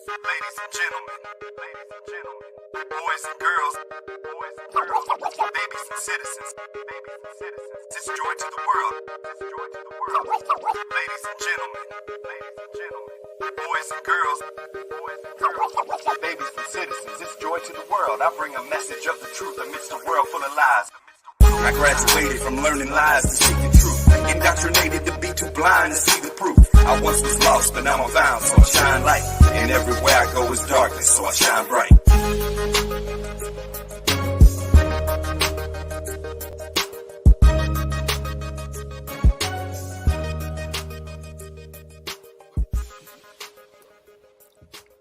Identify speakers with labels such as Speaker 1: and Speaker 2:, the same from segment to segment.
Speaker 1: Ladies and gentlemen, boys and girls, babies and citizens, this joy to the world, ladies and gentlemen, boys and girls, babies and citizens, this joy to the world. I bring a message of the truth amidst a world full of lies. I graduated from learning lies to seek the truth. Indoctrinated to be too blind to see the proof. I once was lost, but now I'm found, so I shine light. And everywhere I go is darkness, so I shine bright.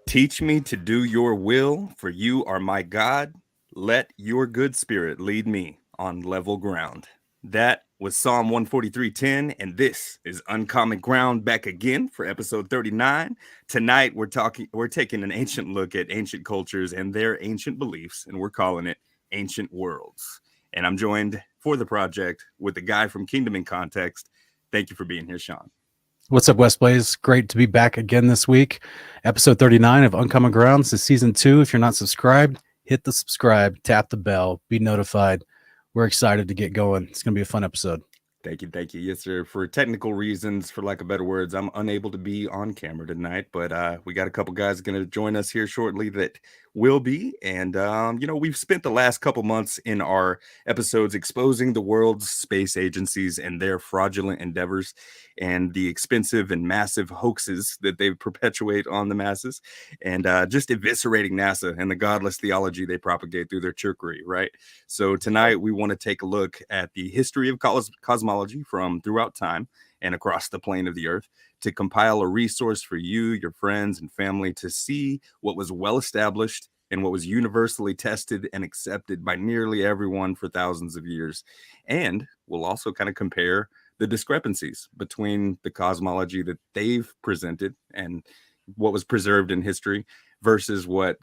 Speaker 1: Teach me to do your will, for you are my God. Let your good spirit lead me on level ground. That was Psalm 143:10, and this is Uncommon Ground back again for episode 39. Tonight we're taking an ancient look at ancient cultures and their ancient beliefs, and we're calling it Ancient Worlds. And I'm joined for the project with the guy from Kingdom in Context. Thank you for being here, Sean.
Speaker 2: What's up, WesBlaze? Great to be back again this week. Episode 39 of Uncommon Ground. This is season 2. If you're not subscribed, hit the subscribe, tap the bell, be notified. We're excited to get going. It's going to be a fun episode.
Speaker 1: Thank you. Yes, sir. For technical reasons, for lack of better words, I'm unable to be on camera tonight, but we got a couple guys going to join us here shortly that will be. And, we've spent the last couple months in our episodes exposing the world's space agencies and their fraudulent endeavors and the expensive and massive hoaxes that they perpetuate on the masses, and just eviscerating NASA and the godless theology they propagate through their trickery, right? So tonight we want to take a look at the history of cosmology from throughout time and across the plane of the earth, to compile a resource for you, your friends, and family to see what was well established and what was universally tested and accepted by nearly everyone for thousands of years. And we'll also kind of compare the discrepancies between the cosmology that they've presented and what was preserved in history versus what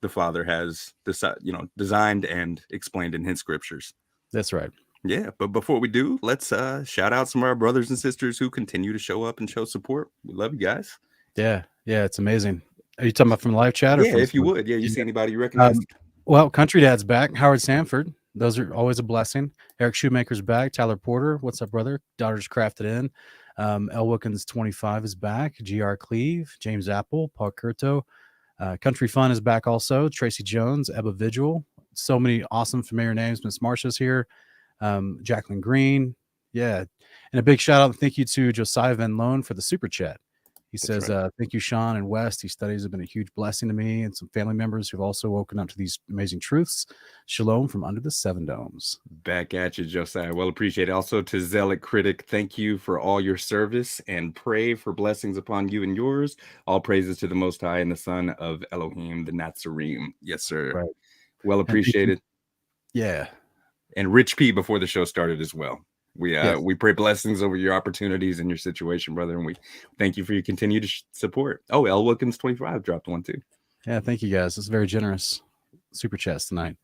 Speaker 1: the Father has designed and explained in his scriptures.
Speaker 2: That's right.
Speaker 1: Yeah, but before we do, let's shout out some of our brothers and sisters who continue to show up and show support. We love you guys.
Speaker 2: Yeah, it's amazing. Are you talking about from the live chat? Or
Speaker 1: yeah, if you would. Yeah, you see anybody you recognize?
Speaker 2: Well, Country Dad's back. Howard Sanford. Those are always a blessing. Eric Shoemaker's back. Tyler Porter. What's up, brother? Daughters Crafted In. L. Wilkins 25 is back. GR Cleve. James Apple. Paul Curto. Country Fun is back also. Tracy Jones. Ebba Vigil. So many awesome familiar names. Miss Marsha's here. Jacqueline Green. Yeah. And a big shout out and thank you to Josiah Van Loan for the super chat. He says, right. Thank you, Sean and West. These studies have been a huge blessing to me and some family members who've also woken up to these amazing truths. Shalom from under the 7 domes.
Speaker 1: Back at you, Josiah. Well appreciated. Also to Zealot Critic, thank you for all your service and pray for blessings upon you and yours. All praises to the Most High and the Son of Elohim, the Nazarene. Yes, sir. Right. Well appreciated.
Speaker 2: Yeah.
Speaker 1: And Rich P before the show started as well. We pray blessings over your opportunities and your situation, brother, and we thank you for your continued support. Oh, L. Wilkins 25 dropped one too.
Speaker 2: Yeah, thank you guys. It's very generous super chats tonight.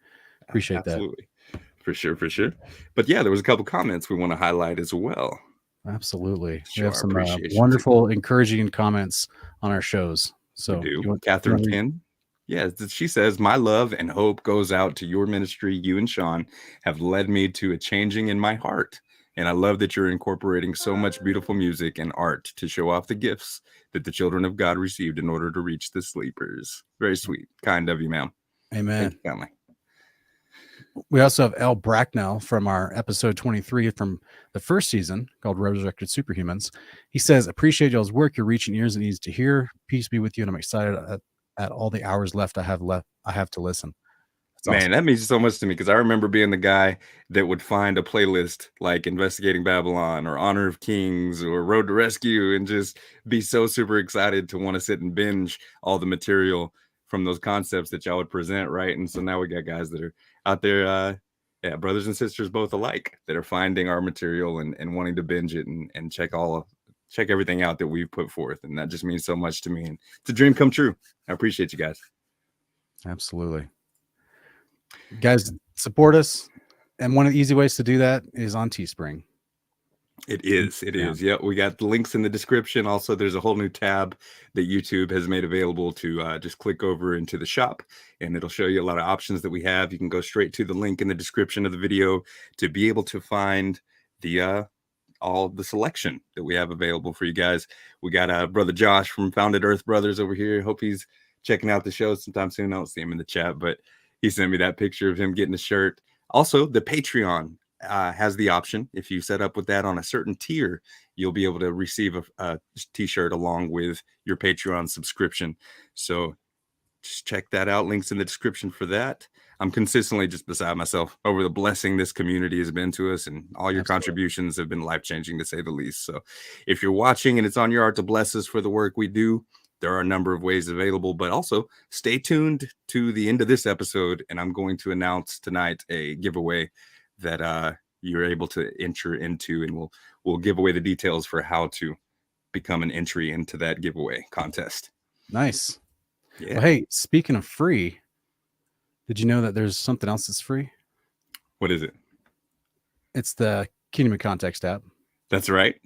Speaker 2: Appreciate
Speaker 1: Absolutely. That. For sure. But yeah, there was a couple comments we want to highlight as well.
Speaker 2: Absolutely. We have some wonderful, encouraging comments on our shows. So
Speaker 1: we do. Catherine Ken. Yeah, she says, my love and hope goes out to your ministry. You and Sean have led me to a changing in my heart. And I love that you're incorporating so much beautiful music and art to show off the gifts that the children of God received in order to reach the sleepers. Very sweet. Kind of you, ma'am.
Speaker 2: Amen.
Speaker 1: You, family.
Speaker 2: We also have L. Bracknell from our episode 23 from the first season called Resurrected Superhumans. He says, appreciate y'all's work. You're reaching ears that needs to hear. Peace be with you. And I'm excited at all the hours left I have to listen.
Speaker 1: That's awesome. Man, that means so much to me because I remember being the guy that would find a playlist like Investigating Babylon or Honor of Kings or Road to Rescue and just be so super excited to want to sit and binge all the material from those concepts that y'all would present, right? And so now we got guys that are out there, brothers and sisters both alike, that are finding our material and wanting to binge it and check everything out that we've put forth. And that just means so much to me. And it's a dream come true. I appreciate you guys.
Speaker 2: Absolutely. Guys, support us. And one of the easy ways to do that is on Teespring.
Speaker 1: It is. It
Speaker 2: Yeah.
Speaker 1: is. Yeah, we got the links in the description. Also, there's a whole new tab that YouTube has made available to just click over into the shop, and it'll show you a lot of options that we have. You can go straight to the link in the description of the video to be able to find the all the selection that we have available for you guys. We got brother Josh from Founded Earth Brothers over here. Hope he's checking out the show sometime soon. I don't see him in the chat, but he sent me that picture of him getting a shirt. Also, the Patreon has the option. If you set up with that on a certain tier, you'll be able to receive a t-shirt along with your Patreon subscription. So just check that out. Links in the description for that. I'm consistently just beside myself over the blessing this community has been to us, and all your
Speaker 2: Absolutely.
Speaker 1: contributions have been life-changing, to say the least. So if you're watching and it's on your heart to bless us for the work we do, there are a number of ways available, but also stay tuned to the end of this episode, and I'm going to announce tonight a giveaway that you're able to enter into, and we'll give away the details for how to become an entry into that giveaway contest.
Speaker 2: Nice.
Speaker 1: Yeah.
Speaker 2: Well, hey, speaking of free, did you know that there's something else that's free?
Speaker 1: What is it?
Speaker 2: It's the Kingdom of Context app.
Speaker 1: That's right.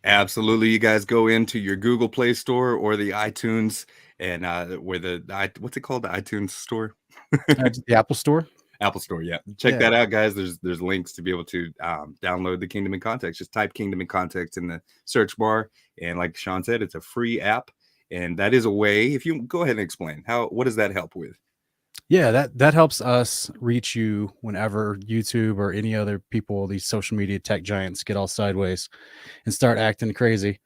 Speaker 1: Absolutely. You guys go into your Google Play Store or the iTunes, and where what's it called? The iTunes store?
Speaker 2: The Apple Store.
Speaker 1: Apple Store, yeah. Check that out, guys. There's links to be able to download the Kingdom in Context. Just type Kingdom in Context in the search bar, and like Sean said, it's a free app, and that is a way. If you go ahead and explain what does that help with?
Speaker 2: Yeah, that helps us reach you whenever YouTube or any other people, these social media tech giants, get all sideways and start acting crazy,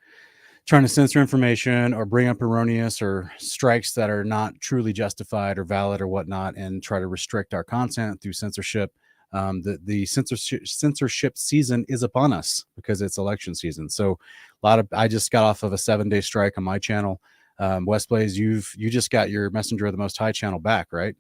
Speaker 2: trying to censor information or bring up erroneous or strikes that are not truly justified or valid or whatnot, and try to restrict our content through censorship. The censorship season is upon us because it's election season. So I just got off of a 7-day strike on my channel. WesBlaze, you just got your Messenger of the Most High channel back, right?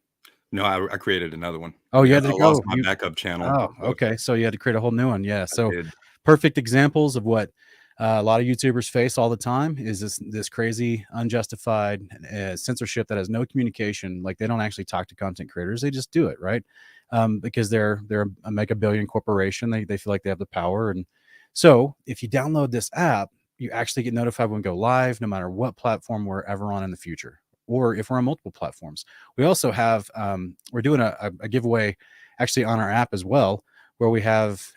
Speaker 1: No, I created another one.
Speaker 2: Oh, you had to
Speaker 1: I
Speaker 2: go.
Speaker 1: lost my backup channel.
Speaker 2: Oh, okay. So you had to create a whole new one. Yeah. So
Speaker 1: did.
Speaker 2: perfect examples of what a lot of YouTubers face all the time is this crazy, unjustified censorship that has no communication. Like, they don't actually talk to content creators; they just do it, right? Because they're a mega billion corporation. They feel like they have the power. And so if you download this app, you actually get notified when we go live, no matter what platform we're ever on in the future, or if we're on multiple platforms. We also have we're doing a giveaway actually on our app as well, where we have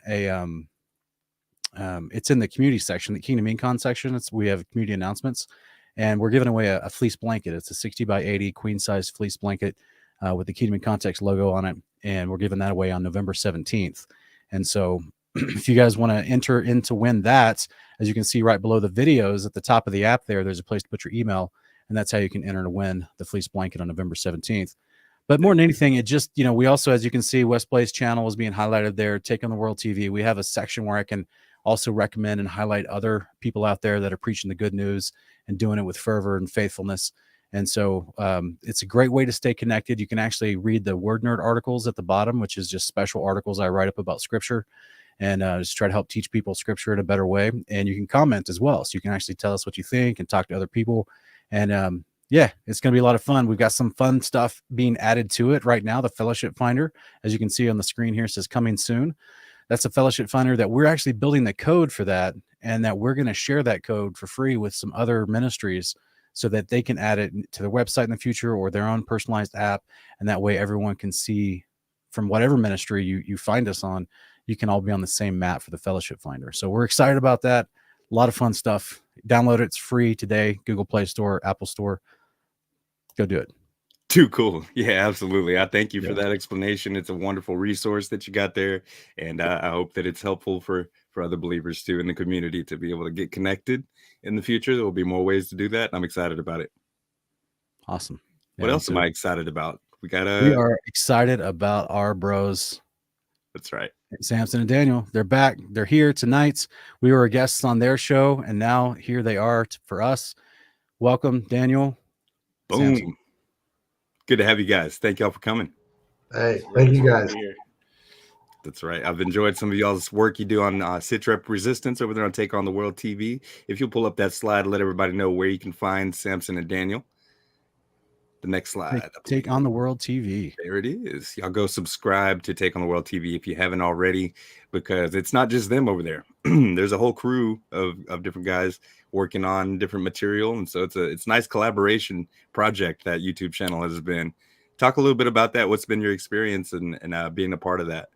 Speaker 2: it's in the community section, the Kingdom Incon section. We have community announcements, and we're giving away a fleece blanket. It's a 60 by 80 queen size fleece blanket with the Kingdom in Context logo on it, and we're giving that away on November 17th. And so if you guys want to enter in to win that, as you can see right below the videos at the top of the app there's a place to put your email, and that's how you can enter to win the fleece blanket on November 17th. But more than anything, it just, we also, as you can see, WesBlaze channel is being highlighted there, Take on the World TV. We have a section where I can also recommend and highlight other people out there that are preaching the good news and doing it with fervor and faithfulness. And so it's a great way to stay connected. You can actually read the Word Nerd articles at the bottom, which is just special articles I write up about Scripture, and just try to help teach people Scripture in a better way. And you can comment as well, so you can actually tell us what you think and talk to other people. And yeah, it's going to be a lot of fun. We've got some fun stuff being added to it right now. The Fellowship Finder, as you can see on the screen here, says coming soon. That's a Fellowship Finder that we're actually building the code for that, and that we're going to share that code for free with some other ministries so that they can add it to their website in the future or their own personalized app. And that way everyone can see from whatever ministry you find us on, you can all be on the same map for the Fellowship Finder. So we're excited about that. A lot of fun stuff. Download it. It's free today. Google Play Store, Apple Store. Go do it.
Speaker 1: Too cool. Yeah, absolutely. I thank you for that explanation. It's a wonderful resource that you got there, and I hope that it's helpful for other believers too in the community to be able to get connected in the future. There will be more ways to do that, and I'm excited about it.
Speaker 2: Awesome.
Speaker 1: What else am I excited about?
Speaker 2: We are excited about our bros.
Speaker 1: That's right.
Speaker 2: Sampson and Daniel, they're back. They're here tonight. We were guests on their show, and now here they are for us. Welcome, Daniel, Sampson.
Speaker 1: Boom. Good to have you guys. Thank y'all for coming.
Speaker 3: Hey,
Speaker 4: Really
Speaker 3: thank you
Speaker 4: excited to
Speaker 3: guys.
Speaker 4: be here.
Speaker 1: That's right. I've enjoyed some of y'all's work you do on Sitrep Resistance over there on Take on the World TV. If you'll pull up that slide, let everybody know where you can find Sampson and Daniel. The next slide.
Speaker 2: Take on the World TV.
Speaker 1: There it is. Y'all go subscribe to Take on the World TV if you haven't already, because it's not just them over there. There's a whole crew of different guys working on different material, and so it's nice collaboration project that YouTube channel has been. Talk a little bit about that. What's been your experience and being a part of that?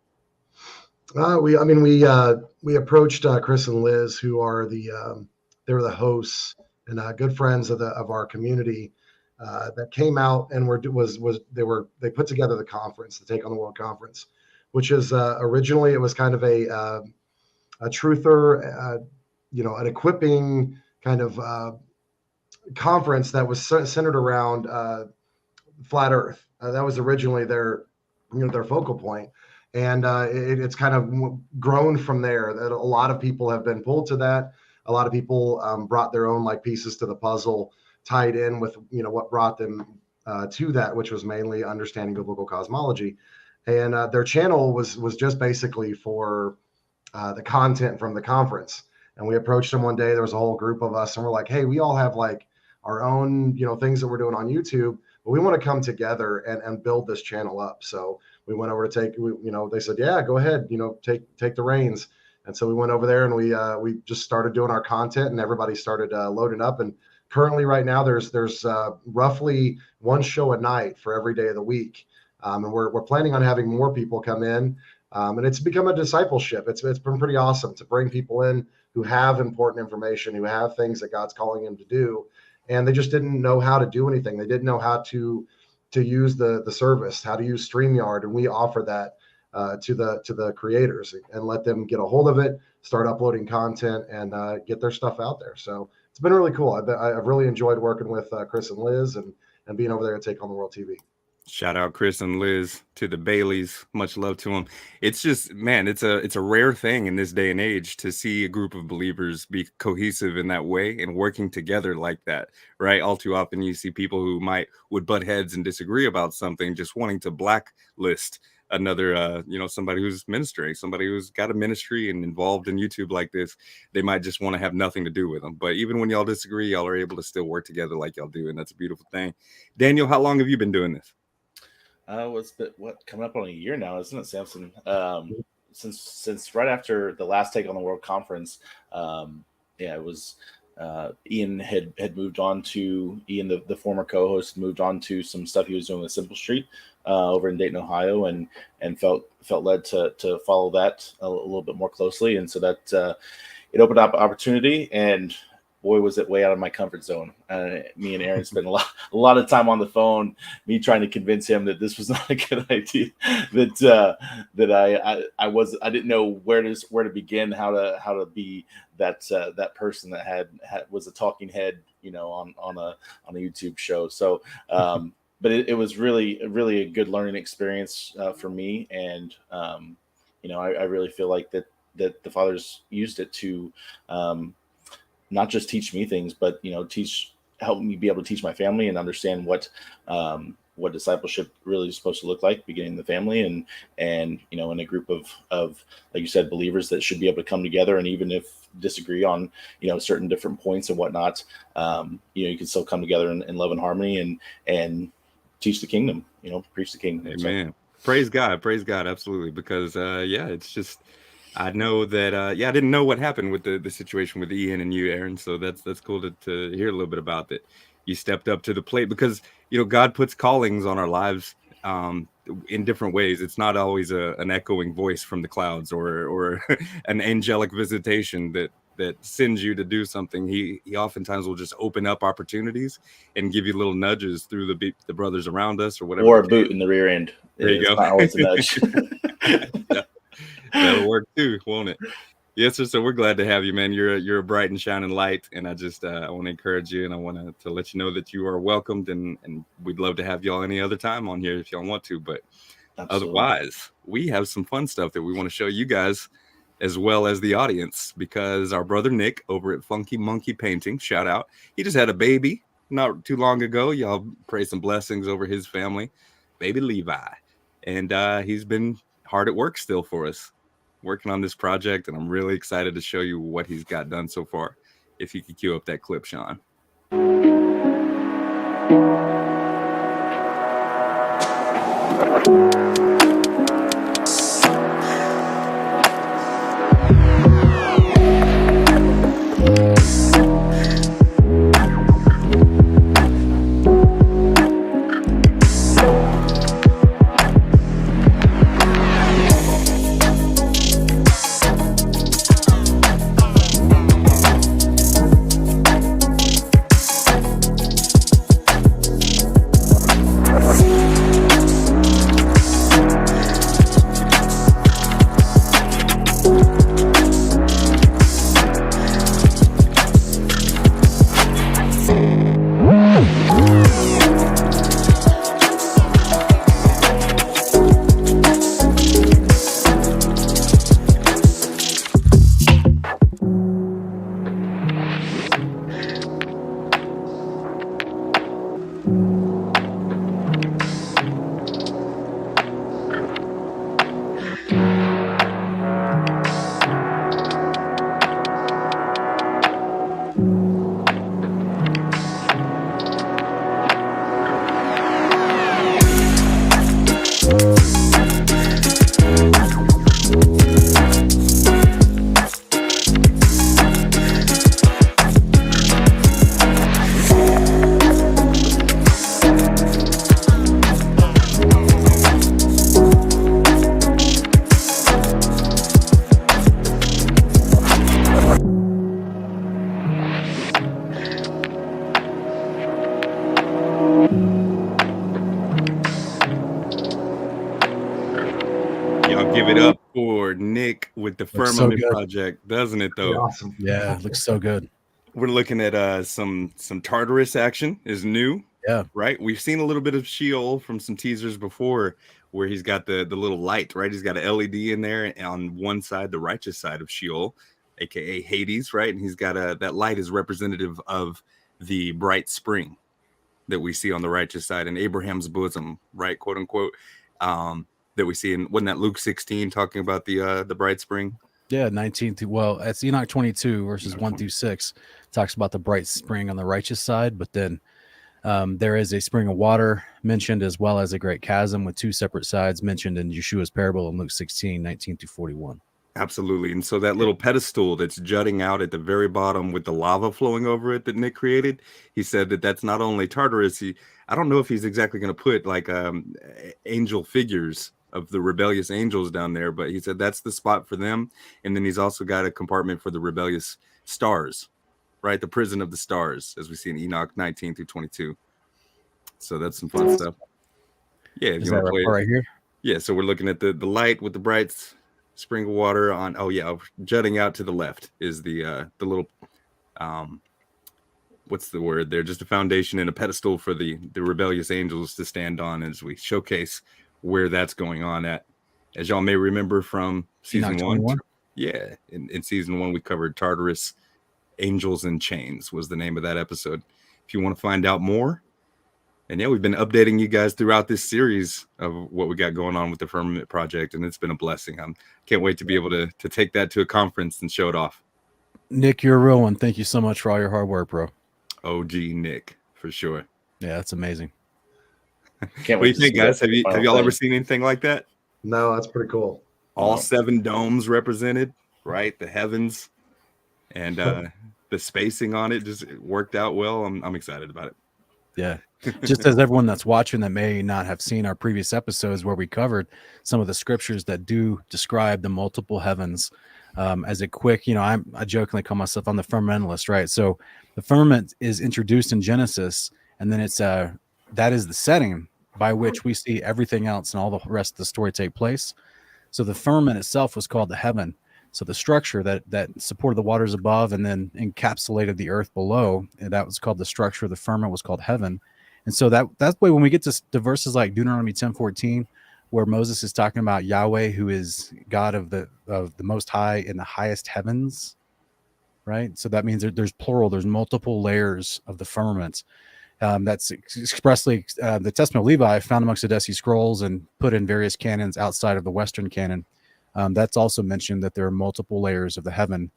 Speaker 3: We approached Chris and Liz, who are they were the hosts and good friends of our community that came out and they put together the conference, the Take on the World conference, which is originally it was kind of a truther, an equipping kind of conference that was centered around flat Earth. That was originally their focal point. And it's kind of grown from there. That a lot of people have been pulled to that. A lot of people brought their own pieces to the puzzle, tied in with what brought them to that, which was mainly understanding biblical cosmology. And their channel was just basically for the content from the conference. And we approached them one day. There was a whole group of us, and we're like, "Hey, we all have our own things that we're doing on YouTube, but we want to come together and build this channel up." So we went over to they said, "Yeah, go ahead, take the reins." And so we went over there and we just started doing our content, and everybody started loading up. And currently right now there's roughly one show a night for every day of the week. And we're planning on having more people come in. And it's become a discipleship. It's been pretty awesome to bring people in who have important information, who have things that God's calling them to do. And they just didn't know how to do anything. They didn't know how to use the service, how to use StreamYard, and we offer that to the creators and let them get a hold of it, start uploading content, and get their stuff out there. So it's been really cool. I've really enjoyed working with Chris and Liz and being over there at Take on the World TV.
Speaker 1: Shout out Chris and Liz to the Baileys. Much love to them. It's just, man, it's a rare thing in this day and age to see a group of believers be cohesive in that way and working together like that, right? All too often you see people who would butt heads and disagree about something, just wanting to blacklist another, somebody who's ministering, somebody who's got a ministry and involved in YouTube like this. They might just want to have nothing to do with them. But even when y'all disagree, y'all are able to still work together like y'all do. And that's a beautiful thing. Daniel, how long have you been doing this?
Speaker 4: Coming up on a year now, isn't it, Sampson? Since right after the last Take on the World conference, it was Ian had moved on to the former co-host, moved on to some stuff he was doing with Simple Street over in Dayton, Ohio, and felt led to follow that a little bit more closely, and so that it opened up opportunity. And boy, was it way out of my comfort zone. Me and Aaron spent a lot of time on the phone, me trying to convince him that this was not a good idea, that I didn't know where to begin, how to be that person that was a talking head, on a YouTube show. So, but it was really a good learning experience for me, and I really feel like that the Father's used it to not just teach me things, but help me be able to teach my family and understand what discipleship really is supposed to look like, beginning in the family and in a group of like you said, believers that should be able to come together, and even if disagree on certain different points and whatnot, you can still come together in love and harmony and teach the kingdom, preach the kingdom.
Speaker 1: Amen. So. Praise God, absolutely, because it's just. I know that, I didn't know what happened with the situation with Ian and you, Aaron. So that's cool to hear a little bit about that. You stepped up to the plate because, God puts callings on our lives in different ways. It's not always an echoing voice from the clouds or an angelic visitation that sends you to do something. He oftentimes will just open up opportunities and give you little nudges through the brothers around us or whatever.
Speaker 4: Or a boot in the rear end.
Speaker 1: There you go.
Speaker 4: Not always a nudge.
Speaker 1: That'll work too, won't it? Yes, sir. So we're glad to have you, man. You're a bright and shining light, and I just I want to encourage you, and I want to let you know that you are welcomed, and we'd love to have y'all any other time on here if y'all want to. But
Speaker 4: Absolutely.
Speaker 1: Otherwise, we have some fun stuff that we want to show you guys as well as the audience, because our brother Nick over at Funky Monkey Painting, shout out, he just had a baby not too long ago. Y'all pray some blessings over his family, baby Levi. And he's been hard at work still for us, working on this project, and I'm really excited to show you what he's got done so far. If you could cue up that clip, Sean. Give it up for Nick with the Firmament project, doesn't it though?
Speaker 3: Awesome.
Speaker 2: Yeah, it looks so good.
Speaker 1: We're looking at some Tartarus action is new.
Speaker 2: Yeah.
Speaker 1: Right. We've seen a little bit of Sheol from some teasers before, where he's got the little light, right? He's got an LED in there on one side, the righteous side of Sheol, aka Hades, right? And he's got that light is representative of the bright spring that we see on the righteous side in Abraham's bosom, right? Quote unquote. That we see in, wasn't that Luke 16 talking about the bright spring?
Speaker 2: Yeah, 19 through, well, it's Enoch 22 verses 1 through 6 talks about the bright spring on the righteous side, but then there is a spring of water mentioned, as well as a great chasm with two separate sides mentioned in Yeshua's parable in Luke 16, 19 through 41.
Speaker 1: Absolutely. And so that little pedestal that's jutting out at the very bottom with the lava flowing over it that Nick created, he said that that's not only Tartarus. I don't know if he's exactly going to put like angel figures of the rebellious angels down there, but he said that's the spot for them. And then he's also got a compartment for the rebellious stars, right? The prison of the stars, as we see in Enoch 19 through 22. So that's some fun stuff. Yeah, if
Speaker 2: Is
Speaker 1: you want to play
Speaker 2: right here?
Speaker 1: Yeah, so we're looking at the light with the bright spring of water on. Oh yeah, jutting out to the left is the little what's the word there? Just a foundation and a pedestal for the rebellious angels to stand on as we showcase where that's going on at. As y'all may remember from season 1. Yeah, in season 1 we covered Tartarus, Angels in Chains was the name of that episode. If you want to find out more. And yeah, we've been updating you guys throughout this series of what we got going on with the Firmament project, and it's been a blessing. I can't wait to be able to take that to a conference and show it off.
Speaker 2: Nick, you're a real one. Thank you so much for all your hard work, bro.
Speaker 1: OG Nick, for sure.
Speaker 2: Yeah, that's amazing.
Speaker 1: What do you think, guys? Have y'all ever seen anything like that?
Speaker 3: No, that's pretty cool.
Speaker 1: All 7 domes represented, right? The heavens and the spacing on it just worked out well. I'm excited about it.
Speaker 2: Yeah. Just as everyone that's watching that may not have seen our previous episodes where we covered some of the scriptures that do describe the multiple heavens, as a quick, I jokingly call myself, I'm the firmamentalist, right? So the firmament is introduced in Genesis, and then it's that is the setting by which we see everything else and all the rest of the story take place. So the firmament itself was called the heaven. So the structure that supported the waters above and then encapsulated the earth below, and that was called the structure of the firmament, was called heaven. And so that's why when we get to verses like Deuteronomy 10:14, where Moses is talking about Yahweh, who is God of the Most High in the highest heavens, right? So that means there's plural. There's multiple layers of the firmament. That's expressly the Testament of Levi found amongst the Dead Sea Scrolls and put in various canons outside of the Western canon. That's also mentioned that there are multiple layers of the heaven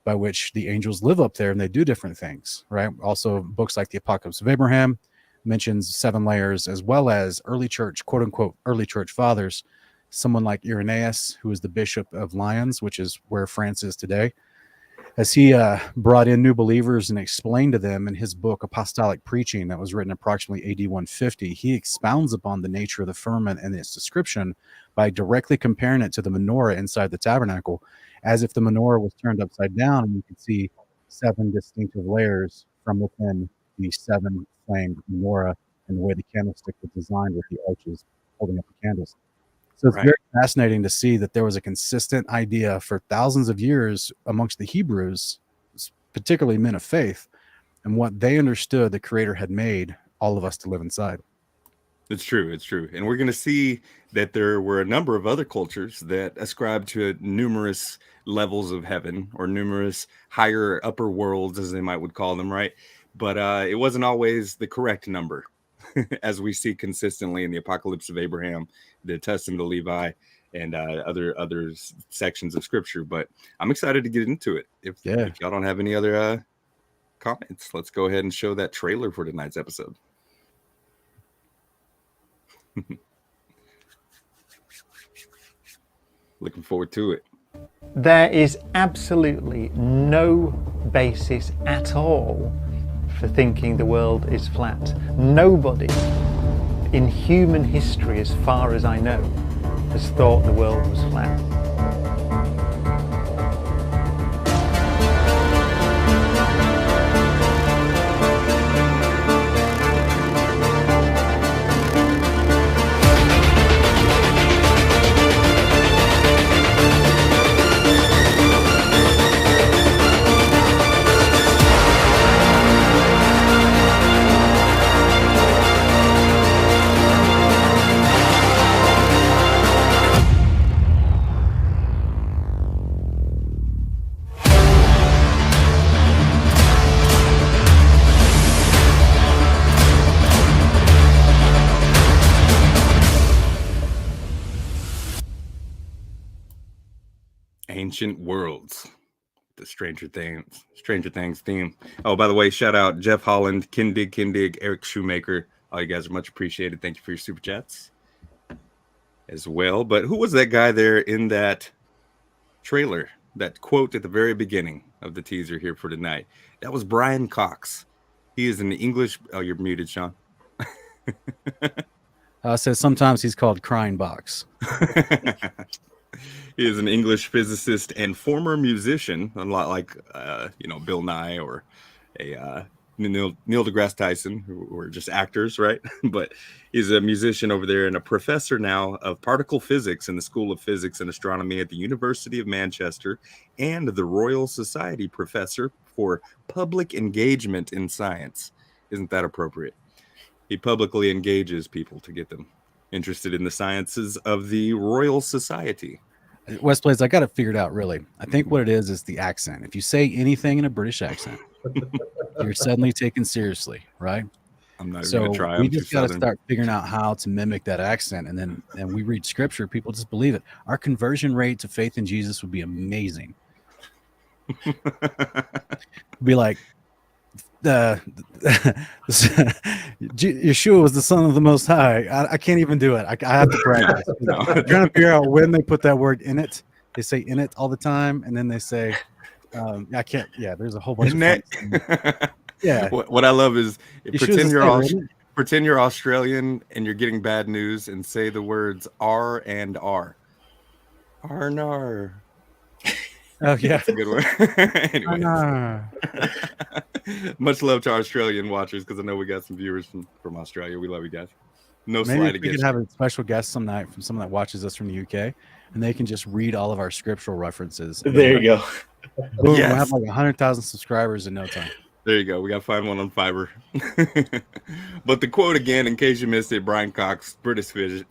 Speaker 2: by which the angels live up there and they do different things, right? Also, books like the Apocalypse of Abraham mentions 7 layers, as well as early church, quote unquote, early church fathers, someone like Irenaeus, who is the Bishop of Lyons, which is where France is today. As he brought in new believers and explained to them in his book, Apostolic Preaching, that was written approximately AD 150, he expounds upon the nature of the firmament and its description by directly comparing it to the menorah inside the tabernacle, as if the menorah was turned upside down and you could see 7 distinctive layers from within the 7 flamed menorah and the way the candlestick was designed with the arches holding up the candles. So it's very fascinating to see that there was a consistent idea for thousands of years amongst the Hebrews, particularly men of faith, and what they understood the Creator had made all of us to live inside.
Speaker 1: It's true. It's true. And we're going to see that there were a number of other cultures that ascribed to numerous levels of heaven, or numerous higher upper worlds, as they might would call them, right? But it wasn't always the correct number, as we see consistently in the Apocalypse of Abraham, the Testament of Levi, and other sections of Scripture. But I'm excited to get into it. If y'all don't have any other comments, let's go ahead and show that trailer for tonight's episode. Looking forward to it.
Speaker 5: There is absolutely no basis at all for thinking the world is flat. Nobody in human history, as far as I know, has thought the world was flat.
Speaker 1: Ancient Worlds, the Stranger Things theme. Oh, by the way, shout out Jeff Holland, Kindig, Eric Shoemaker. All you guys are much appreciated. Thank you for your super chats as well. But who was that guy there in that trailer? That quote at the very beginning of the teaser here for tonight. That was Brian Cox. He is an English. Oh, you're muted, Sean.
Speaker 2: Says sometimes he's called Crying Box.
Speaker 1: He is an English physicist and former musician, a lot like Bill Nye or a Neil deGrasse Tyson, who were just actors, right? But he's a musician over there and a professor now of particle physics in the School of Physics and Astronomy at the University of Manchester, and the Royal Society professor for public engagement in science. Isn't that appropriate? He publicly engages people to get them interested in the sciences of the Royal Society.
Speaker 2: WesBlaze, I got it figured out, really. I think what it is the accent. If you say anything in a British accent, you're suddenly taken seriously, right?
Speaker 1: I'm not even going to try.
Speaker 2: We just got to start figuring out how to mimic that accent. And we read scripture, people just believe it. Our conversion rate to faith in Jesus would be amazing. Be like, Yeshua was the Son of the Most High. I can't even do it. I have to practice. I'm trying to figure out when they put that word in it. They say in it all the time, and then they say, I can't. Yeah, there's a whole bunch of yeah.
Speaker 1: What I love is pretend you're Australian and you're getting bad news and say the words R and R. Arnar.
Speaker 2: Oh yeah,
Speaker 1: that's a good one. Anyway, much love to our Australian watchers, because I know we got some viewers from Australia. We love you guys. No
Speaker 2: Maybe
Speaker 1: slight
Speaker 2: we
Speaker 1: against
Speaker 2: could have a special guest some night from someone that watches us from the UK, and they can just read all of our scriptural references.
Speaker 4: There you go.
Speaker 2: Boom, we'll have like 100,000 subscribers in no time.
Speaker 1: There you go. We got to find one on Fiverr. But the quote again, in case you missed it, Brian Cox, British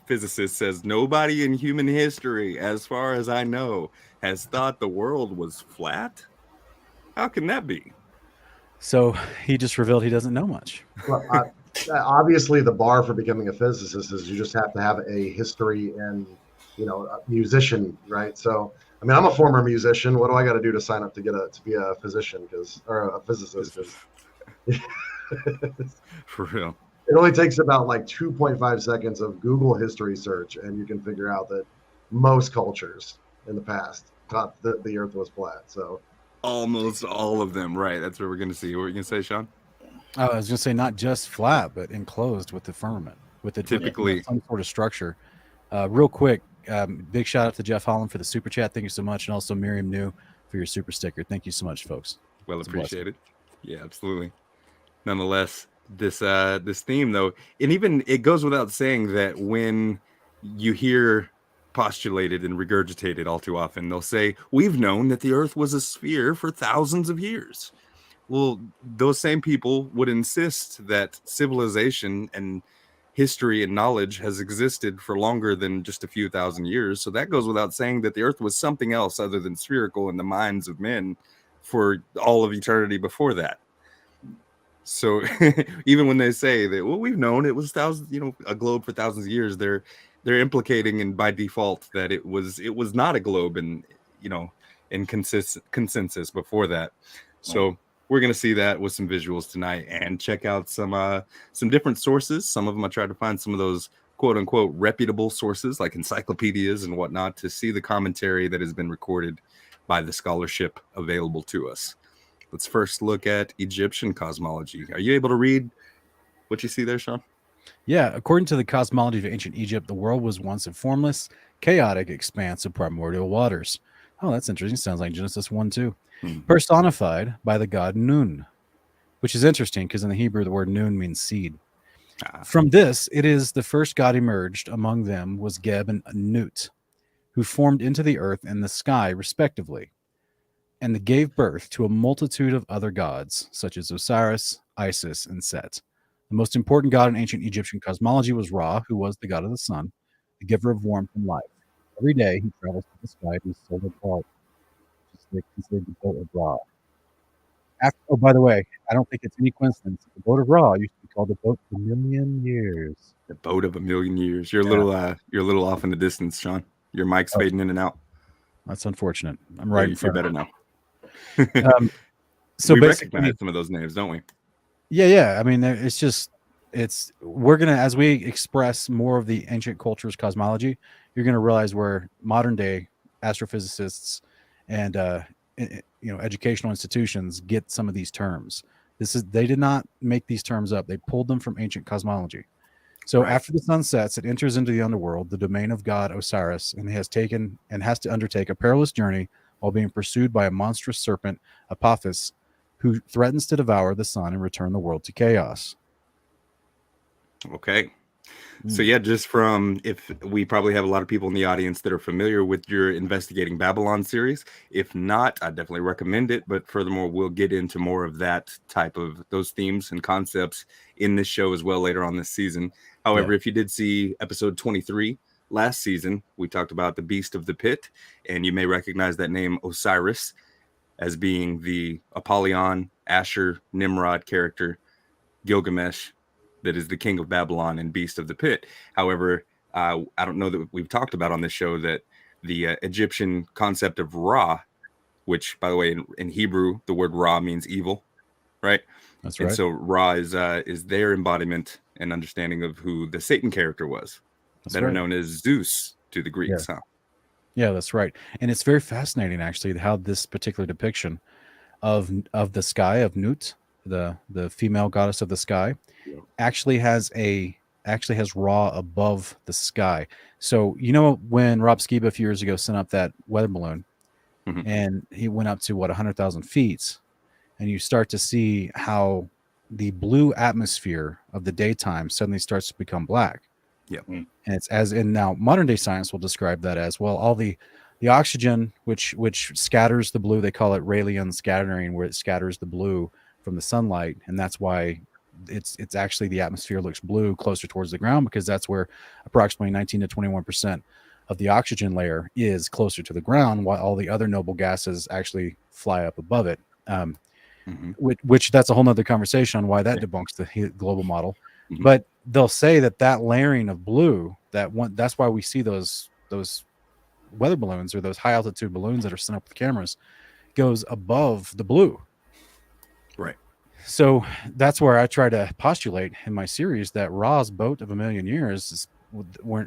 Speaker 1: physicist, says, "Nobody in human history, as far as I know, has thought the world was flat." How can that be?
Speaker 2: So he just revealed he doesn't know much.
Speaker 3: Well, obviously, the bar for becoming a physicist is you just have to have a history and a musician, right? So, I mean, I'm a former musician. What do I got to do to sign up to be a physician? Or a physicist?
Speaker 1: For real.
Speaker 3: It only takes about like 2.5 seconds of Google history search, and you can figure out that most cultures in the past thought that the Earth was flat. So
Speaker 1: almost all of them, right? That's what we're going to see. What were you going to say, Sean?
Speaker 2: I was going to say not just flat, but enclosed with the firmament, with the
Speaker 1: typically
Speaker 2: some sort of structure. Real quick, big shout out to Jeff Holland for the super chat. Thank you so much, and also Miriam New for your super sticker. Thank you so much, folks.
Speaker 1: Well appreciated. Yeah, absolutely. Nonetheless, this theme though, and even it goes without saying that when you hear postulated and regurgitated all too often, they'll say, "We've known that the Earth was a sphere for thousands of years." Well, those same people would insist that civilization and history and knowledge has existed for longer than just a few thousand years. So that goes without saying that the Earth was something else other than spherical in the minds of men for all of eternity before that. So even when they say that, well, we've known it was thousands, a globe for thousands of years, they're implicating, and by default, that it was not a globe, and in consensus before that. So we're going to see that with some visuals tonight, and check out some different sources. Some of them I tried to find some of those quote unquote reputable sources like encyclopedias and whatnot to see the commentary that has been recorded by the scholarship available to us. Let's first look at Egyptian cosmology. Are you able to read what you see there, Sean?
Speaker 2: Yeah, according to the cosmology of ancient Egypt, the world was once a formless, chaotic expanse of primordial waters. Oh, that's interesting. Sounds like Genesis 1-2. Personified by the god Nun, which is interesting because in the Hebrew, the word Nun means seed. From this, it is the first god emerged. Among them was Geb and Nut, who formed into the earth and the sky, respectively, and they gave birth to a multitude of other gods, such as Osiris, Isis, and Set. The most important god in ancient Egyptian cosmology was Ra, who was the god of the sun, the giver of warmth and life. Every day he travels to the sky to his solar ball, which is considered the boat of Ra. Oh, by the way, I don't think it's any coincidence. The boat of Ra used to be called the boat of a million years.
Speaker 1: The boat of a million years. You're a little off in the distance, Sean. Your mic's fading in and out.
Speaker 2: That's unfortunate. I'm right in front.
Speaker 1: You're better now.
Speaker 2: So
Speaker 1: we
Speaker 2: basically,
Speaker 1: recognize some of those names, don't we?
Speaker 2: Yeah. I mean, we're gonna, as we express more of the ancient culture's cosmology, you're gonna realize where modern day astrophysicists and educational institutions get some of these terms. They did not make these terms up; they pulled them from ancient cosmology. So after the sun sets, it enters into the underworld, the domain of god Osiris, and has to undertake a perilous journey while being pursued by a monstrous serpent, Apophis, who threatens to devour the sun and return the world to chaos.
Speaker 1: Okay. So yeah, just if we probably have a lot of people in the audience that are familiar with your Investigating Babylon series. If not, I definitely recommend it. But furthermore, we'll get into more of that type of those themes and concepts in this show as well later on this season. However, if you did see episode 23 last season, we talked about the Beast of the Pit, and you may recognize that name Osiris as being the Apollyon, Asher, Nimrod character, Gilgamesh, that is the king of Babylon and Beast of the Pit. However, I don't know that we've talked about on this show that the Egyptian concept of Ra, which, by the way, in Hebrew, the word Ra means evil, right?
Speaker 2: That's right.
Speaker 1: And so Ra is their embodiment and understanding of who the Satan character was, better known as Zeus to the Greeks.
Speaker 2: Yeah, that's right. And it's very fascinating, actually, how this particular depiction of the sky, of Nut, the female goddess of the sky, actually has Ra above the sky. So when Rob Skiba a few years ago sent up that weather balloon, and he went up to 100,000 feet, and you start to see how the blue atmosphere of the daytime suddenly starts to become black. And it's now modern day science will describe that as well. All the oxygen which scatters the blue, they call it Rayleigh scattering, where it scatters the blue from the sunlight, and that's why it's actually the atmosphere looks blue closer towards the ground, because that's where approximately 19 to 21% of the oxygen layer is closer to the ground, while all the other noble gases actually fly up above it. Which that's a whole nother conversation on why that debunks the global model. But they'll say that layering of blue, that's why we see those weather balloons or those high altitude balloons that are sent up with cameras goes above the blue.
Speaker 1: Right.
Speaker 2: So that's where I try to postulate in my series that Ra's boat of a million years is,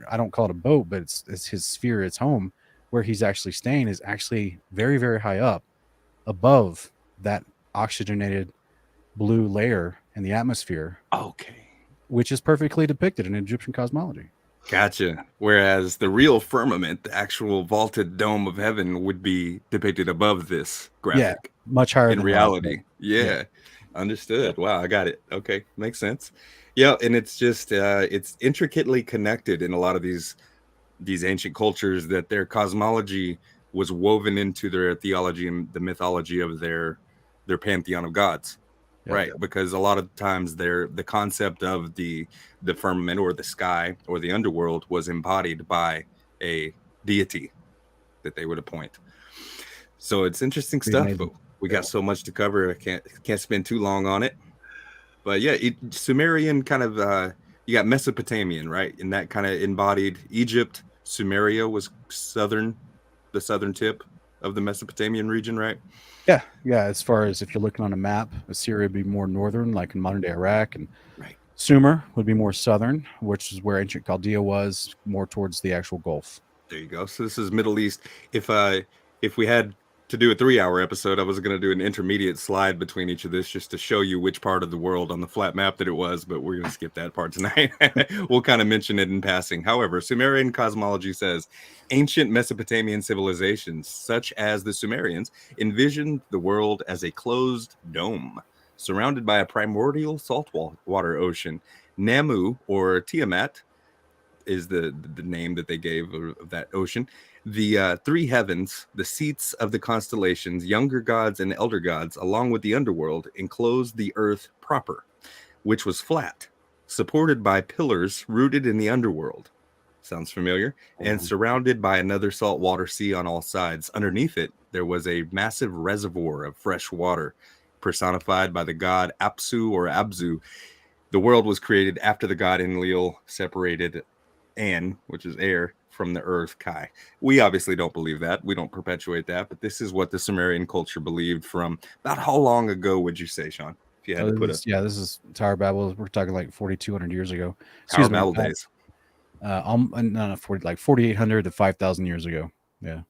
Speaker 2: I don't call it a boat, but it's his sphere, its home, where he's actually staying is actually very, very high up above that oxygenated blue layer in the atmosphere.
Speaker 1: Okay.
Speaker 2: Which is perfectly depicted in Egyptian cosmology.
Speaker 1: Gotcha. Whereas the real firmament, the actual vaulted dome of heaven, would be depicted above this graphic.
Speaker 2: Yeah, much higher
Speaker 1: in
Speaker 2: than
Speaker 1: reality. Yeah. Understood. Wow, I got it. Okay, makes sense. Yeah, and it's just it's intricately connected in a lot of these ancient cultures, that their cosmology was woven into their theology and the mythology of their pantheon of gods. Right, because a lot of times the concept of the firmament or the sky or the underworld was embodied by a deity that they would appoint. So it's interesting stuff, but we got so much to cover. I can't spend too long on it. But yeah, Sumerian kind of you got Mesopotamian, right? And that kind of embodied Egypt. Sumeria was the southern tip of the Mesopotamian region, right?
Speaker 2: Yeah. As far as if you're looking on a map, Assyria would be more northern, like in modern day Iraq, and Sumer would be more southern, which is where ancient Chaldea was, more towards the actual Gulf.
Speaker 1: There you go. So this is Middle East. If we had to do a 3-hour episode, I was going to do an intermediate slide between each of this just to show you which part of the world on the flat map that it was, but we're going to skip that part tonight. We'll kind of mention it in passing. However, Sumerian cosmology says ancient Mesopotamian civilizations, such as the Sumerians, envisioned the world as a closed dome surrounded by a primordial saltwater ocean. Namu, or Tiamat, is the name that they gave of that ocean. The three heavens, the seats of the constellations, younger gods and elder gods, along with the underworld, enclosed the earth proper, which was flat, supported by pillars rooted in the underworld. Sounds familiar? And surrounded by another saltwater sea on all sides. Underneath it, there was a massive reservoir of fresh water, personified by the god Apsu or Abzu. The world was created after the god Enlil separated An, which is air, from the earth, Kai. We obviously don't believe that. We don't perpetuate that, but this is what the Sumerian culture believed from about how long ago would you say, Sean? If you had to put it.
Speaker 2: Yeah, this is Tower Babel. We're talking like 4,200 years ago.
Speaker 1: Tower Babel days.
Speaker 2: No, 4,800 to 5,000 years ago. Yeah.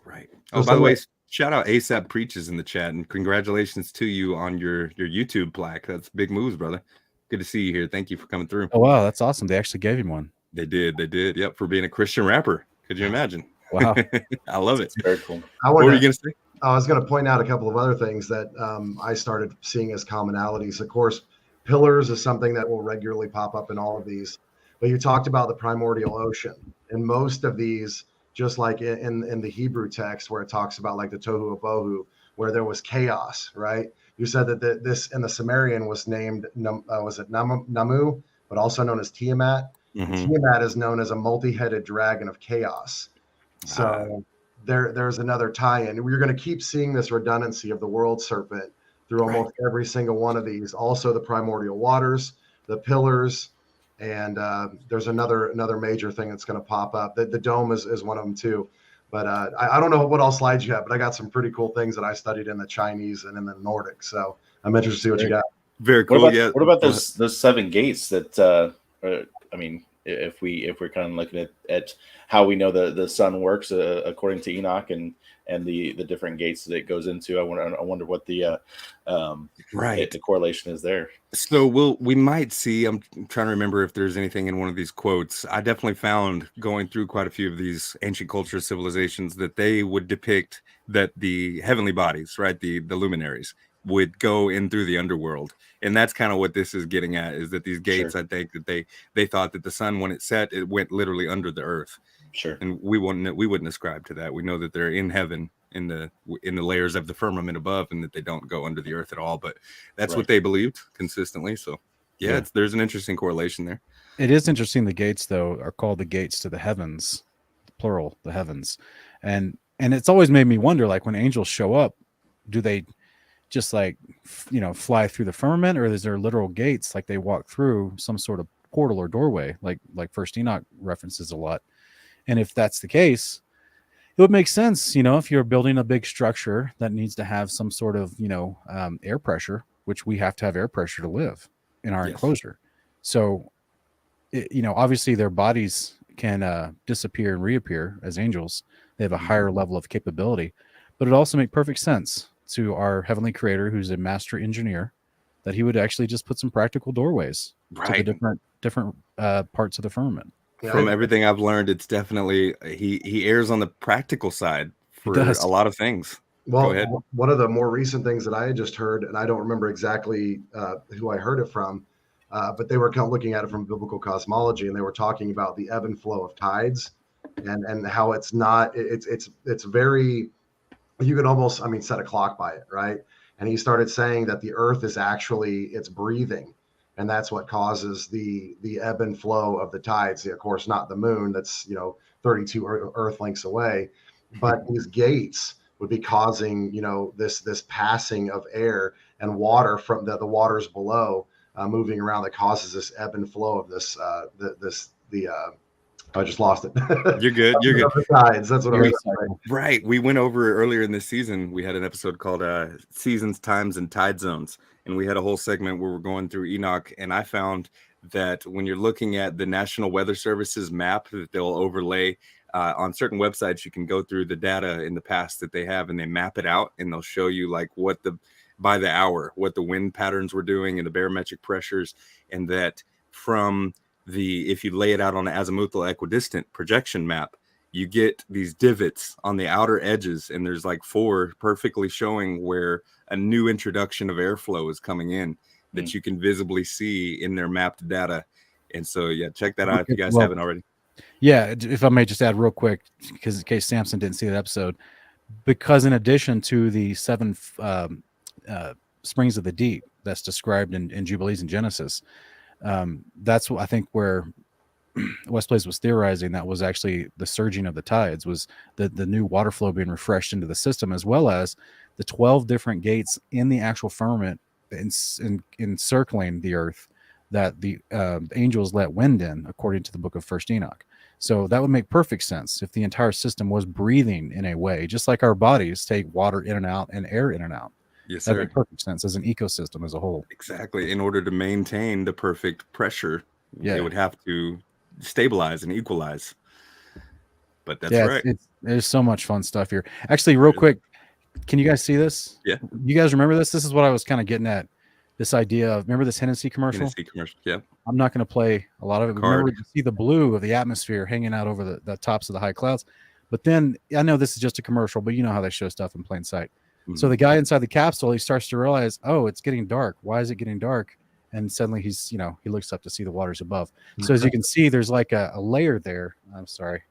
Speaker 1: Right. Oh, by the way, shout out ASAP Preaches in the chat, and congratulations to you on your YouTube plaque. That's big moves, brother. Good to see you here. Thank you for coming through.
Speaker 2: Oh, wow. That's awesome. They actually gave him one.
Speaker 1: They did. Yep, for being a Christian rapper. Could you imagine?
Speaker 2: Wow.
Speaker 1: I love it.
Speaker 4: Very cool.
Speaker 1: What were you going to say?
Speaker 3: I was going to point out a couple of other things that I started seeing as commonalities. Of course, pillars is something that will regularly pop up in all of these. But you talked about the primordial ocean. And most of these, just like in the Hebrew text where it talks about like the tohu abohu, where there was chaos, right? You said that this in the Sumerian was named, was it Namu, but also known as Tiamat. Tiamat is known as a multi-headed dragon of chaos. So there's another tie-in. We're going to keep seeing this redundancy of the world serpent through almost every single one of these. Also the primordial waters, the pillars, and there's another major thing that's going to pop up. The dome is one of them too. But I don't know what all slides you have, but I got some pretty cool things that I studied in the Chinese and in the Nordics. So I'm interested to see what you got.
Speaker 1: Very cool.
Speaker 4: What about those 7 gates that I mean, if we're kind of looking at how we know the sun works according to Enoch and the different gates that it goes into, I wonder what the correlation is there.
Speaker 1: So we might see. I'm trying to remember if there's anything in one of these quotes. I definitely found going through quite a few of these ancient cultures, civilizations, that they would depict that the heavenly bodies, right, the luminaries, would go in through the underworld. And that's kind of what this is getting at, is that these gates, I think that they thought that the sun, when it set, it went literally under the earth.
Speaker 4: Sure.
Speaker 1: And we wouldn't ascribe to that. We know that they're in heaven in the layers of the firmament above, and that they don't go under the earth at all. But that's
Speaker 4: Right.
Speaker 1: what they believed consistently. So yeah. There's an interesting correlation there.
Speaker 2: It is interesting. The gates, though, are called the gates to the heavens, plural, the heavens, and it's always made me wonder, like when angels show up, do they just like fly through the firmament, or is there literal gates like they walk through some sort of portal or doorway, like First Enoch references a lot? And if that's the case, it would make sense, if you're building a big structure that needs to have some sort of air pressure, which we have to have air pressure to live in our enclosure. So obviously their bodies can disappear and reappear as angels. They have a higher level of capability, but it also makes perfect sense to our heavenly creator, who's a master engineer, that he would actually just put some practical doorways to the different parts of the firmament.
Speaker 1: From everything I've learned, it's definitely he errs on the practical side for a lot of things.
Speaker 3: Well,
Speaker 1: Go ahead.
Speaker 3: One of the more recent things that I had just heard, and I don't remember exactly who I heard it from, but they were kind of looking at it from biblical cosmology, and they were talking about the ebb and flow of tides, and how it's very, you can almost, set a clock by it, right? And he started saying that the earth is actually, it's breathing, and that's what causes the ebb and flow of the tides. Of course, not the moon that's 32 earth lengths away, but these gates would be causing this passing of air and water from the waters below moving around, that causes this ebb and flow of this I just lost it.
Speaker 1: You're good. You're good.
Speaker 3: Tides. That's what I was saying.
Speaker 1: Right. We went over earlier in this season. We had an episode called Seasons, Times, and Tide Zones. And we had a whole segment where we're going through Enoch. And I found that when you're looking at the National Weather Service's map that they'll overlay on certain websites, you can go through the data in the past that they have, and they map it out, and they'll show you like by the hour, what the wind patterns were doing and the barometric pressures. And that from if you lay it out on an azimuthal equidistant projection map, you get these divots on the outer edges, and there's like 4 perfectly showing where a new introduction of airflow is coming in that you can visibly see in their mapped data. And so, check that out if you guys haven't already.
Speaker 2: Yeah, if I may just add real quick, because in case Sampson didn't see that episode, because in addition to the 7 springs of the deep that's described in Jubilees and Genesis, that's what I think where WesBlaze was theorizing that was actually the surging of the tides, was the new water flow being refreshed into the system, as well as the 12 different gates in the actual firmament encircling the earth that the angels let wind in, according to the book of First Enoch. So that would make perfect sense if the entire system was breathing in a way, just like our bodies take water in and out and air in and out.
Speaker 1: Yes,
Speaker 2: that
Speaker 1: sir.
Speaker 2: makes perfect sense as an ecosystem as a whole.
Speaker 1: Exactly. In order to maintain the perfect pressure,
Speaker 2: it
Speaker 1: would have to stabilize and equalize. But that's right.
Speaker 2: There's so much fun stuff here. Actually, real quick, can you guys see this?
Speaker 1: Yeah.
Speaker 2: You guys remember this? This is what I was kind of getting at. This idea of, remember this Hennessy commercial?
Speaker 1: Hennessy commercial, yeah.
Speaker 2: I'm not going to play a lot of it. Remember to see the blue of the atmosphere hanging out over the tops of the high clouds. But then, I know this is just a commercial, but you know how they show stuff in plain sight. Mm-hmm. So the guy inside the capsule, he starts to realize, oh, it's getting dark. Why is it getting dark? And suddenly he looks up to see the waters above. Mm-hmm. So as you can see, there's like a layer there. I'm sorry.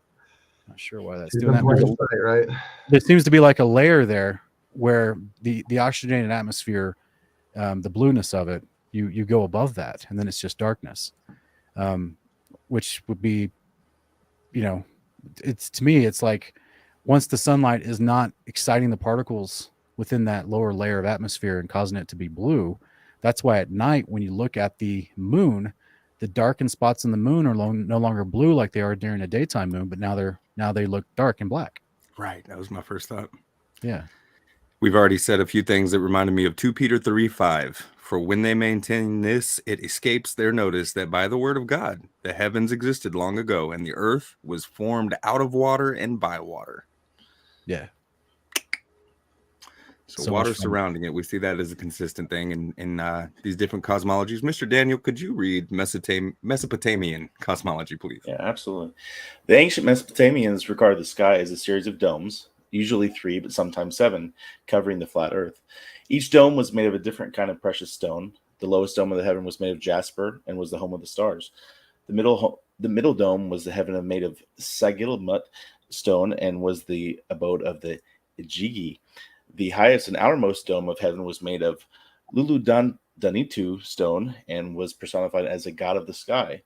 Speaker 2: Not sure why that's doing that.
Speaker 3: Right.
Speaker 2: There seems to be like a layer there where the oxygenated atmosphere, the blueness of it, you go above that, and then it's just darkness, which would be, it's, to me, it's like once the sunlight is not exciting the particles within that lower layer of atmosphere and causing it to be blue. That's why at night, when you look at the moon, the darkened spots in the moon are no longer blue like they are during a daytime moon, but now they look dark and black.
Speaker 1: Right. That was my first thought.
Speaker 2: Yeah.
Speaker 1: We've already said a few things that reminded me of 2 Peter 3:5. For when they maintain this, it escapes their notice that by the word of God, the heavens existed long ago, and the earth was formed out of water and by water.
Speaker 2: Yeah.
Speaker 1: So water surrounding it, we see that as a consistent thing in these different cosmologies. Mr. Daniel, could you read Mesopotamian cosmology, please?
Speaker 4: Yeah, absolutely. The ancient Mesopotamians regarded the sky as a series of domes, usually 3, but sometimes 7, covering the flat earth. Each dome was made of a different kind of precious stone. The lowest dome of the heaven was made of jasper and was the home of the stars. The middle dome was the heaven made of sagilmut stone and was the abode of the Ijigi. The highest and outermost dome of heaven was made of Danitu stone and was personified as a god of the sky.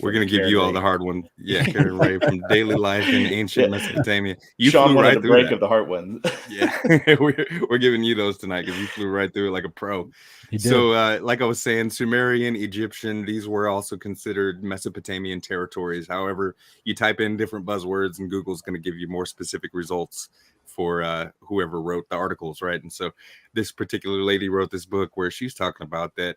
Speaker 1: We're going to give you all the hard one. Yeah, Karen Ray from Daily Life in Ancient Mesopotamia. You
Speaker 4: Sean
Speaker 1: flew
Speaker 4: wanted
Speaker 1: right
Speaker 4: the
Speaker 1: through
Speaker 4: break
Speaker 1: that.
Speaker 4: of the heart one.
Speaker 1: Yeah, we're giving you those tonight because you flew right through it like a pro.
Speaker 2: He did.
Speaker 1: So, like I was saying, Sumerian, Egyptian, these were also considered Mesopotamian territories. However, you type in different buzzwords and Google's going to give you more specific results for whoever wrote the articles, right? And so this particular lady wrote this book where she's talking about that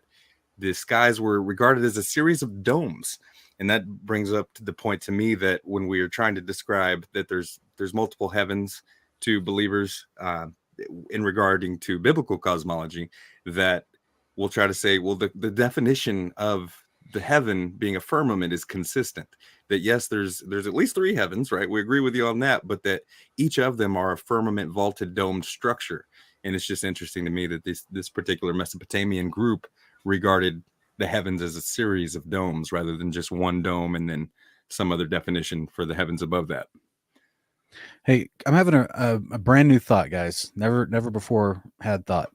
Speaker 1: the skies were regarded as a series of domes. And that brings up to the point to me that when we are trying to describe that there's multiple heavens to believers in regarding to biblical cosmology, that we'll try to say, well, the definition of the heaven being a firmament is consistent. That yes, there's at least 3 heavens, right? We agree with you on that, but that each of them are a firmament vaulted domed structure. And it's just interesting to me that this particular Mesopotamian group regarded the heavens as a series of domes rather than just one dome and then some other definition for the heavens above that.
Speaker 2: Hey, I'm having a brand new thought, guys. Never before had thought.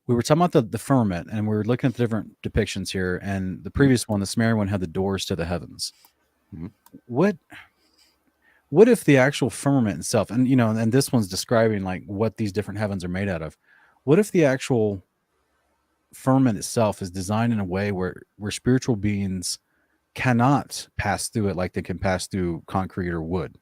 Speaker 2: We were talking about the firmament, and we were looking at the different depictions here. And the previous one, the Sumerian one, had the doors to the heavens.
Speaker 1: Mm-hmm.
Speaker 2: What if the actual firmament itself, and and this one's describing like what these different heavens are made out of. What if the actual firmament itself is designed in a way where spiritual beings cannot pass through it like they can pass through concrete or wood?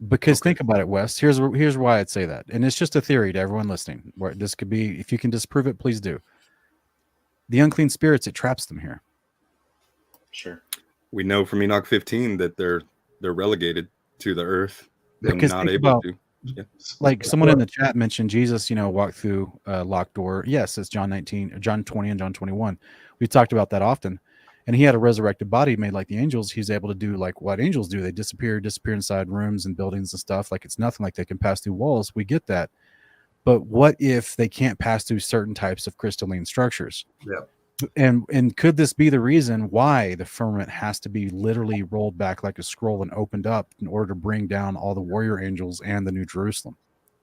Speaker 2: Because think about it, Wes. Here's why I'd say that, and it's just a theory to everyone listening. Where this could be, if you can disprove it, please do. The unclean spirits, it traps them here.
Speaker 4: Sure.
Speaker 1: We know from Enoch 15 that they're relegated to the earth. They're
Speaker 2: Because
Speaker 1: not
Speaker 2: think
Speaker 1: able
Speaker 2: about,
Speaker 1: to. Yeah.
Speaker 2: like someone in the chat mentioned Jesus, walked through a locked door. Yes, it's John 19, John 20, and John 21. We talked about that often. And he had a resurrected body made like the angels. He's able to do like what angels do. They disappear inside rooms and buildings and stuff. Like it's nothing like they can pass through walls. We get that. But what if they can't pass through certain types of crystalline structures?
Speaker 3: Yeah.
Speaker 2: And could this be the reason why the firmament has to be literally rolled back like a scroll and opened up in order to bring down all the warrior angels and the New Jerusalem?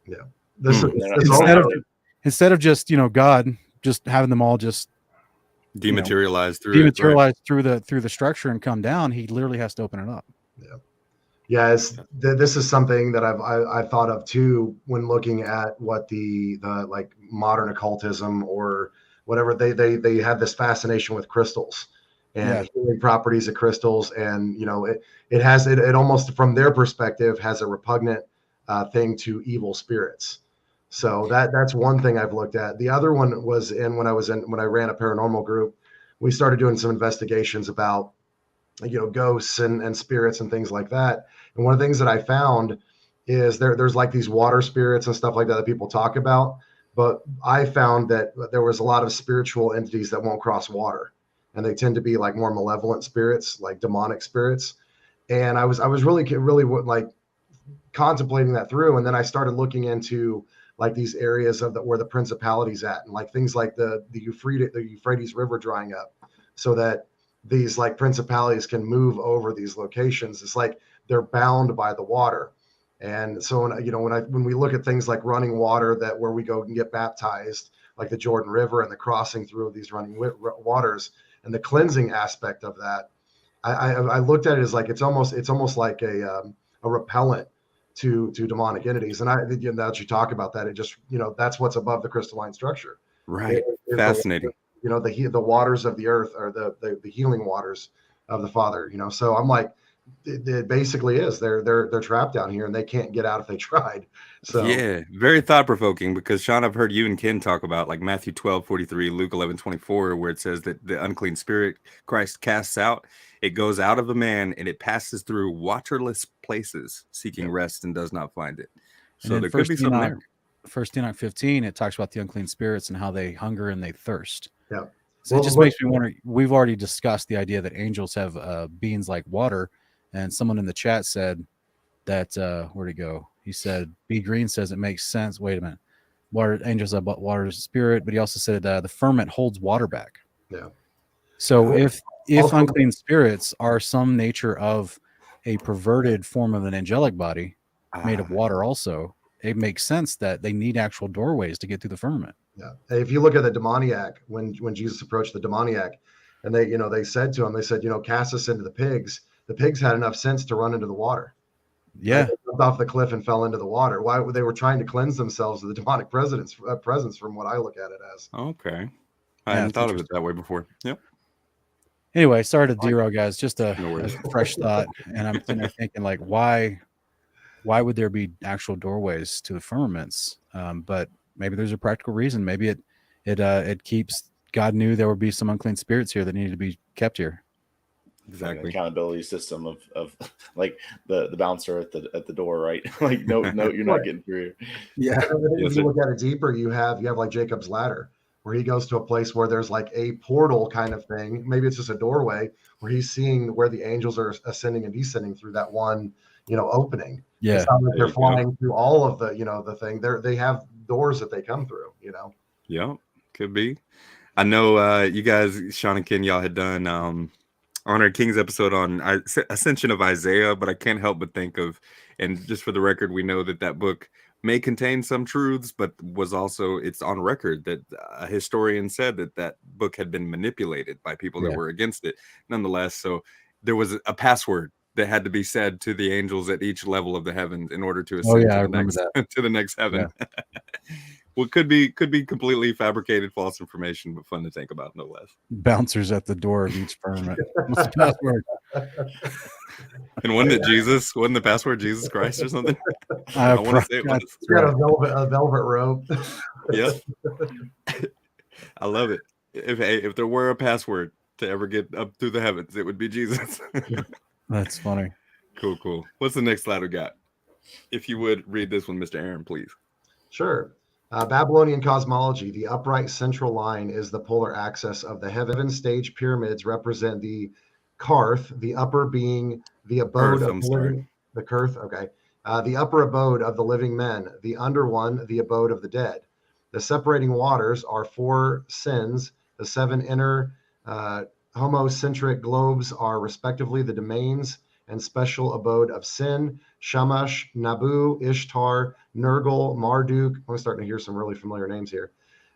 Speaker 3: Yeah.
Speaker 2: Instead of just, God just having them all just
Speaker 1: Dematerialized
Speaker 2: through the structure and come down, he literally has to open it up.
Speaker 3: Yeah. This is something that I've thought of too when looking at what the like modern occultism or whatever they have this fascination with crystals and healing properties of crystals, and it almost from their perspective has a repugnant thing to evil spirits. So that's one thing I've looked at. The other one was when I ran a paranormal group, we started doing some investigations about, ghosts and spirits and things like that. And one of the things that I found is there's like these water spirits and stuff like that people talk about. But I found that there was a lot of spiritual entities that won't cross water, and they tend to be like more malevolent spirits, like demonic spirits. And I was really like contemplating that through. And then I started looking into like these areas of where the principalities at, and like things like the Euphrates River drying up, so that these like principalities can move over these locations. It's like they're bound by the water. And so when we look at things like running water, that where we go and get baptized, like the Jordan River and the crossing through of these running waters and the cleansing aspect of that, I looked at it as like it's almost like a repellent to demonic entities. And now that you talk about that, it just that's what's above the crystalline structure.
Speaker 1: Right. Fascinating.
Speaker 3: The waters of the earth are the healing waters of the Father. So I'm like, it basically is. They're trapped down here and they can't get out if they tried. So
Speaker 1: yeah, very thought provoking, because Sean, I've heard you and Ken talk about like Matthew 12:43, Luke 11:24, where it says that the unclean spirit Christ casts out, it goes out of a man and it passes through waterless places seeking rest and does not find it. So there could be something there.
Speaker 2: First Enoch 15, it talks about the unclean spirits and how they hunger and they thirst.
Speaker 3: Yeah.
Speaker 2: So it just makes me wonder. We've already discussed the idea that angels have beings like water, and someone in the chat said that where'd he go? He said B Green says it makes sense. Wait a minute, water angels have water spirit, but he also said the firmament holds water back.
Speaker 3: Yeah.
Speaker 2: So if unclean spirits are some nature of a perverted form of an angelic body made of
Speaker 1: Ah,
Speaker 2: water also, it makes sense that they need actual doorways to get through the firmament.
Speaker 3: Yeah. If you look at the demoniac, when Jesus approached the demoniac, and they said to him, they said, cast us into the pigs. The pigs had enough sense to run into the water.
Speaker 2: Yeah.
Speaker 3: Right? They jumped off the cliff and fell into the water. Why? They were trying to cleanse themselves of the demonic presence, from what I look at it as.
Speaker 1: okay. I
Speaker 2: Yeah,
Speaker 1: hadn't
Speaker 2: it's
Speaker 1: thought of it that way before. Yep.
Speaker 2: Anyway, sorry to derail, guys. Just a
Speaker 1: No worries.
Speaker 2: fresh thought, and I'm sitting there thinking, like, why would there be actual doorways to the firmaments? But maybe there's a practical reason. Maybe it keeps. God knew there would be some unclean spirits here that needed to be kept here.
Speaker 4: Like an
Speaker 1: Exactly.
Speaker 4: accountability system of like the bouncer at the door, right? Like no, you're not getting through.
Speaker 2: Yeah.
Speaker 3: If you look at it deeper, you have like Jacob's ladder, where he goes to a place where there's like a portal kind of thing. Maybe it's just a doorway where he's seeing where the angels are ascending and descending through that one, opening.
Speaker 2: Yeah.
Speaker 3: It's not like
Speaker 1: There
Speaker 3: they're
Speaker 1: you go.
Speaker 3: flying through all of the, the thing. They have doors that they come through.
Speaker 1: Yep. Could be. I know you guys, Sean and Ken, y'all had done Honor King's episode on Ascension of Isaiah, but I can't help but think of, and just for the record, we know that book may contain some truths, but it's on record that a historian said that book had been manipulated by people that were against it. Nonetheless, so there was a password that had to be said to the angels at each level of the heavens in order to ascend to the next heaven. Yeah. Well, could be completely fabricated false information, but fun to think about, no less.
Speaker 2: Bouncers at the door of each firmament. What's the password?
Speaker 1: And wasn't the password Jesus Christ or something? I want to say it was.
Speaker 3: He's got a velvet robe.
Speaker 1: Yep. I love it. If there were a password to ever get up through the heavens, it would be Jesus.
Speaker 2: That's funny.
Speaker 1: Cool. What's the next slide we got? If you would read this one, Mr. Aaron, please.
Speaker 3: Sure. Babylonian cosmology, the upright central line is the polar axis of the heaven stage. Pyramids represent the Karth, the upper being the abode of the living. The Kurth, okay. The upper abode of the living men, the under one, the abode of the dead. The separating waters are 4 sins. The 7 inner homocentric globes are respectively the domains and special abode of Sin, Shamash, Nabu, Ishtar, Nergal, Marduk. I'm starting to hear some really familiar names here.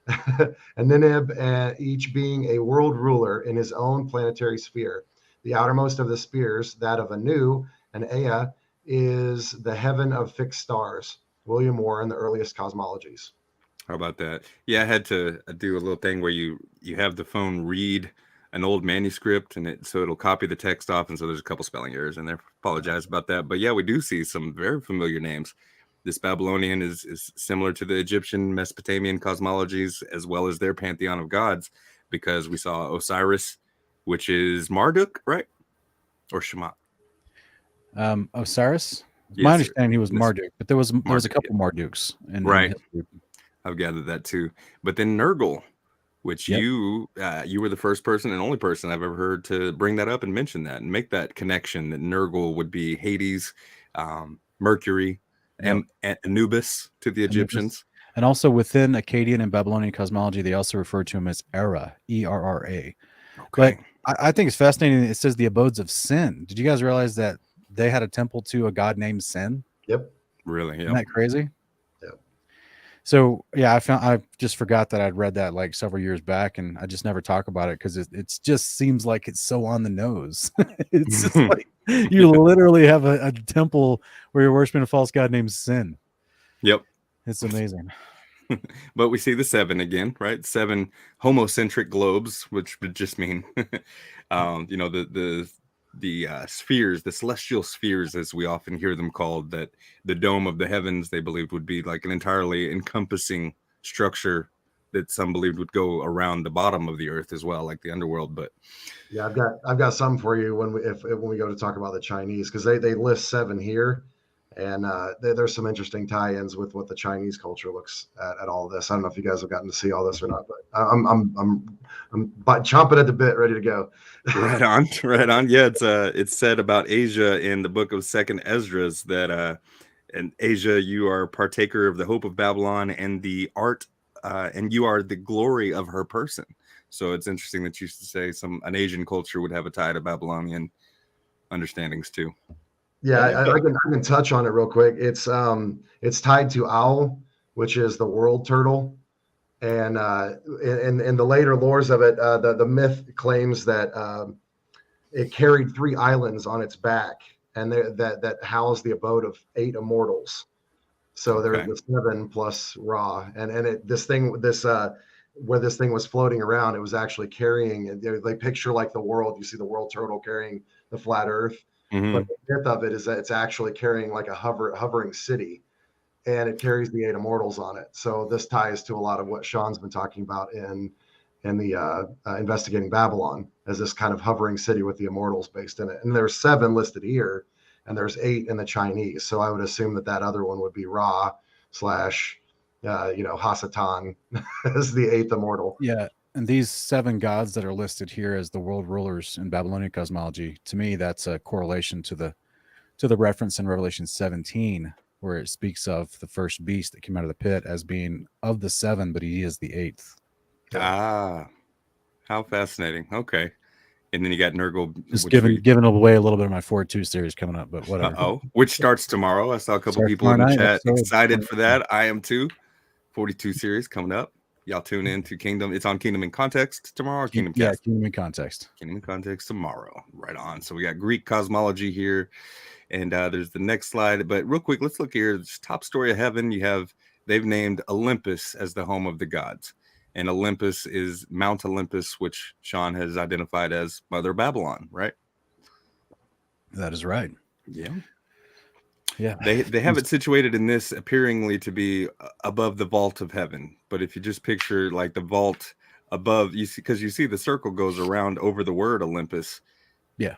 Speaker 3: And Ninib, each being a world ruler in his own planetary sphere. The outermost of the spheres, that of Anu and Ea, is the heaven of fixed stars. William Warren, the earliest cosmologies.
Speaker 1: How about that? Yeah, I had to do a little thing where you have the phone read an old manuscript, and so it'll copy the text off, and so there's a couple spelling errors in there. Apologize about that, but yeah, we do see some very familiar names. This Babylonian is similar to the Egyptian Mesopotamian cosmologies, as well as their pantheon of gods, because we saw Osiris, which is Marduk, right? Or Shema.
Speaker 2: Osiris.
Speaker 1: Yes,
Speaker 2: my understanding, he was Marduk, but there was a couple Marduks,
Speaker 1: right? I've gathered that too. But then Nergal, which you were the first person and only person I've ever heard to bring that up and mention that and make that connection that Nergal would be Hades, Mercury, and Anubis to the Egyptians.
Speaker 2: And also within Akkadian and Babylonian cosmology, they also refer to him as Era, E-R-R-A. Okay. But I think it's fascinating. It says the abodes of Sin. Did you guys realize that they had a temple to a god named Sin?
Speaker 3: Yep.
Speaker 1: Really? Yep.
Speaker 2: Isn't that crazy?
Speaker 3: Yep.
Speaker 2: So yeah, I just forgot that I'd read that like several years back, and I just never talk about it because it just seems like it's so on the nose. It's just like you literally have a temple where you're worshiping a false god named Sin.
Speaker 1: Yep.
Speaker 2: It's amazing.
Speaker 1: But we see the 7 again, right? 7 homocentric globes, which would just mean, the spheres, the celestial spheres, as we often hear them called, that the dome of the heavens they believed would be like an entirely encompassing structure that some believed would go around the bottom of the earth as well, like the underworld. But
Speaker 3: yeah, I've got some for you when we go to talk about the Chinese, because they list 7 here. And there's some interesting tie-ins with what the Chinese culture looks at all of this. I don't know if you guys have gotten to see all this or not, but I'm chomping at the bit, ready to go.
Speaker 1: Right on. Yeah, it's said about Asia in the book of 2nd Esdras that in Asia you are partaker of the hope of Babylon and the art, and you are the glory of her person. So it's interesting that you used to say an Asian culture would have a tie to Babylonian understandings too.
Speaker 3: Yeah,
Speaker 4: Yeah, go.
Speaker 3: I can touch on it real quick. It's tied to Owl, which is the world turtle. And in the later lores of it, the myth claims that it carried 3 islands on its back, and that housed the abode of 8 immortals. So there's
Speaker 1: Okay.
Speaker 3: the 7 plus Ra, and where this thing was floating around, it was actually carrying. They picture like the world. You see the world turtle carrying the flat Earth, but
Speaker 1: Mhm.
Speaker 3: the myth of it is that it's actually carrying like a hovering city, and it carries the 8 immortals on it. So this ties to a lot of what Sean's been talking about in the investigating Babylon, as this kind of hovering city with the immortals based in it. And there's 7 listed here, and there's 8 in the Chinese. So I would assume that other one would be Ra slash Hasatan as the 8th immortal.
Speaker 2: Yeah, and these 7 gods that are listed here as the world rulers in Babylonian cosmology, to me, that's a correlation to the reference in Revelation 17, where it speaks of the first beast that came out of the pit as being of the 7, but he is the 8th.
Speaker 3: Yeah.
Speaker 1: Ah, how fascinating. Okay. And then you got Nurgle,
Speaker 2: Just
Speaker 1: which
Speaker 2: giving away a little bit of my Forward 2 series coming up, but whatever.
Speaker 1: which starts tomorrow. I saw a couple
Speaker 2: Starts
Speaker 1: people in
Speaker 2: tomorrow
Speaker 1: the
Speaker 2: night,
Speaker 1: chat
Speaker 2: episode
Speaker 1: excited
Speaker 2: 20.
Speaker 1: for that. I am too. 42 series coming up. Y'all tune in to Kingdom. It's on Kingdom in Context tomorrow. Kingdom
Speaker 2: Yeah,
Speaker 1: Cast.
Speaker 2: Kingdom in Context.
Speaker 1: Kingdom in Context tomorrow. Right on. So we got Greek cosmology here, and there's the next slide. But real quick, let's look here. This top story of heaven. They've named Olympus as the home of the gods, and Olympus is Mount Olympus, which Sean has identified as Mother Babylon. Right?
Speaker 2: That is right.
Speaker 1: Yeah.
Speaker 2: Yeah.
Speaker 1: They have it situated in this appearingly to be above the vault of heaven. But if you just picture like the vault above, you see, because you see the circle goes around over the word Olympus.
Speaker 2: Yeah.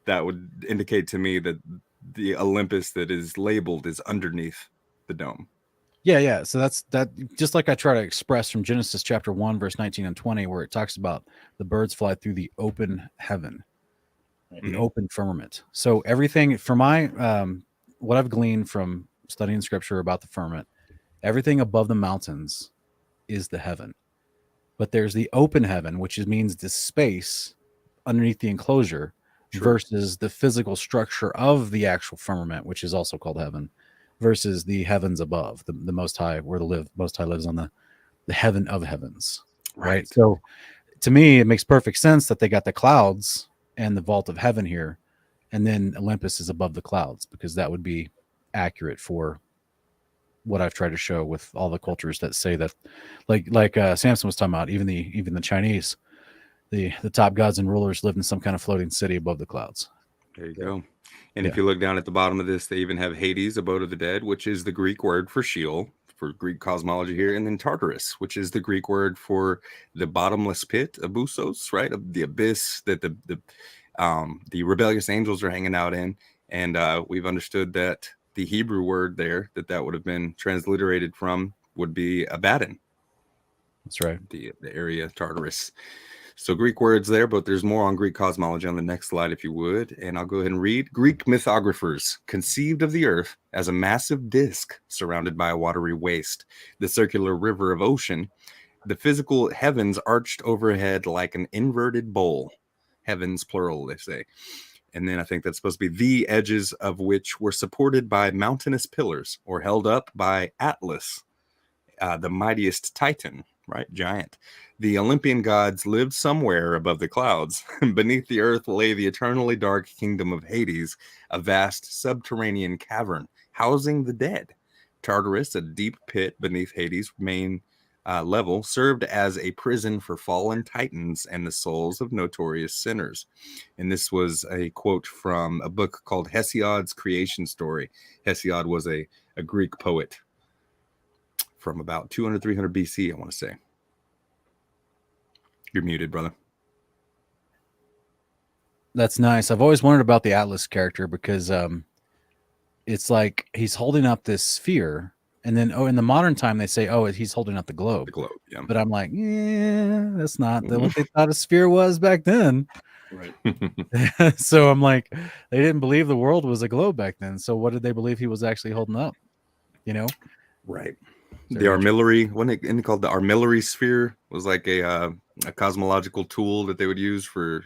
Speaker 1: That would indicate to me that the Olympus that is labeled is underneath the dome.
Speaker 2: Yeah. So that's just like I try to express from Genesis chapter 1, verse 19 and 20, where it talks about the birds fly through the open heaven, the open firmament. So everything for my what I've gleaned from studying scripture about the firmament, everything above the mountains is the heaven. But there's the open heaven, which means the space underneath the enclosure, versus the physical structure of the actual firmament, which is also called heaven, versus the heavens above, the Most High, where the Most High lives on the heaven of heavens. Right. So to me, it makes perfect sense that they got the clouds and the vault of heaven here, and then Olympus is above the clouds, because that would be accurate for what I've tried to show with all the cultures that say that, like Sampson was talking about, even the Chinese, the top gods and rulers lived in some kind of floating city above the clouds.
Speaker 1: There you go. And if you look down at the bottom of this, they even have Hades, abode of the dead, which is the Greek word for Sheol for Greek cosmology here, and then Tartarus, which is the Greek word for the bottomless pit, abusos, right, of the abyss that the rebellious angels are hanging out in. And we've understood that the Hebrew word there that would have been transliterated from would be Abaddon.
Speaker 2: That's right.
Speaker 1: The area Tartarus. So Greek words there, but there's more on Greek cosmology on the next slide, if you would. And I'll go ahead and read. Greek mythographers conceived of the earth as a massive disk surrounded by a watery waste, the circular river of ocean, the physical heavens arched overhead like an inverted bowl. Heavens, plural, they say. And then I think that's supposed to be the edges of which were supported by mountainous pillars or held up by Atlas, the mightiest Titan, right? Giant. The Olympian gods lived somewhere above the clouds. Beneath the earth lay the eternally dark kingdom of Hades, a vast subterranean cavern housing the dead. Tartarus, a deep pit beneath Hades' main level, served as a prison for fallen titans and the souls of notorious sinners. And this was a quote from a book called Hesiod's Creation Story. Hesiod was a Greek poet from about 200, 300 BC, I want to say. You're muted, brother.
Speaker 2: That's nice. I've always wondered about the Atlas character, because it's like he's holding up this sphere, and then in the modern time they say, he's holding up the globe.
Speaker 1: The globe, yeah.
Speaker 2: But I'm like, yeah, that's not what they thought a sphere was back then.
Speaker 1: Right.
Speaker 2: So I'm like, they didn't believe the world was a globe back then. So what did they believe he was actually holding up?
Speaker 1: Right. The armillary, wasn't it called the armillary sphere? Was like a cosmological tool that they would use for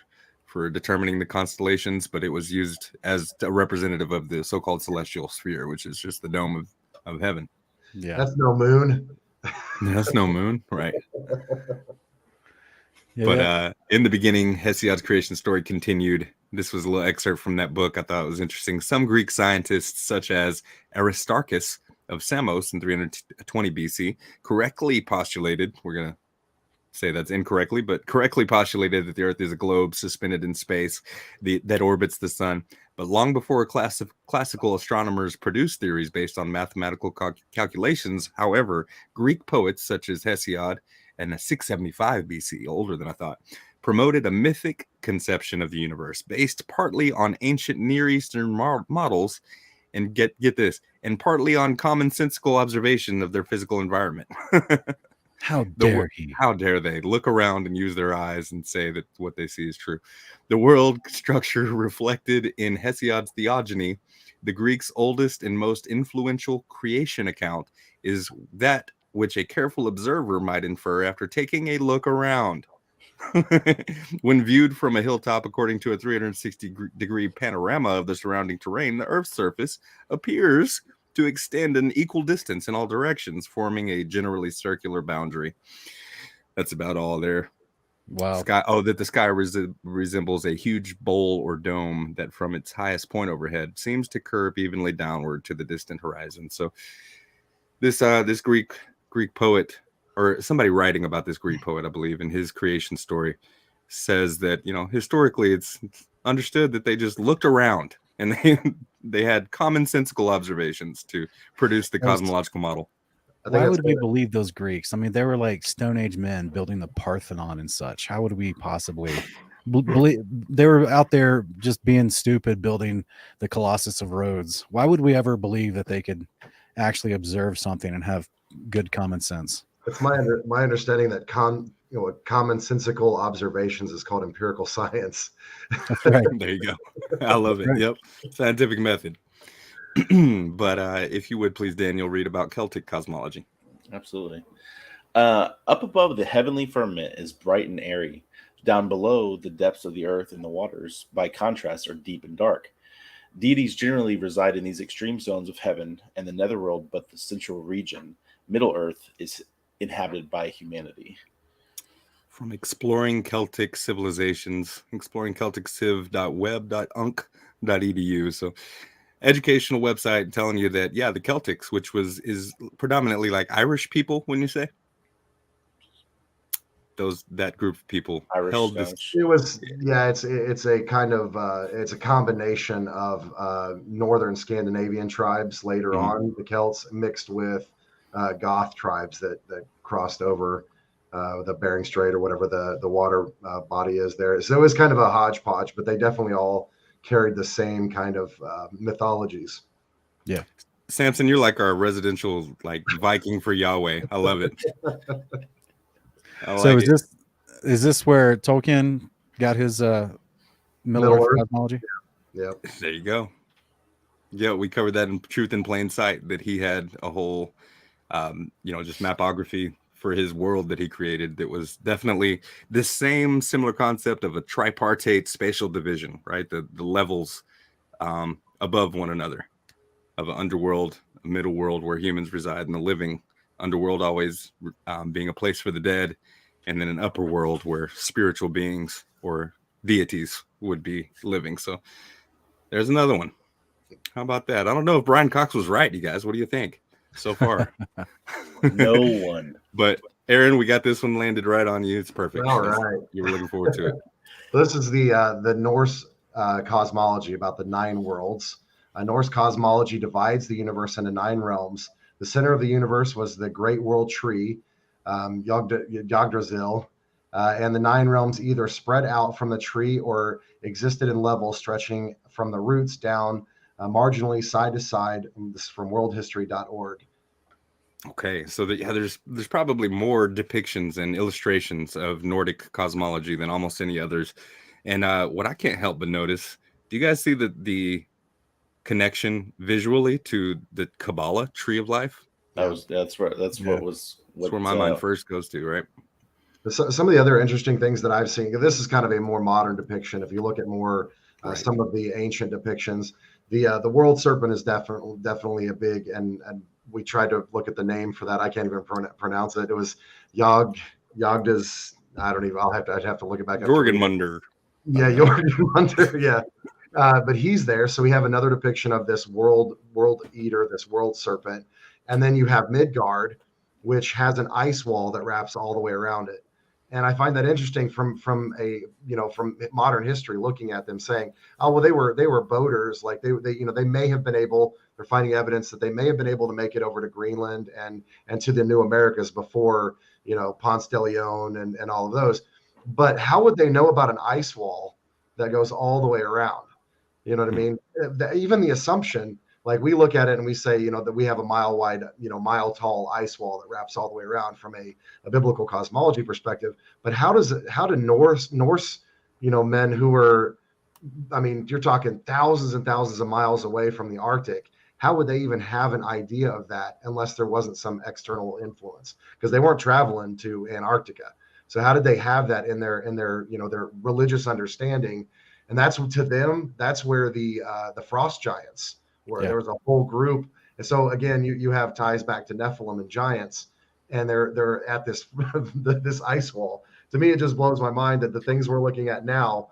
Speaker 1: for determining the constellations, but it was used as a representative of the so-called celestial sphere, which is just the dome of heaven.
Speaker 2: Yeah.
Speaker 3: That's no moon.
Speaker 1: That's no moon, right?
Speaker 2: Yeah,
Speaker 1: But in the beginning, Hesiod's creation story continued. This was a little excerpt from that book. I thought it was interesting. Some Greek scientists, such as Aristarchus of Samos in 320 BC, correctly postulated, we're going to say that's incorrectly, but correctly postulated that the Earth is a globe suspended in space that orbits the sun. But long before classical astronomers produced theories based on mathematical calculations, however, Greek poets such as Hesiod and 675 BC, older than I thought, promoted a mythic conception of the universe based partly on ancient Near Eastern models and get this, and partly on commonsensical observation of their physical environment.
Speaker 2: How dare he?
Speaker 1: How dare they look around and use their eyes and say that what they see is true? The world structure reflected in Hesiod's Theogony, the Greeks' oldest and most influential creation account, is that which a careful observer might infer after taking a look around. When viewed from a hilltop according to a 360-degree panorama of the surrounding terrain, the Earth's surface appears to extend an equal distance in all directions, forming a generally circular boundary. That's about all there.
Speaker 2: Wow.
Speaker 1: That the sky resembles a huge bowl or dome that from its highest point overhead seems to curve evenly downward to the distant horizon. So this Greek poet, or somebody writing about this Greek poet, I believe, in his creation story, says that, historically it's understood that they just looked around and they had commonsensical observations to produce the cosmological model.
Speaker 2: Why would we believe those Greeks? I mean, they were like Stone Age men building the Parthenon and such. How would we possibly believe? They were out there just being stupid, building the Colossus of Rhodes. Why would we ever believe that they could actually observe something and have good common sense?
Speaker 3: It's my understanding that commonsensical observations is called empirical science.
Speaker 2: That's right.
Speaker 1: There you go. I love it. Right. Yep. Scientific method. But if you would please, Daniel, read about Celtic cosmology.
Speaker 4: Absolutely. Up above the heavenly firmament is bright and airy. Down below, the depths of the earth and the waters, by contrast, are deep and dark. Deities generally reside in these extreme zones of heaven and the netherworld, but the central region, Middle Earth, is inhabited by humanity.
Speaker 1: From Exploring Celtic Civilizations, exploringcelticciv.web.unc.edu. So educational website telling you that, yeah, the Celtics, which is predominantly like Irish people, wouldn't you say? That group of people
Speaker 4: Irish
Speaker 1: held this.
Speaker 3: It was, yeah, it's a kind of it's a combination of northern Scandinavian tribes later on, the Celts, mixed with Goth tribes that crossed over the Bering Strait or whatever the water body is there. So it was kind of a hodgepodge, but they definitely all carried the same kind of mythologies.
Speaker 2: Yeah.
Speaker 1: Sampson, you're like our residential Viking for Yahweh. I love it.
Speaker 2: So is this where Tolkien got his Middle Earth cosmology?
Speaker 3: Yeah.
Speaker 1: There you go. Yeah, we covered that in Truth in Plain Sight, that he had a whole just mapography for his world that he created that was definitely the similar concept of a tripartite spatial division, right? The levels above one another of an underworld, a middle world where humans reside, and the living underworld always being a place for the dead, and then an upper world where spiritual beings or deities would be living. So there's another one. How about that? I don't know if Brian Cox was right, you guys. What do you think so far?
Speaker 4: No one.
Speaker 1: But Aaron, we got this one landed right on you. It's perfect.
Speaker 3: All right.
Speaker 1: You were looking forward to it.
Speaker 3: This is the Norse cosmology about the 9 worlds. Norse cosmology divides the universe into 9 realms. The center of the universe was the Great World Tree, Yggdrasil, and the 9 realms either spread out from the tree or existed in levels stretching from the roots down marginally side to side. This is from worldhistory.org.
Speaker 1: Okay, so there's probably more depictions and illustrations of Nordic cosmology than almost any others. And what I can't help but notice, do you guys see the connection visually to the Kabbalah tree of life?
Speaker 4: That's where my
Speaker 1: mind first goes to, right?
Speaker 3: Some of the other interesting things that I've seen, this is kind of a more modern depiction. If you look at more some of the ancient depictions, the world serpent is definitely a big, and we tried to look at the name for that. I can't even pronounce it. It was Yogda's. I don't even. I'd have to look it back up.
Speaker 1: Jorgenmunder.
Speaker 3: Yeah, Jorgenmunder. Yeah. But he's there. So we have another depiction of this world eater, this world serpent. And then you have Midgard, which has an ice wall that wraps all the way around it. And I find that interesting from modern history, looking at them saying, oh, well, they were boaters. Like they may have been able, they're finding evidence that they may have been able to make it over to Greenland and to the New Americas before, Ponce de Leon and all of those. But how would they know about an ice wall that goes all the way around? You know what I mean? Even the assumption, like we look at it and we say, that we have a mile wide, mile tall ice wall that wraps all the way around from a biblical cosmology perspective. But how do Norse, men who are, I mean, you're talking thousands and thousands of miles away from the Arctic. How would they even have an idea of that unless there wasn't some external influence? Because they weren't traveling to Antarctica. So how did they have that in their their religious understanding? And that's to them, that's where the frost giants were. There was a whole group. And so again, you have ties back to Nephilim and giants, and they're at this this ice wall. To me, it just blows my mind that the things we're looking at now,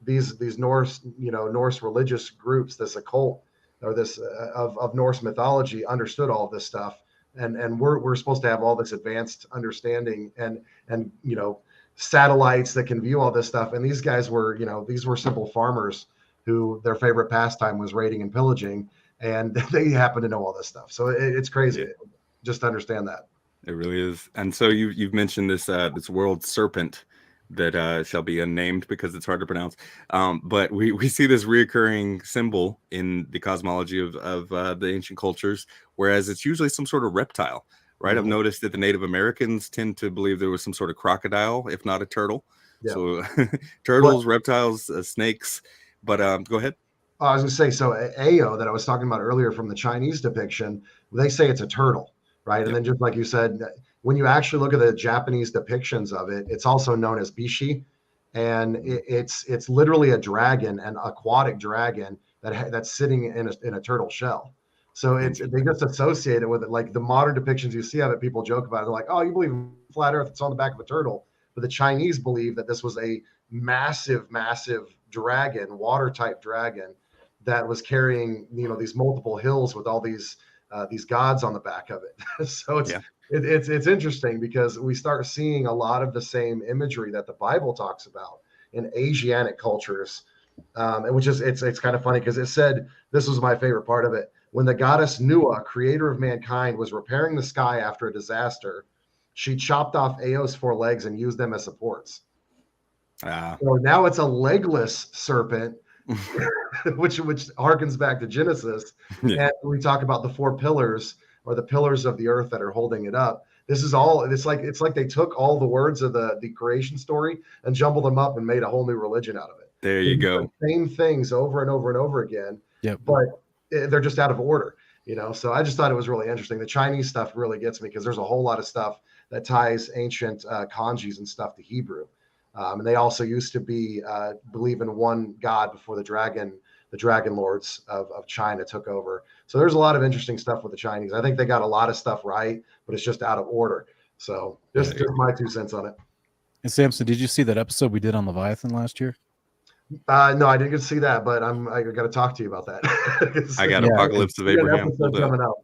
Speaker 3: these Norse Norse religious groups, this occult or this of Norse mythology, understood all of this stuff, and we're supposed to have all this advanced understanding and satellites that can view all this stuff. And these guys were, these were simple farmers who their favorite pastime was raiding and pillaging, and they happen to know all this stuff. So it's crazy just to understand that.
Speaker 1: It really is. And so you've mentioned this this world serpent that shall be unnamed because it's hard to pronounce. But we see this reoccurring symbol in the cosmology of the ancient cultures, whereas it's usually some sort of reptile. Right. I've noticed that the Native Americans tend to believe there was some sort of crocodile, if not a turtle. Yeah. So turtles, reptiles, snakes. But go ahead.
Speaker 3: I was going to say, so Ao that I was talking about earlier from the Chinese depiction, they say it's a turtle. Right. And then just like you said, when you actually look at the Japanese depictions of it, it's also known as bishi. And it's literally a dragon, an aquatic dragon that's sitting in a turtle shell. So they just associate it with it. Like the modern depictions you see of it, people joke about it. They're like, oh, you believe in flat earth, it's on the back of a turtle. But the Chinese believe that this was a massive, massive dragon, water type dragon that was carrying, these multiple hills with all these gods on the back of it. So it's interesting because we start seeing a lot of the same imagery that the Bible talks about in Asiatic cultures. And which is, it's kind of funny because it said, this was my favorite part of it. When the goddess Nua, creator of mankind, was repairing the sky after a disaster, she chopped off Ao's 4 legs and used them as supports. So now it's a legless serpent, which harkens back to Genesis. Yeah. And we talk about the 4 pillars or the pillars of the earth that are holding it up. This is all, it's like they took all the words of the creation story and jumbled them up and made a whole new religion out of it.
Speaker 1: There you go.
Speaker 3: Same things over and over and over again.
Speaker 2: Yep.
Speaker 3: But they're just out of order, so I just thought it was really interesting. The Chinese stuff really gets me because there's a whole lot of stuff that ties ancient kanjis and stuff to Hebrew. And they also used to believe in one God before the dragon lords of China took over. So there's a lot of interesting stuff with the Chinese. I think they got a lot of stuff right, but it's just out of order. So just my 2 cents on it.
Speaker 2: And Sampson, did you see that episode we did on Leviathan last year?
Speaker 3: No, I didn't get to see that, but I got to talk to you about that.
Speaker 1: I got Apocalypse of Abraham
Speaker 3: coming out.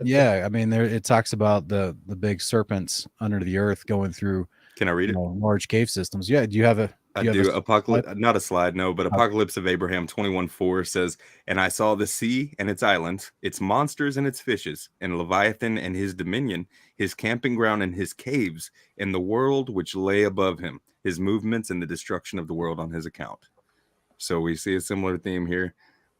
Speaker 2: Yeah, I mean, it talks about the big serpents under the earth going through.
Speaker 1: Can I read it?
Speaker 2: Large cave systems. Yeah. Do you have a?
Speaker 1: I do. Apocalypse, not a slide, no, but Apocalypse of Abraham 21:4 says, "And I saw the sea and its islands, its monsters and its fishes, and Leviathan and his dominion, his camping ground and his caves, and the world which lay above him, his movements and the destruction of the world on his account." So we see a similar theme here,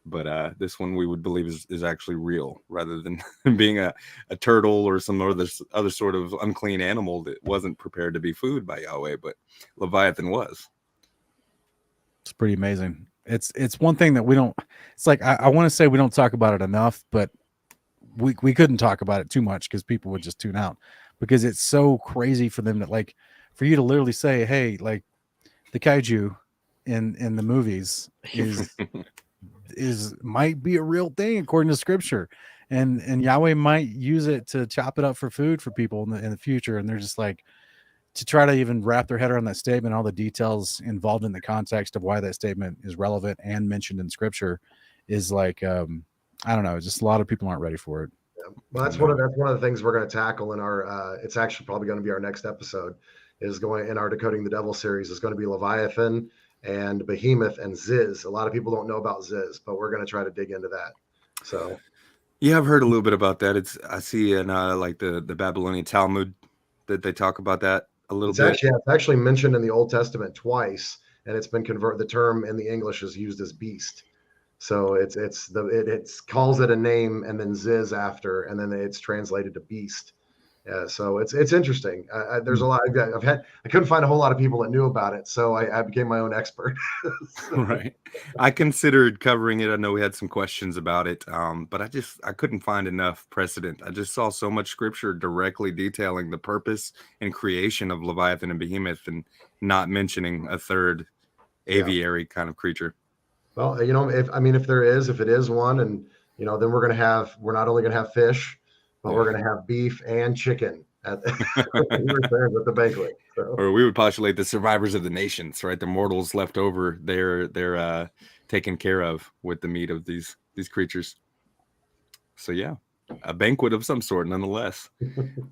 Speaker 1: but this one we would believe is actually real rather than being a turtle or some other sort of unclean animal that wasn't prepared to be food by Yahweh, but Leviathan was.
Speaker 2: It's pretty amazing. It's one thing that we don't. It's like I want to say we don't talk about it enough, but we couldn't talk about it too much because people would just tune out because it's so crazy for them that, like, for you to literally say, hey, like the kaiju in the movies is might be a real thing according to scripture, and Yahweh might use it to chop it up for food for people in the future, and they're just like, to try to even wrap their head around that statement, all the details involved in the context of why that statement is relevant and mentioned in scripture is like, I don't know, just a lot of people aren't ready for it.
Speaker 3: Well, that's one of the things we're going to tackle in our. It's actually probably going to be our next episode. Is going in our Decoding the Devil series is going to be Leviathan and Behemoth and Ziz. A lot of people don't know about Ziz, but we're going to try to dig into that. So,
Speaker 1: yeah, I've heard a little bit about that. I see in like the Babylonian Talmud that they talk about that a little bit.
Speaker 3: It's actually mentioned in the Old Testament twice, and it's been converted. The term in the English is used as beast. So it calls it a name and then Ziz after, and then it's translated to beast. So it's interesting. There's a lot. I couldn't find a whole lot of people that knew about it, so I became my own expert.
Speaker 1: Right. I considered covering it. I know we had some questions about it, but I couldn't find enough precedent. I just saw so much scripture directly detailing the purpose and creation of Leviathan and Behemoth, and not mentioning a third aviary kind of creature.
Speaker 3: Well, if it is one, and then we're not only gonna have fish, but we're gonna have beef and chicken at the banquet. So.
Speaker 1: Or we would postulate the survivors of the nations, right? The mortals left over, they're taken care of with the meat of these creatures. So yeah, a banquet of some sort, nonetheless.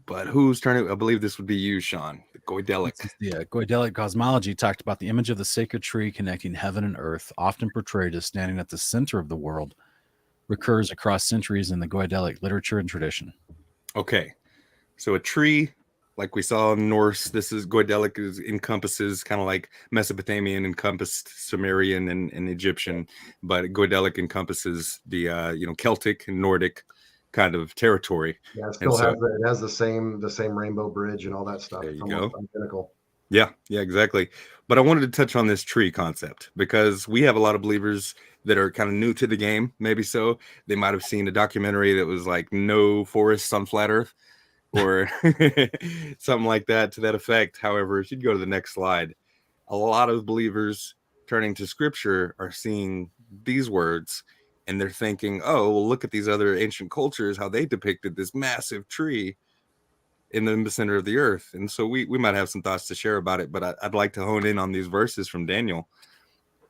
Speaker 1: But who's turning? I believe this would be you, Sean. The Goidelic.
Speaker 2: Yeah, Goidelic cosmology talked about the image of the sacred tree connecting heaven and earth, often portrayed as standing at the center of the world, recurs across centuries in the Goidelic literature and tradition.
Speaker 1: Okay, so a tree, like we saw in Norse, this is Goidelic encompasses kind of like Mesopotamian encompassed Sumerian and Egyptian, but Goidelic encompasses the Celtic and Nordic kind of territory.
Speaker 3: Yeah, it has the same rainbow bridge and all that stuff.
Speaker 1: There you go.
Speaker 3: Identical.
Speaker 1: Yeah, exactly. But I wanted to touch on this tree concept because we have a lot of believers that are kind of new to the game. Maybe so. They might have seen a documentary that was like no forests on flat earth or something like that to that effect. However, if you'd go to the next slide, a lot of believers turning to scripture are seeing these words and they're thinking, oh, well, look at these other ancient cultures, how they depicted this massive tree in the center of the earth. And so we might have some thoughts to share about it, but I'd like to hone in on these verses from Daniel.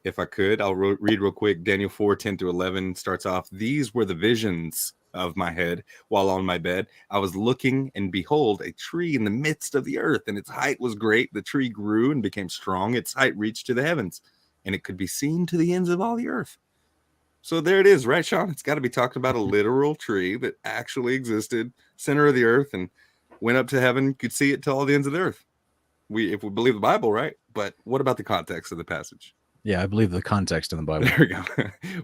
Speaker 1: If I could, I'll read real quick. Daniel 4:10-11 starts off, these were the visions of my head while on my bed. I was looking, and behold, a tree in the midst of the earth, and its height was great. The tree grew and became strong. Its height reached to the heavens, and it could be seen to the ends of all the earth. So there it is, right, Sean? It's got to be talking about a literal tree that actually existed, center of the earth, and went up to heaven, could see it to all the ends of the earth. If we believe the Bible, right? But what about the context of the passage?
Speaker 2: Yeah, I believe the context in the Bible.
Speaker 1: There we go.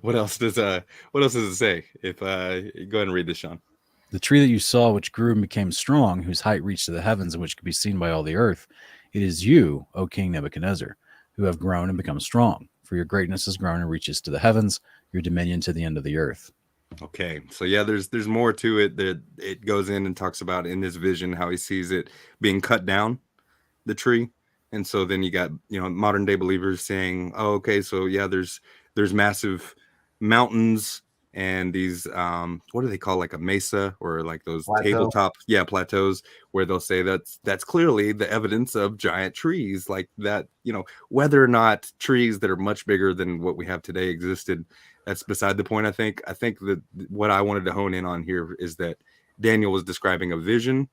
Speaker 1: What else does it say? If go ahead and read this, Sean.
Speaker 2: The tree that you saw, which grew and became strong, whose height reached to the heavens, and which could be seen by all the earth, it is you, O King Nebuchadnezzar, who have grown and become strong. For your greatness has grown and reaches to the heavens, your dominion to the end of the earth. Okay,
Speaker 1: so yeah, there's more to it that it goes in and talks about in this vision how he sees it being cut down, the tree. And so then you got modern day believers saying, oh, okay, so yeah, there's massive mountains and these what do they call, like a mesa or like those tabletop plateaus, where they'll say that's clearly the evidence of giant trees like that. Whether or not trees that are much bigger than what we have today existed, that's beside the point. I think that what I wanted to hone in on here is that Daniel was describing a vision,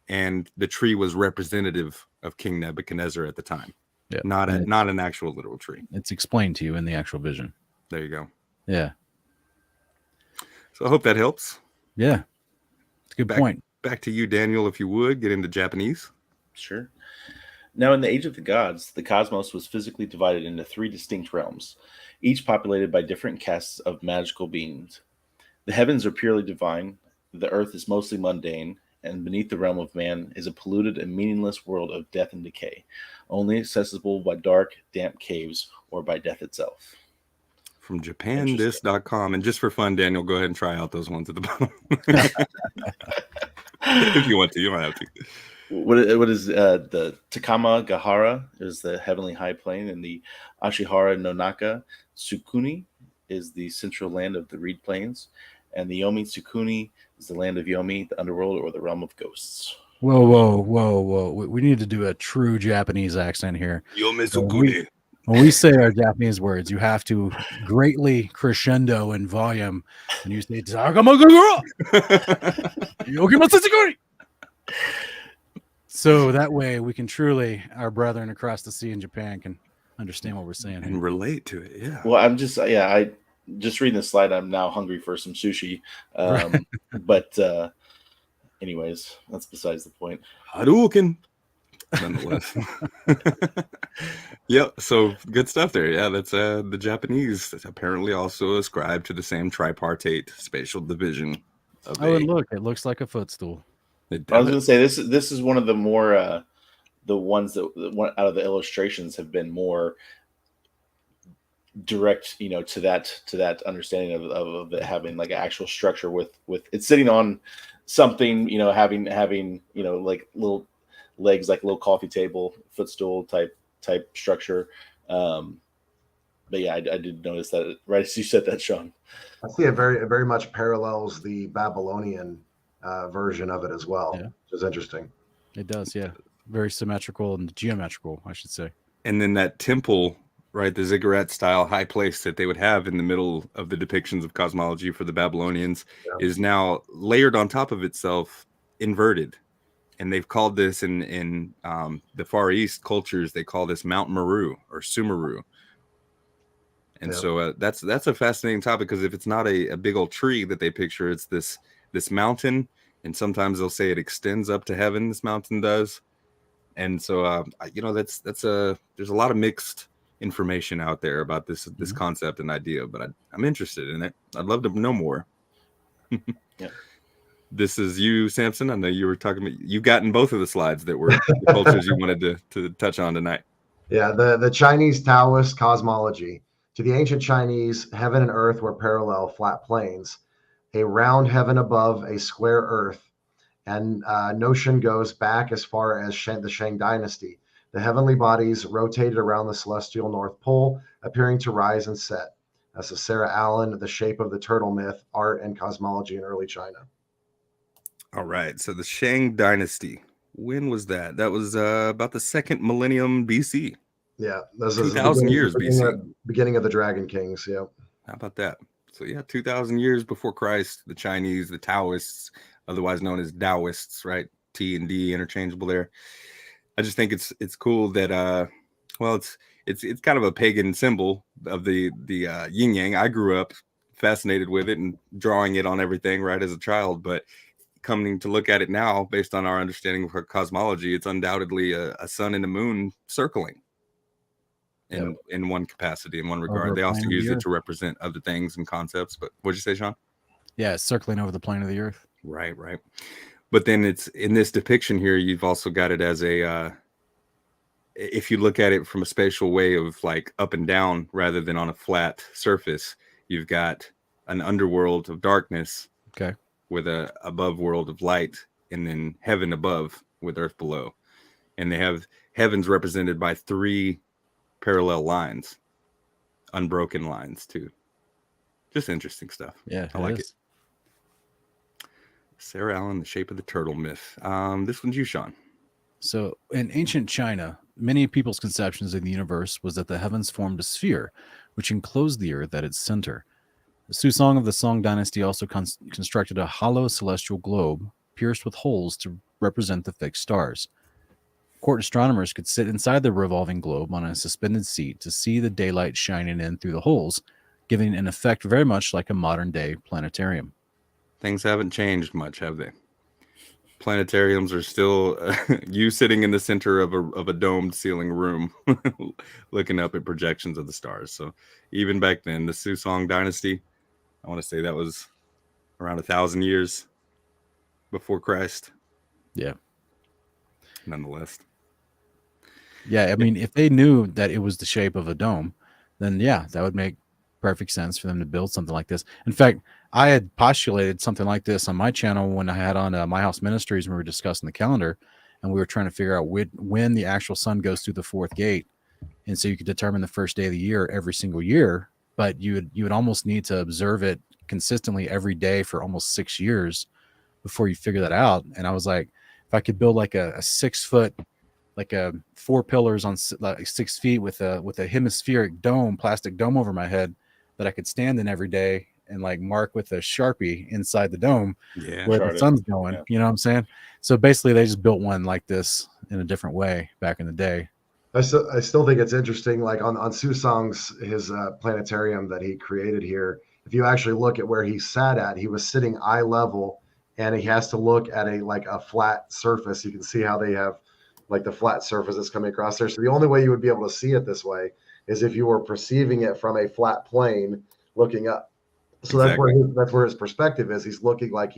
Speaker 1: and the tree was representative of King Nebuchadnezzar at the time.
Speaker 2: Yeah.
Speaker 1: Not an actual literal tree.
Speaker 2: It's explained to you in the actual vision.
Speaker 1: There you go.
Speaker 2: Yeah.
Speaker 1: So I hope that helps.
Speaker 2: Yeah. It's a good point.
Speaker 1: Back to you, Daniel, if you would get into Japanese.
Speaker 4: Sure. Now, in the age of the gods, the cosmos was physically divided into 3 distinct realms, each populated by different castes of magical beings. The heavens are purely divine, the earth is mostly mundane, and beneath the realm of man is a polluted and meaningless world of death and decay, only accessible by dark, damp caves or by death itself.
Speaker 1: From JapanDis.com. And just for fun, Daniel, go ahead and try out those ones at the bottom. If you want to, you don't have to.
Speaker 4: What is the Takama Gahara is the heavenly high plain, and the Ashihara Nonaka Tsukuni is the central land of the reed plains, and the Yomi Tsukuni is the land of Yomi, the underworld or the realm of ghosts.
Speaker 2: Whoa, whoa, whoa, whoa. We need to do a true Japanese accent here. When we say our Japanese words, you have to greatly crescendo in volume, and you say "Takamagura." So that way we can truly, our brethren across the sea in Japan can understand what we're saying
Speaker 1: and
Speaker 2: here.
Speaker 1: relate to it. Yeah.
Speaker 4: Well, I'm just I just reading the slide. I'm now hungry for some sushi. But anyways, that's besides the point.
Speaker 1: Hadouken. Nonetheless. Yep. So good stuff there. Yeah, that's the Japanese apparently also ascribe to the same tripartite spatial division.
Speaker 2: Oh, and look, it looks like a footstool.
Speaker 4: I was going to say this is one of the more the ones that one out of the illustrations have been more direct, to that understanding of it having like an actual structure with it's sitting on something, having like little legs, like a little coffee table, footstool type structure. But yeah, I did notice that right as you said that, Sean.
Speaker 3: I see it very much parallels the Babylonian version of it as well,
Speaker 2: yeah.
Speaker 3: Which is interesting.
Speaker 2: It does, yeah. Very symmetrical and geometrical, I should say.
Speaker 1: And then that temple, right, the ziggurat style high place that they would have in the middle of the depictions of cosmology for the Babylonians is now layered on top of itself, inverted. And they've called this in the Far East cultures, they call this Mount Meru or Sumeru. And so that's a fascinating topic, because if it's not a big old tree that they picture, it's this mountain, and sometimes they'll say it extends up to heaven. This mountain does, and so there's a lot of mixed information out there about this concept and idea, but I'm interested in it. I'd love to know more.
Speaker 4: Yeah.
Speaker 1: This is you, Sampson. I know you were talking about, you've gotten both of the slides that were the cultures you wanted to touch on tonight.
Speaker 3: Yeah, the Chinese Taoist cosmology. To the ancient Chinese, heaven and earth were parallel flat planes, a round heaven above a square earth, and notion goes back as far as the Shang dynasty. The heavenly bodies rotated around the celestial North Pole, appearing to rise and set. That's a Sarah Allen, The Shape of the Turtle Myth, Art and Cosmology in Early China.
Speaker 1: All right, so the Shang dynasty. When was that? That was about the second millennium BC.
Speaker 3: Yeah, this
Speaker 1: 2,000 years BC.
Speaker 3: Beginning of the Dragon Kings. Yeah.
Speaker 1: How about that? So yeah, 2,000 years before Christ, the Chinese, the Taoists, otherwise known as Taoists, right? T and D interchangeable there. I just think it's cool that it's kind of a pagan symbol of the yin yang. I grew up fascinated with it and drawing it on everything right as a child, but coming to look at it now, based on our understanding of cosmology, it's undoubtedly a sun and a moon circling. In one capacity, in one regard. They also use it to represent other things and concepts. But what'd you say, Sean?
Speaker 2: Yeah, it's circling over the plane of the earth.
Speaker 1: Right. But then it's in this depiction here, you've also got it as a if you look at it from a spatial way of like up and down rather than on a flat surface, you've got an underworld of darkness,
Speaker 2: okay,
Speaker 1: with a above world of light, and then heaven above with earth below. And they have heavens represented by 3 parallel lines, unbroken lines too. Just interesting stuff.
Speaker 2: Yeah,
Speaker 1: I like it. Sarah Allen, The Shape of the Turtle Myth. This one's you, Sean.
Speaker 2: So in ancient China, many people's conceptions of the universe was that the heavens formed a sphere, which enclosed the earth at its center. The Suzong of the Song dynasty also constructed a hollow celestial globe pierced with holes to represent the fixed stars. Court astronomers could sit inside the revolving globe on a suspended seat to see the daylight shining in through the holes, giving an effect very much like a modern-day planetarium.
Speaker 1: Things haven't changed much, have they? Planetariums are still you sitting in the center of a domed ceiling room, looking up at projections of the stars. So even back then, the Suzong dynasty, I want to say that was around 1,000 years before Christ.
Speaker 2: Yeah.
Speaker 1: Nonetheless.
Speaker 2: Yeah, I mean, if they knew that it was the shape of a dome, then yeah, that would make perfect sense for them to build something like this. In fact, I had postulated something like this on my channel when I had on My House Ministries when we were discussing the calendar, and we were trying to figure out when the actual sun goes through the fourth gate, and so you could determine the first day of the year every single year, but you would almost need to observe it consistently every day for almost 6 years before you figure that out. And I was like, if I could build like a 6 foot, like a 4 pillars on like 6 feet with a hemispheric dome, plastic dome over my head that I could stand in every day and like mark with a Sharpie inside the dome where the sun's going, you know what I'm saying? So basically they just built one like this in a different way back in the day.
Speaker 3: I still think it's interesting, like on Susong's, his planetarium that he created here, if you actually look at where he sat at, he was sitting eye level, and he has to look at a flat surface. You can see how they have like the flat surface that's coming across there. So the only way you would be able to see it this way is if you were perceiving it from a flat plane looking up. So exactly. That's where his perspective is. He's looking like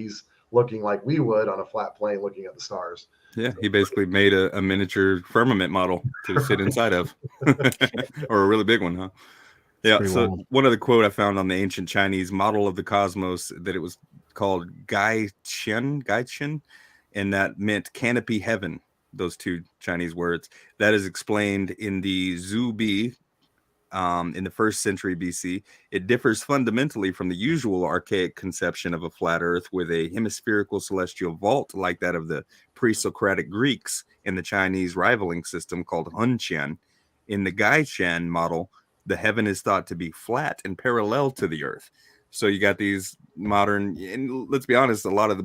Speaker 3: we would on a flat plane looking at the stars.
Speaker 1: Yeah, he basically made a miniature firmament model to sit inside of, or a really big one, huh? Yeah. So wild. One other quote I found on the ancient Chinese model of the cosmos, that it was called Gai Qian, and that meant canopy heaven. Those two Chinese words. That is explained in the Zhu Bi. In the 1st century BC, it differs fundamentally from the usual archaic conception of a flat earth with a hemispherical celestial vault like that of the pre-Socratic Greeks in the Chinese rivaling system called Hunqian. In the Gaiqian model, the heaven is thought to be flat and parallel to the earth. So you got these modern, and let's be honest, a lot of the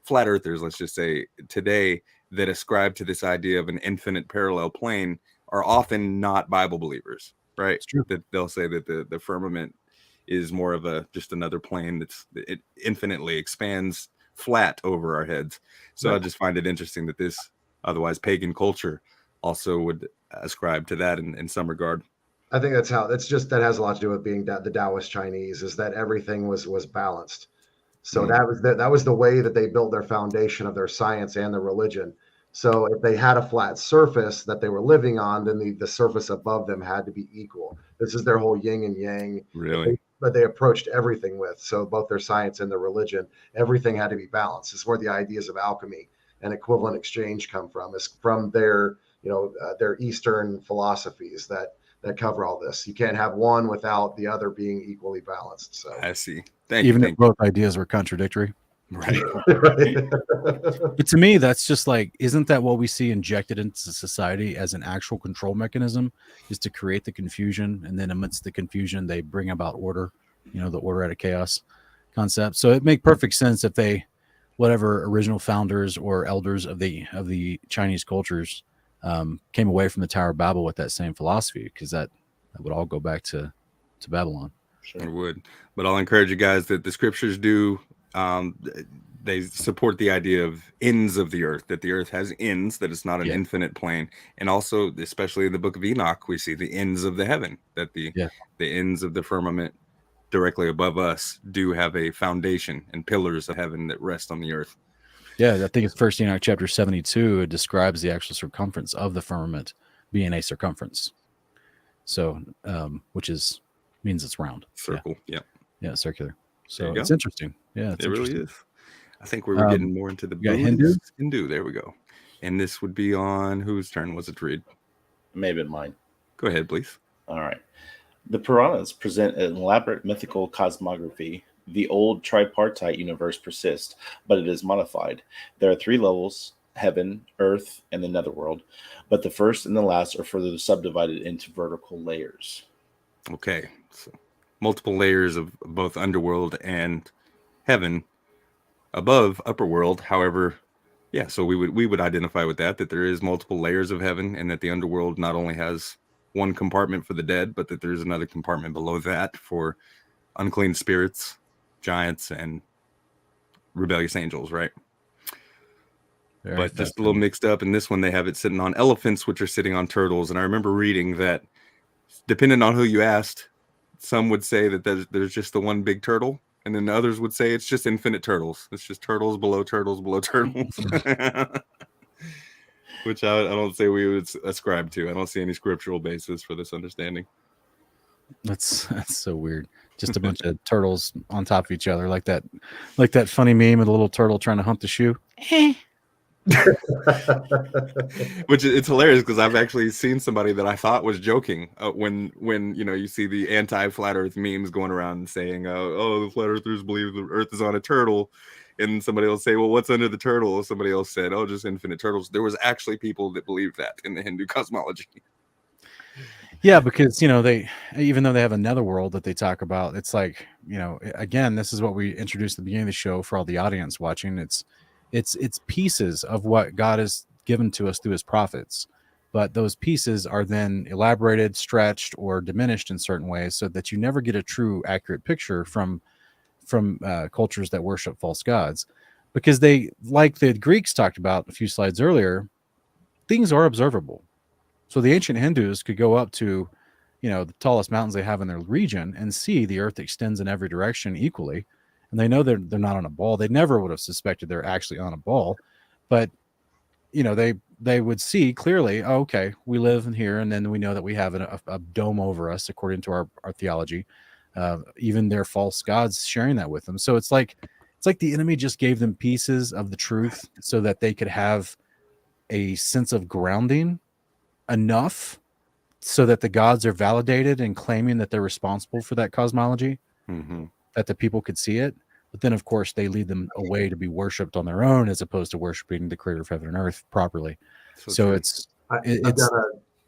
Speaker 1: flat earthers, let's just say today, that ascribe to this idea of an infinite parallel plane are often not Bible believers, right?
Speaker 2: It's true.
Speaker 1: That they'll say that the firmament is more of just another plane it infinitely expands flat over our heads. So right. I just find it interesting that this otherwise pagan culture also would ascribe to that in some regard.
Speaker 3: I think that has a lot to do with being the Taoist Chinese, is that everything was balanced. So that was the way that they built their foundation of their science and their religion. So if they had a flat surface that they were living on, then the surface above them had to be equal. This is their whole yin and yang.
Speaker 1: Really?
Speaker 3: But they approached everything with. So both their science and their religion, everything had to be balanced. It's where the ideas of alchemy and equivalent exchange come from. It's from their Eastern philosophies that cover all this. You can't have one without the other being equally balanced. So
Speaker 1: I see.
Speaker 2: Even if both ideas were contradictory.
Speaker 1: Right.
Speaker 2: But to me, that's just like, isn't that what we see injected into society as an actual control mechanism, is to create the confusion, and then amidst the confusion they bring about order, the order out of chaos concept. So it make perfect sense if whatever original founders or elders of the Chinese cultures came away from the Tower of Babel with that same philosophy, because that would all go back to Babylon.
Speaker 1: Sure it would. But I'll encourage you guys that the scriptures do they support the idea of ends of the earth, that the earth has ends, that it's not an infinite plane. And also, especially in the book of Enoch, we see the ends of the heaven, that the ends of the firmament directly above us do have a foundation and pillars of heaven that rest on the earth.
Speaker 2: Yeah, I think it's 1 Enoch chapter 72. It describes the actual circumference of the firmament being a circumference. So, which means it's round.
Speaker 1: Circle,
Speaker 2: yeah, circular. So it's interesting. Yeah,
Speaker 1: it really is. I think we were getting more into the Hindu. There we go. And this would be on whose turn was it to read?
Speaker 4: Maybe mine.
Speaker 1: Go ahead, please.
Speaker 4: All right. The Puranas present an elaborate mythical cosmography. The old tripartite universe persists, but it is modified. There are 3 levels: heaven, earth, and the netherworld. But the first and the last are further subdivided into vertical layers.
Speaker 1: Okay. So multiple layers of both underworld and heaven above upper world. However, so we would identify with that there is multiple layers of heaven, and that the underworld not only has one compartment for the dead, but that there's another compartment below that for unclean spirits, giants, and rebellious angels, right? But just a little mixed up. In this one, they have it sitting on elephants, which are sitting on turtles. And I remember reading that, depending on who you asked, some would say that there's just the one big turtle, and then others would say it's just infinite turtles. It's just turtles below turtles below turtles. Which I don't say we would ascribe to. I don't see any scriptural basis for this understanding.
Speaker 2: That's so weird. just a bunch of turtles on top of each other, like that funny meme of the little turtle trying to hunt the shoe.
Speaker 1: Which it's hilarious because I've actually seen somebody that I thought was joking when you see the anti-flat Earth memes going around saying, "Oh, the flat earthers believe the Earth is on a turtle," and somebody will say, "Well, what's under the turtle?" Somebody else said, "Oh, just infinite turtles." There was actually people that believed that in the Hindu cosmology.
Speaker 2: Yeah, because they, even though they have another world that they talk about, it's like, again, this is what we introduced at the beginning of the show for all the audience watching. It's pieces of what God has given to us through his prophets, but those pieces are then elaborated, stretched, or diminished in certain ways so that you never get a true accurate picture from cultures that worship false gods, because they, like the Greeks talked about a few slides earlier, things are observable. So the ancient Hindus could go up to, the tallest mountains they have in their region and see the earth extends in every direction equally. And they know they're not on a ball. They never would have suspected they're actually on a ball. But, they would see clearly, oh, okay, we live in here. And then we know that we have a dome over us, according to our theology. Even their false gods sharing that with them. So it's like the enemy just gave them pieces of the truth so that they could have a sense of grounding enough so that the gods are validated and claiming that they're responsible for that cosmology, that the people could see it. But then, of course, they lead them away to be worshipped on their own as opposed to worshiping the creator of heaven and earth properly. So it's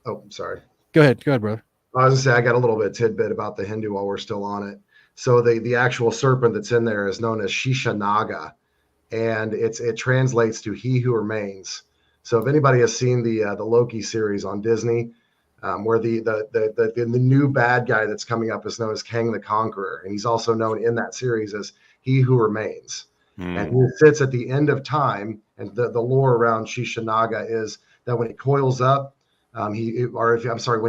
Speaker 3: oh, sorry.
Speaker 2: Go ahead, brother.
Speaker 3: I was gonna say, I got a little bit of tidbit about the Hindu while we're still on it. So the actual serpent that's in there is known as Shishanaga, and it translates to "he who remains." So if anybody has seen the Loki series on Disney, where the new bad guy that's coming up is known as Kang the Conqueror, and he's also known in that series as "he who remains." And he sits at the end of time, and the lore around Shishanaga is that when he coils up, when he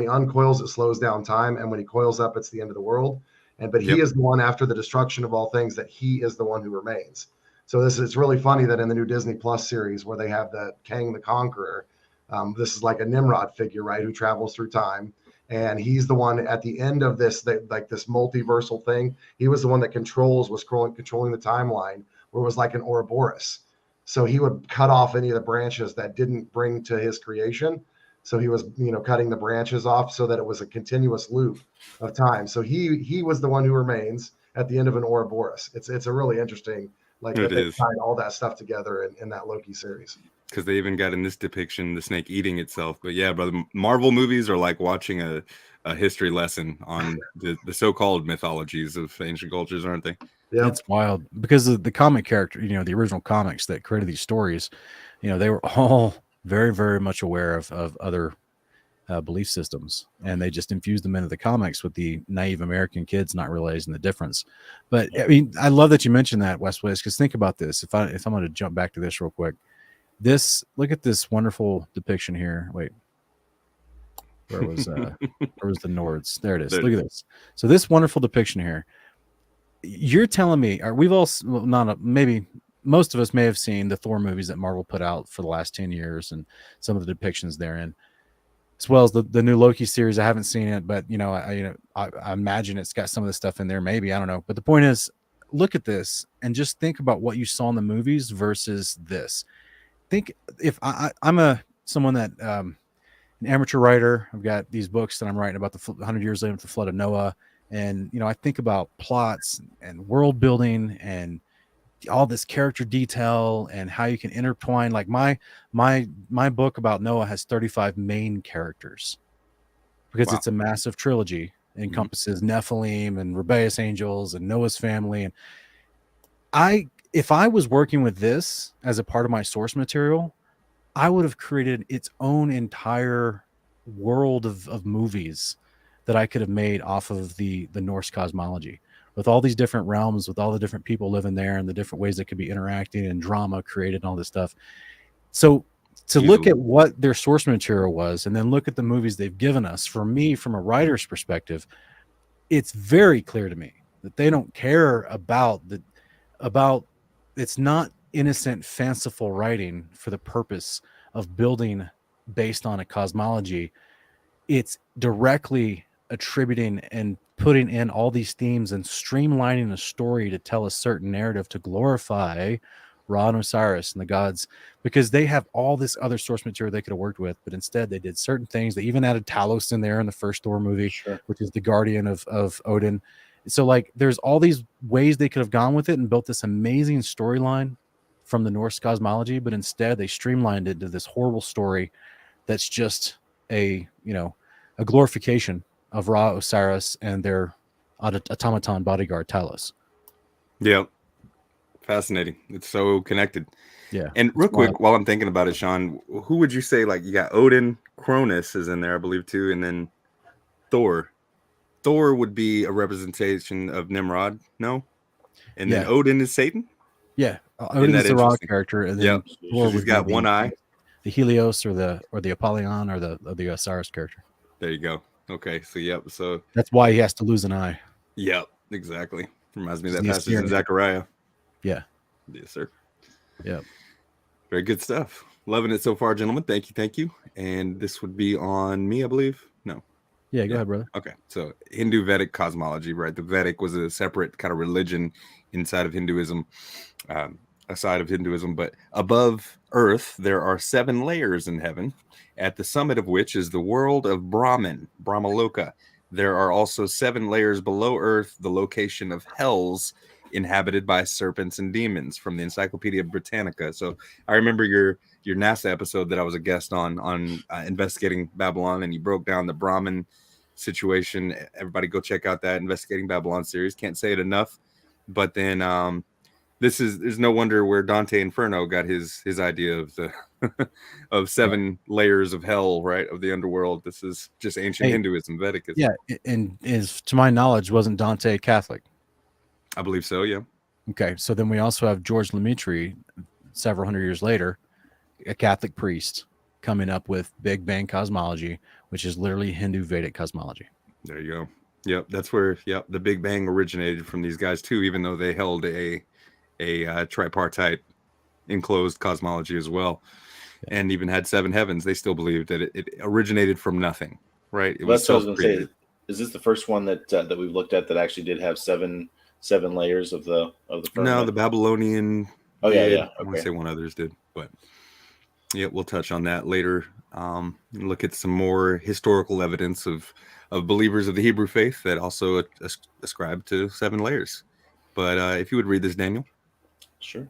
Speaker 3: uncoils, it slows down time, and when he coils up, it's the end of the world. But he is the one, after the destruction of all things, that he is the one who remains. So it's really funny that in the new Disney Plus series where they have the Kang the Conqueror, this is like a Nimrod figure, right, who travels through time, and he's the one at the end of this this multiversal thing. He was the one that was controlling the timeline, where it was like an Ouroboros. So he would cut off any of the branches that didn't bring to his creation. So he was, cutting the branches off so that it was a continuous loop of time. So he was the one who remains at the end of an Ouroboros. It's a really interesting, like, that they tied all that stuff together in that Loki series.
Speaker 1: Because they even got in this depiction the snake eating itself. But yeah, brother, Marvel movies are like watching a history lesson on the so-called mythologies of ancient cultures, aren't they?
Speaker 3: Yeah,
Speaker 2: it's wild because of the comic character, the original comics that created these stories, they were all very, very much aware of other belief systems, and they just infused them into the comics with the naive American kids not realizing the difference. But I mean, I love that you mentioned that, WesBlaze, because think about this. If I'm going to jump back to this real quick, look at this wonderful depiction here. Wait, where was the Nords? There it is. Look at this. So this wonderful depiction here. You're telling me, we've all, maybe most of us may have seen the Thor movies that Marvel put out for the last 10 years and some of the depictions therein, as well as the new Loki series. I haven't seen it, but I imagine it's got some of the stuff in there. Maybe, I don't know. But the point is, look at this and just think about what you saw in the movies versus this. Think if I'm someone that an amateur writer. I've got these books that I'm writing about the 100 years later with the flood of Noah. And, I think about plots and world building and all this character detail and how you can intertwine. Like my book about Noah has 35 main characters because it's a massive trilogy. It encompasses Nephilim and rebellious angels and Noah's family. And if I was working with this as a part of my source material, I would have created its own entire world of movies that I could have made off of the Norse cosmology, with all these different realms, with all the different people living there and the different ways that could be interacting and drama created and all this stuff. So to look at what their source material was and then look at the movies they've given us, for me, from a writer's perspective, it's very clear to me that they don't care about it's not innocent, fanciful writing for the purpose of building based on a cosmology. It's directly attributing and putting in all these themes and streamlining a story to tell a certain narrative to glorify Ra and Osiris and the gods, because they have all this other source material they could have worked with, but instead they did certain things. They even added Talos in there in the first Thor movie,
Speaker 4: Sure.
Speaker 2: which is the guardian of Odin. So like there's all these ways they could have gone with it and built this amazing storyline from the Norse cosmology, but instead they streamlined it into this horrible story that's just a glorification of Ra, Osiris, and their automaton bodyguard Talos.
Speaker 1: Yeah. Fascinating. It's so connected.
Speaker 2: Yeah.
Speaker 1: And real quick, while I'm thinking about it, Sean, who would you say, like, you got Odin, Cronus is in there, I believe, too, and then Thor. Thor would be a representation of Nimrod, no? And then Odin is Satan?
Speaker 2: Yeah. Odin is the Ra character, and then Thor
Speaker 1: he's got one eye.
Speaker 2: The Helios or the Apollyon or the Osiris character.
Speaker 1: There you go. Okay, so so
Speaker 2: that's why he has to lose an eye.
Speaker 1: Yep, exactly. Reminds me of that passage in Zechariah.
Speaker 2: Yeah.
Speaker 1: Yes, sir.
Speaker 2: Yeah.
Speaker 1: Very good stuff. Loving it so far, gentlemen. Thank you. And this would be on me, I believe. No.
Speaker 2: Yeah, go ahead, brother.
Speaker 1: Okay. So Hindu Vedic cosmology, right? The Vedic was a separate kind of religion inside of Hinduism, aside of Hinduism. But above Earth, there are 7 layers in heaven, at the summit of which is the world of Brahman, Brahmaloka. There are also 7 layers below Earth, the location of hells, inhabited by serpents and demons, from the Encyclopedia Britannica. So I remember your NASA episode that I was a guest on Investigating Babylon, and you broke down the Brahmin situation. Everybody go check out that Investigating Babylon series. Can't say it enough. But then there's no wonder where Dante Inferno got his idea of the of 7 layers of hell, right, of the underworld. This is just ancient Hinduism, Vedicism.
Speaker 2: Yeah, and is, to my knowledge, wasn't Dante Catholic?
Speaker 1: I believe so, yeah.
Speaker 2: Okay, so then we also have George Lemaitre, several hundred years later, a Catholic priest, coming up with Big Bang cosmology, which is literally Hindu Vedic cosmology.
Speaker 1: There you go. Yep, that's where the Big Bang originated from these guys too, even though they held a tripartite enclosed cosmology as well, and even had 7 heavens. They still believed that it originated from nothing, right? It was self-created.
Speaker 4: Is this the first one that we've looked at that actually did have 7 layers of the firmament?
Speaker 1: No, the Babylonian.
Speaker 4: Oh yeah. Okay.
Speaker 1: I want to say one others did, but yeah, we'll touch on that later. Look at some more historical evidence of believers of the Hebrew faith that also ascribe to 7 layers. But if you would read this, Daniel.
Speaker 4: Sure.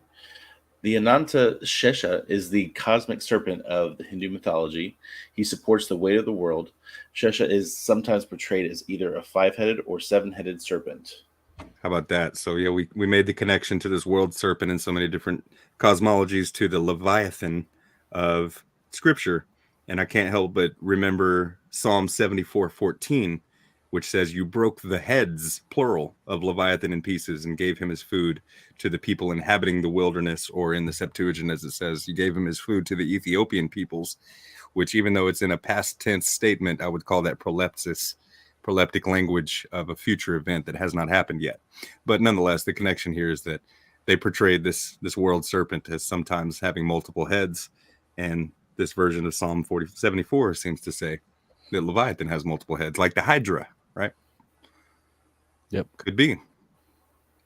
Speaker 4: The Ananta Shesha is the cosmic serpent of the Hindu mythology. He supports the weight of the world. Shesha is sometimes portrayed as either a 5-headed or 7-headed serpent.
Speaker 1: How about that? So yeah, we made the connection to this world serpent in so many different cosmologies to the Leviathan of Scripture, and I can't help but remember Psalm 74:14, which says, "You broke the heads, plural, of Leviathan in pieces and gave him his food to the people inhabiting the wilderness," or in the Septuagint, as it says, "You gave him his food to the Ethiopian peoples," which, even though it's in a past tense statement, I would call that proleptic language of a future event that has not happened yet. But nonetheless, the connection here is that they portrayed this world serpent as sometimes having multiple heads, and this version of Psalm 74 seems to say that Leviathan has multiple heads, like the Hydra, right?
Speaker 2: Yep.
Speaker 1: Could be.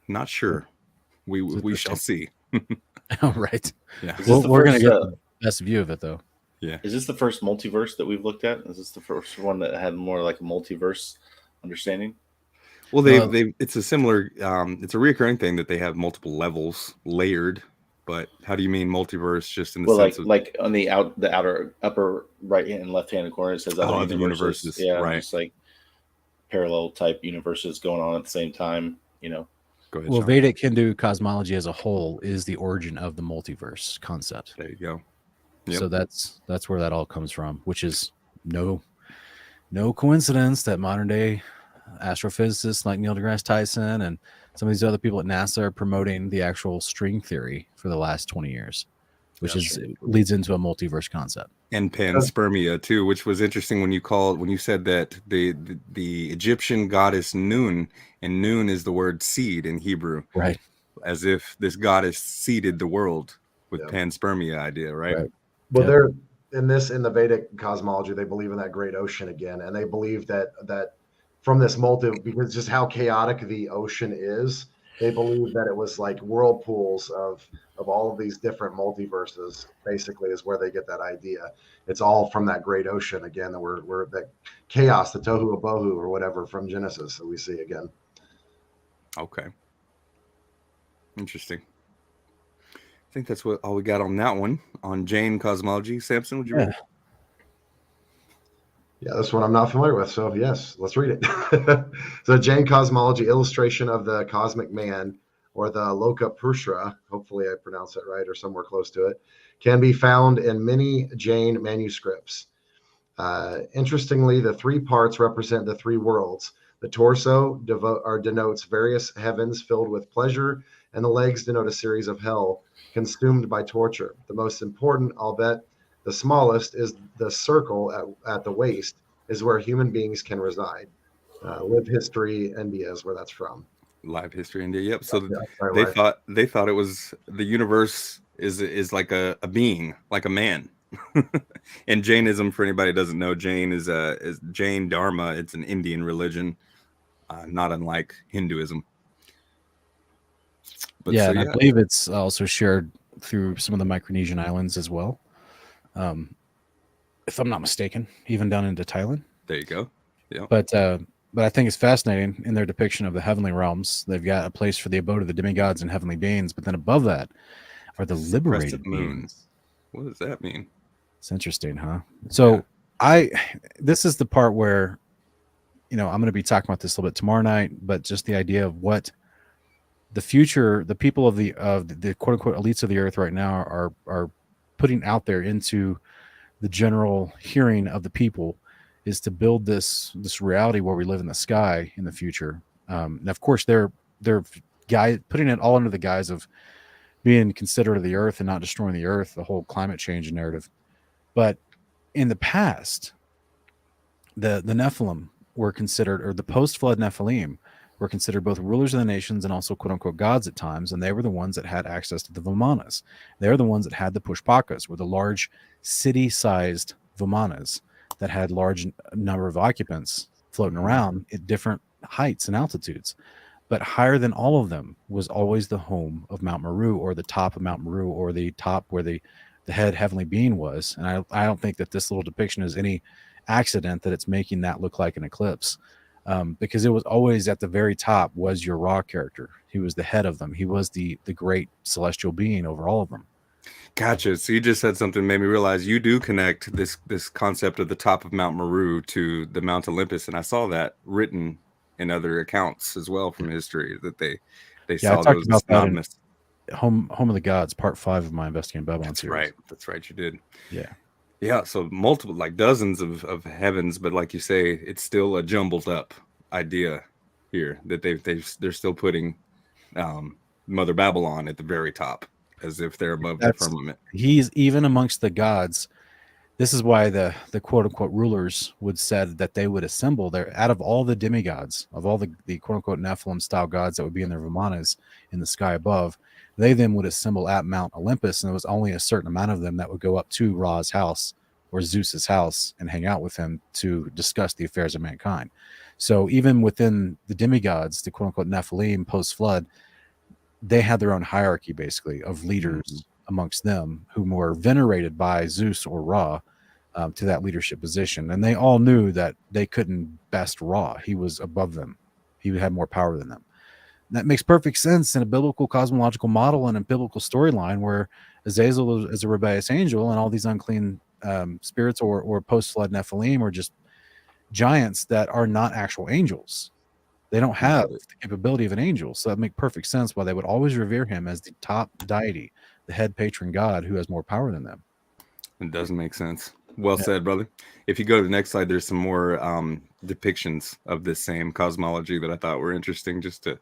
Speaker 1: Not sure. We shall see.
Speaker 2: All right.
Speaker 1: Yeah.
Speaker 2: We're going to get the best view of it, though.
Speaker 1: Yeah.
Speaker 4: Is this the first multiverse that we've looked at? Is this the first one that had more like a multiverse understanding?
Speaker 1: Well, it's a similar, it's a recurring thing that they have multiple levels layered. But how do you mean multiverse? Just in the sense
Speaker 4: like on the outer upper right and left hand corner, it says other universes. Yeah, right. Just like parallel type universes going on at the same time.
Speaker 1: Go ahead,
Speaker 2: well,
Speaker 1: Sean.
Speaker 2: Vedic Hindu cosmology as a whole is the origin of the multiverse concept.
Speaker 1: There you go. Yep.
Speaker 2: So that's where that all comes from, which is no coincidence that modern day astrophysicists like Neil deGrasse Tyson and some of these other people at NASA are promoting the actual string theory for the last 20 years, which leads into a multiverse concept.
Speaker 1: And panspermia too, which was interesting when you said that the Egyptian goddess Nun, and Nun is the word seed in Hebrew,
Speaker 2: right?
Speaker 1: As if this goddess seeded the world with panspermia idea, right?
Speaker 3: Well, they're in the Vedic cosmology, they believe in that great ocean again, and they believe that from this because just how chaotic the ocean is. They believe that it was like whirlpools of all of these different multiverses. Basically, is where they get that idea. It's all from that great ocean again. That we're that chaos, the tohu abohu or whatever from Genesis that we see again.
Speaker 1: Okay. Interesting. I think that's all we got on that one. On Jain cosmology. Sampson, would you read it?
Speaker 3: Yeah, this one I'm not familiar with. So yes, let's read it. So Jain cosmology illustration of the cosmic man, or the Loka Purushra, hopefully I pronounced that right or somewhere close to it, can be found in many Jain manuscripts. Interestingly, the three parts represent the three worlds. The torso denotes various heavens filled with pleasure, and the legs denote a series of hell consumed by torture. The most important, albeit the smallest, is the circle at the waist, is where human beings can reside. Live History India is where that's from.
Speaker 1: Live History India. Yep. So
Speaker 3: Yeah,
Speaker 1: they thought it was the universe is like a being, like a man. And Jainism, for anybody who doesn't know, Jain is Jain Dharma. It's an Indian religion, not unlike Hinduism. But
Speaker 2: yeah, and I believe it's also shared through some of the Micronesian islands as well. If I'm not mistaken, even down into Thailand.
Speaker 1: There you go. Yeah.
Speaker 2: But I think it's fascinating in their depiction of the heavenly realms. They've got a place for the abode of the demigods and heavenly beings, but then above that are the liberated beings.
Speaker 1: What does that mean?
Speaker 2: It's interesting, huh? So this is the part where, I'm going to be talking about this a little bit tomorrow night, but just the idea of what the future, the people of the quote unquote elites of the earth right now are putting out there into the general hearing of the people is to build this reality where we live in the sky in the future. And of course, they're putting it all under the guise of being considerate of the earth and not destroying the earth, the whole climate change narrative. But in the past, the Nephilim were considered, or the post-flood Nephilim were considered both rulers of the nations and also quote-unquote gods at times, and they were the ones that had access to the Vimanas. They're the ones that had the Pushpakas, were the large city-sized Vimanas that had large number of occupants floating around at different heights and altitudes. But higher than all of them was always the home of Mount Meru, or the top of Mount Meru, or the top where the head heavenly being was. And I don't think that this little depiction is any accident that it's making that look like an eclipse. Because it was always at the very top was your Ra character. He was the head of them. He was the great celestial being over all of them.
Speaker 1: Gotcha. So you just said something that made me realize you do connect this concept of the top of Mount Meru to the Mount Olympus, and I saw that written in other accounts as well from history that they saw
Speaker 2: I
Speaker 1: those
Speaker 2: talked about that in Home of the Gods, part 5 of my Investigating Babylon series.
Speaker 1: That's right. You did.
Speaker 2: Yeah.
Speaker 1: So multiple, like dozens of heavens, but like you say, it's still a jumbled up idea here that they're still putting Mother Babylon at the very top, as if they're above the firmament.
Speaker 2: He's even amongst the gods. This is why the quote unquote rulers would said that they would assemble there out of all the demigods, of all the quote unquote Nephilim style gods that would be in their Vimanas in the sky above. They then would assemble at Mount Olympus, and there was only a certain amount of them that would go up to Ra's house or Zeus's house and hang out with him to discuss the affairs of mankind. So even within the demigods, the quote unquote Nephilim post flood, they had their own hierarchy basically of leaders amongst them whom were venerated by Zeus or Ra to that leadership position. And they all knew that they couldn't best Ra. He was above them. He had more power than them. That makes perfect sense in a biblical cosmological model and a biblical storyline where Azazel is a rebellious angel and all these unclean spirits or post-flood Nephilim are just giants that are not actual angels. They don't have the capability of an angel. So that makes perfect sense why they would always revere him as the top deity, the head patron god who has more power than them.
Speaker 1: It does make sense. Well said, brother. If you go to the next slide, there's some more depictions of this same cosmology that I thought were interesting, just to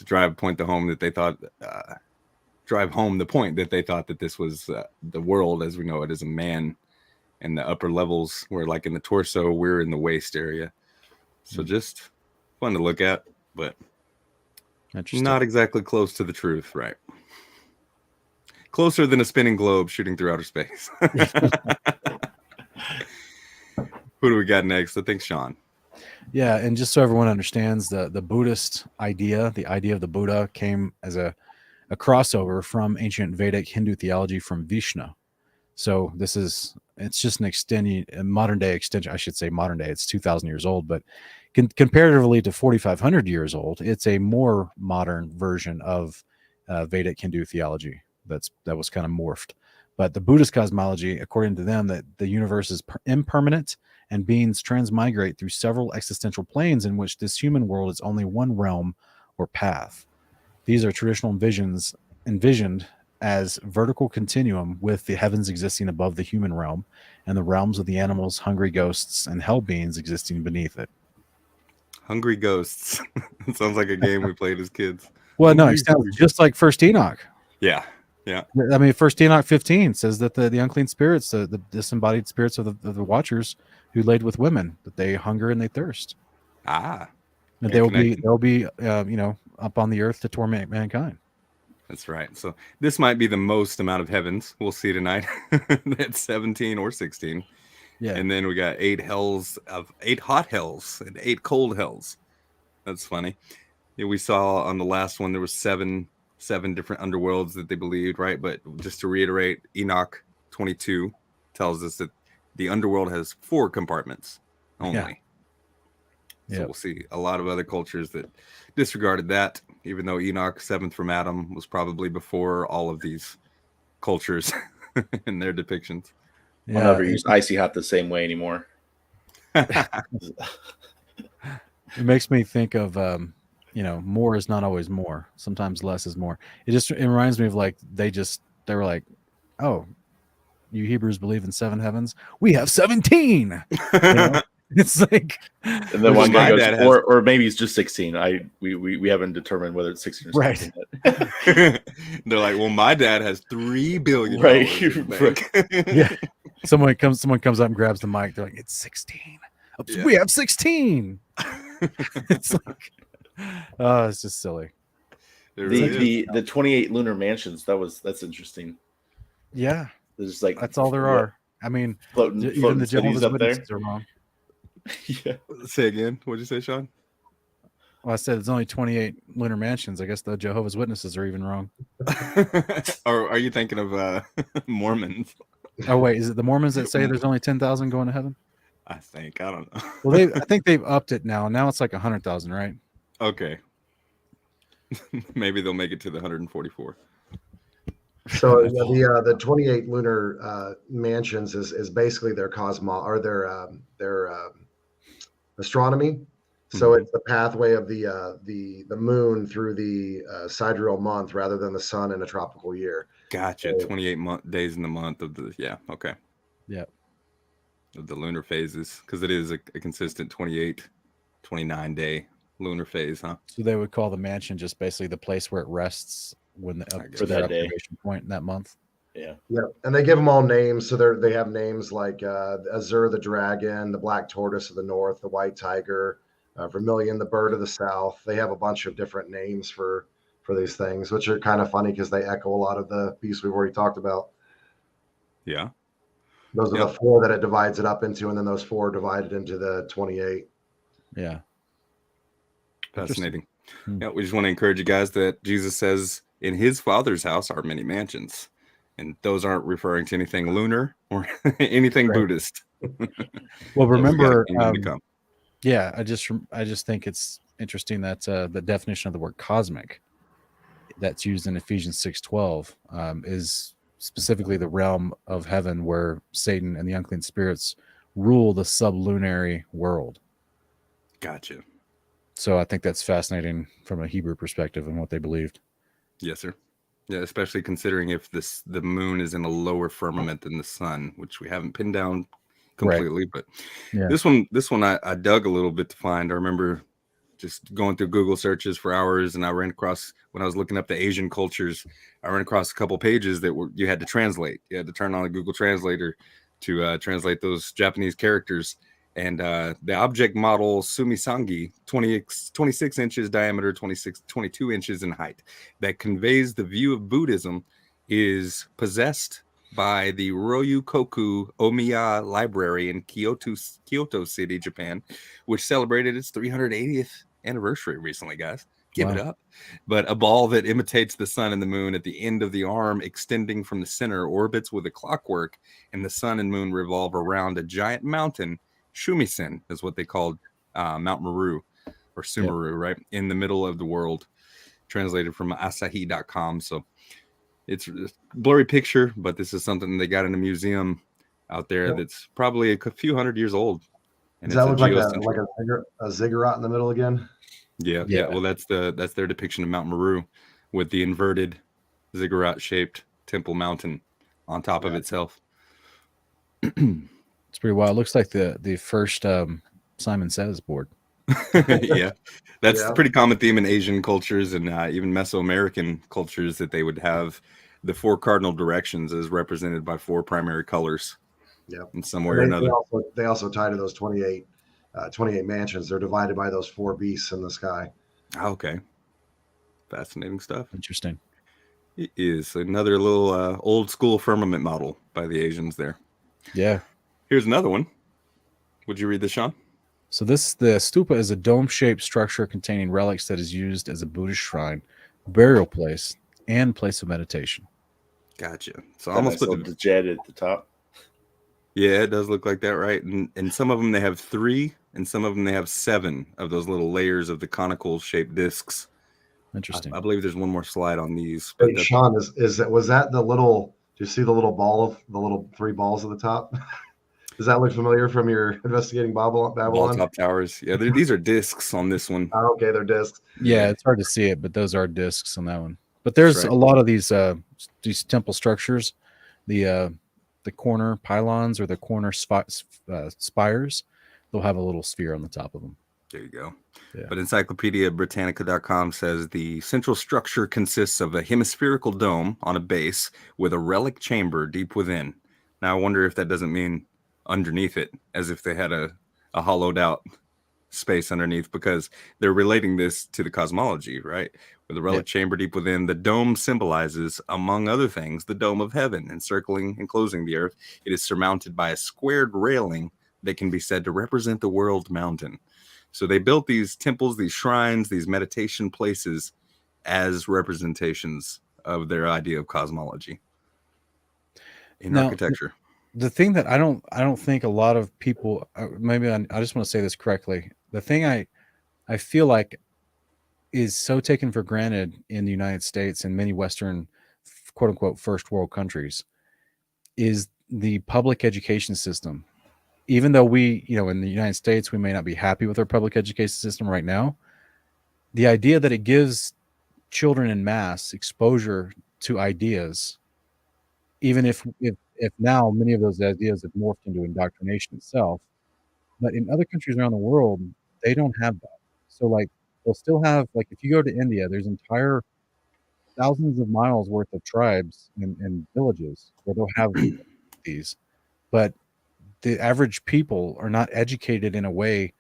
Speaker 1: drive home that they thought that this was the world as we know it as a man, and the upper levels were like in the torso, we're in the waist area. So just fun to look at, but not exactly close to the truth, right? Closer than a spinning globe shooting through outer space. Who do we got next? I think Sean.
Speaker 2: Yeah, and just so everyone understands, the Buddhist idea, the idea of the Buddha, came as a crossover from ancient Vedic Hindu theology from Vishnu. So it's just an extending, a modern day extension. I should say modern day. It's 2,000 years old, but comparatively to 4,500 years old, it's a more modern version of Vedic Hindu theology that was kind of morphed. But the Buddhist cosmology, according to them, that the universe is impermanent and beings transmigrate through several existential planes in which this human world is only one realm or path. These are traditional envisioned as vertical continuum, with the heavens existing above the human realm and the realms of the animals, hungry ghosts, and hell beings existing beneath it.
Speaker 1: Hungry Ghosts. It sounds like a game we played as kids.
Speaker 2: Well, no,
Speaker 1: Hungry
Speaker 2: it sounds just like First Enoch.
Speaker 1: Yeah.
Speaker 2: I mean, First Enoch 15 says that the unclean spirits, the disembodied spirits of the Watchers who laid with women, that they hunger and they thirst.
Speaker 1: Ah.
Speaker 2: And they'll be up on the earth to torment mankind.
Speaker 1: That's right. So this might be the most amount of heavens we'll see tonight. That's 17 or 16.
Speaker 2: Yeah.
Speaker 1: And then we got 8 hot hells and 8 cold hells. That's funny. Yeah, we saw on the last one there was seven different underworlds that they believed, right? But just to reiterate, Enoch 22 tells us that the underworld has 4 compartments only.
Speaker 2: Yeah.
Speaker 1: So
Speaker 2: Yep.
Speaker 1: we'll see a lot of other cultures that disregarded that, even though Enoch, 7th from Adam, was probably before all of these cultures in their depictions.
Speaker 4: I'll never use icy hot the same way anymore.
Speaker 2: It makes me think of more is not always more. Sometimes less is more. It reminds me of like they were like, oh, you Hebrews believe in 7 heavens? We have 17. It's like,
Speaker 4: and then one guy goes, or maybe it's just 16. We haven't determined whether it's 16 or 16.
Speaker 2: Right.
Speaker 1: They're like, well, my dad has $3 billion.
Speaker 2: Right. Yeah. Someone comes up and grabs the mic. They're like, it's 16. Yeah. We have 16. It's like, oh, it's just silly.
Speaker 4: The 28 lunar mansions. That's interesting.
Speaker 2: Yeah.
Speaker 4: There's like,
Speaker 2: that's all there are. I mean,
Speaker 4: floating
Speaker 2: the Jehovah's Witnesses are wrong.
Speaker 4: Yeah. Say
Speaker 1: again. What'd you say, Sean?
Speaker 2: Well, I said it's only 28 lunar mansions. I guess the Jehovah's Witnesses are even wrong.
Speaker 1: Or are you thinking of Mormons?
Speaker 2: Oh wait, is it the Mormons that say there's only 10,000 going to heaven?
Speaker 1: I think. I don't know.
Speaker 2: Well, I think they've upped it now. Now it's like 100,000, right?
Speaker 1: Okay. Maybe they'll make it to the 144.
Speaker 3: So the 28 lunar mansions is basically their their astronomy. So it's the pathway of the moon through the sidereal month rather than the sun in a tropical year.
Speaker 1: Gotcha. So, 28 days in the month of the okay.
Speaker 2: Yeah.
Speaker 1: Of the lunar phases, because it is a consistent 28, 29 day lunar phase, huh?
Speaker 2: So they would call the mansion just basically the place where it rests for that observation point in that month.
Speaker 3: Yeah, and they give them all names. So they have names like Azure the dragon, the black tortoise of the north, the white tiger, Vermilion the bird of the south. They have a bunch of different names for these things, which are kind of funny because they echo a lot of the beasts we've already talked about.
Speaker 1: Yeah,
Speaker 3: those are the 4 that it divides it up into, and then those 4 are divided into the 28.
Speaker 2: Yeah,
Speaker 1: fascinating. Yeah, we just want to encourage you guys that Jesus says in his Father's house are many mansions, and those aren't referring to anything lunar or anything Buddhist.
Speaker 2: Well, remember, yeah, I just think it's interesting that the definition of the word cosmic that's used in Ephesians 6:12 is specifically the realm of heaven where Satan and the unclean spirits rule the sublunary world.
Speaker 1: Gotcha.
Speaker 2: So I think that's fascinating from a Hebrew perspective and what they believed.
Speaker 1: Yes, sir. Yeah, especially considering if the moon is in a lower firmament than the sun, which we haven't pinned down completely. But this one I dug a little bit to find. I remember just going through Google searches for hours, and I ran across, when I was looking up the Asian cultures, I ran across a couple pages that you had to translate. You had to turn on a Google Translator to translate those Japanese characters. And the object model Sumisangi, 26 inches diameter, 22 inches in height, that conveys the view of Buddhism is possessed by the Ryokoku Omiya Library in Kyoto City, Japan, which celebrated its 380th anniversary recently, guys. Give it up. But a ball that imitates the sun and the moon at the end of the arm extending from the center orbits with a clockwork, and the sun and moon revolve around a giant mountain. Shumisen is what they called Mount Meru or Sumeru, right? In the middle of the world, translated from asahi.com. So it's a blurry picture, but this is something they got in a museum out there that's probably a few hundred years old. And
Speaker 3: does that look like a ziggurat in the middle again?
Speaker 1: Yeah. Well, that's their depiction of Mount Meru with the inverted ziggurat-shaped temple mountain on top of itself.
Speaker 2: It's pretty wild. It looks like the first Simon Says board.
Speaker 1: Yeah, that's a pretty common theme in Asian cultures and even Mesoamerican cultures, that they would have the 4 cardinal directions as represented by 4 primary colors.
Speaker 3: Yeah,
Speaker 1: in some way or another.
Speaker 3: They also tie to those 28 mansions. They're divided by those 4 beasts in the sky.
Speaker 1: Okay, fascinating stuff.
Speaker 2: Interesting.
Speaker 1: It is another little old school firmament model by the Asians there.
Speaker 2: Yeah.
Speaker 1: Here's another one. Would you read this, Sean?
Speaker 2: So the stupa is a dome-shaped structure containing relics that is used as a Buddhist shrine, burial place, and place of meditation.
Speaker 1: Gotcha. So I almost put
Speaker 4: the jet at the top.
Speaker 1: Yeah, it does look like that, right? And some of them they have 3, and some of them they have 7 of those little layers of the conical shaped discs.
Speaker 2: Interesting.
Speaker 1: I believe there's one more slide on these.
Speaker 3: Hey, Sean, was that the little? Do you see the little ball of the little 3 balls at the top? Does that look familiar from your investigating Babylon?
Speaker 1: Ball top towers. Yeah, these are discs on this one.
Speaker 3: Oh, okay, they're discs.
Speaker 2: Yeah, it's hard to see it, but those are discs on that one. But there's a lot of these temple structures, the corner pylons or the corner spires. They'll have a little sphere on the top of them.
Speaker 1: There you go.
Speaker 2: Yeah.
Speaker 1: But Encyclopedia Britannica.com says the central structure consists of a hemispherical dome on a base with a relic chamber deep within. Now I wonder if that doesn't mean underneath it, as if they had a hollowed out space underneath, because they're relating this to the cosmology, right? With the relic chamber deep within, the dome symbolizes, among other things, the dome of heaven, encircling and closing the earth. It is surmounted by a squared railing that can be said to represent the world mountain. So they built these temples, these shrines, these meditation places as representations of their idea of cosmology in architecture.
Speaker 2: The thing that I don't think a lot of people, maybe I just want to say this correctly. The thing I feel like is so taken for granted in the United States and many Western, quote unquote, first world countries is the public education system. Even though we, in the United States, we may not be happy with our public education system right now, the idea that it gives children en masse exposure to ideas, even if now many of those ideas have morphed into indoctrination itself, but in other countries around the world, they don't have that. So like they'll still have, like if you go to India, there's entire thousands of miles worth of tribes and villages where they'll have these, but the average people are not educated in a way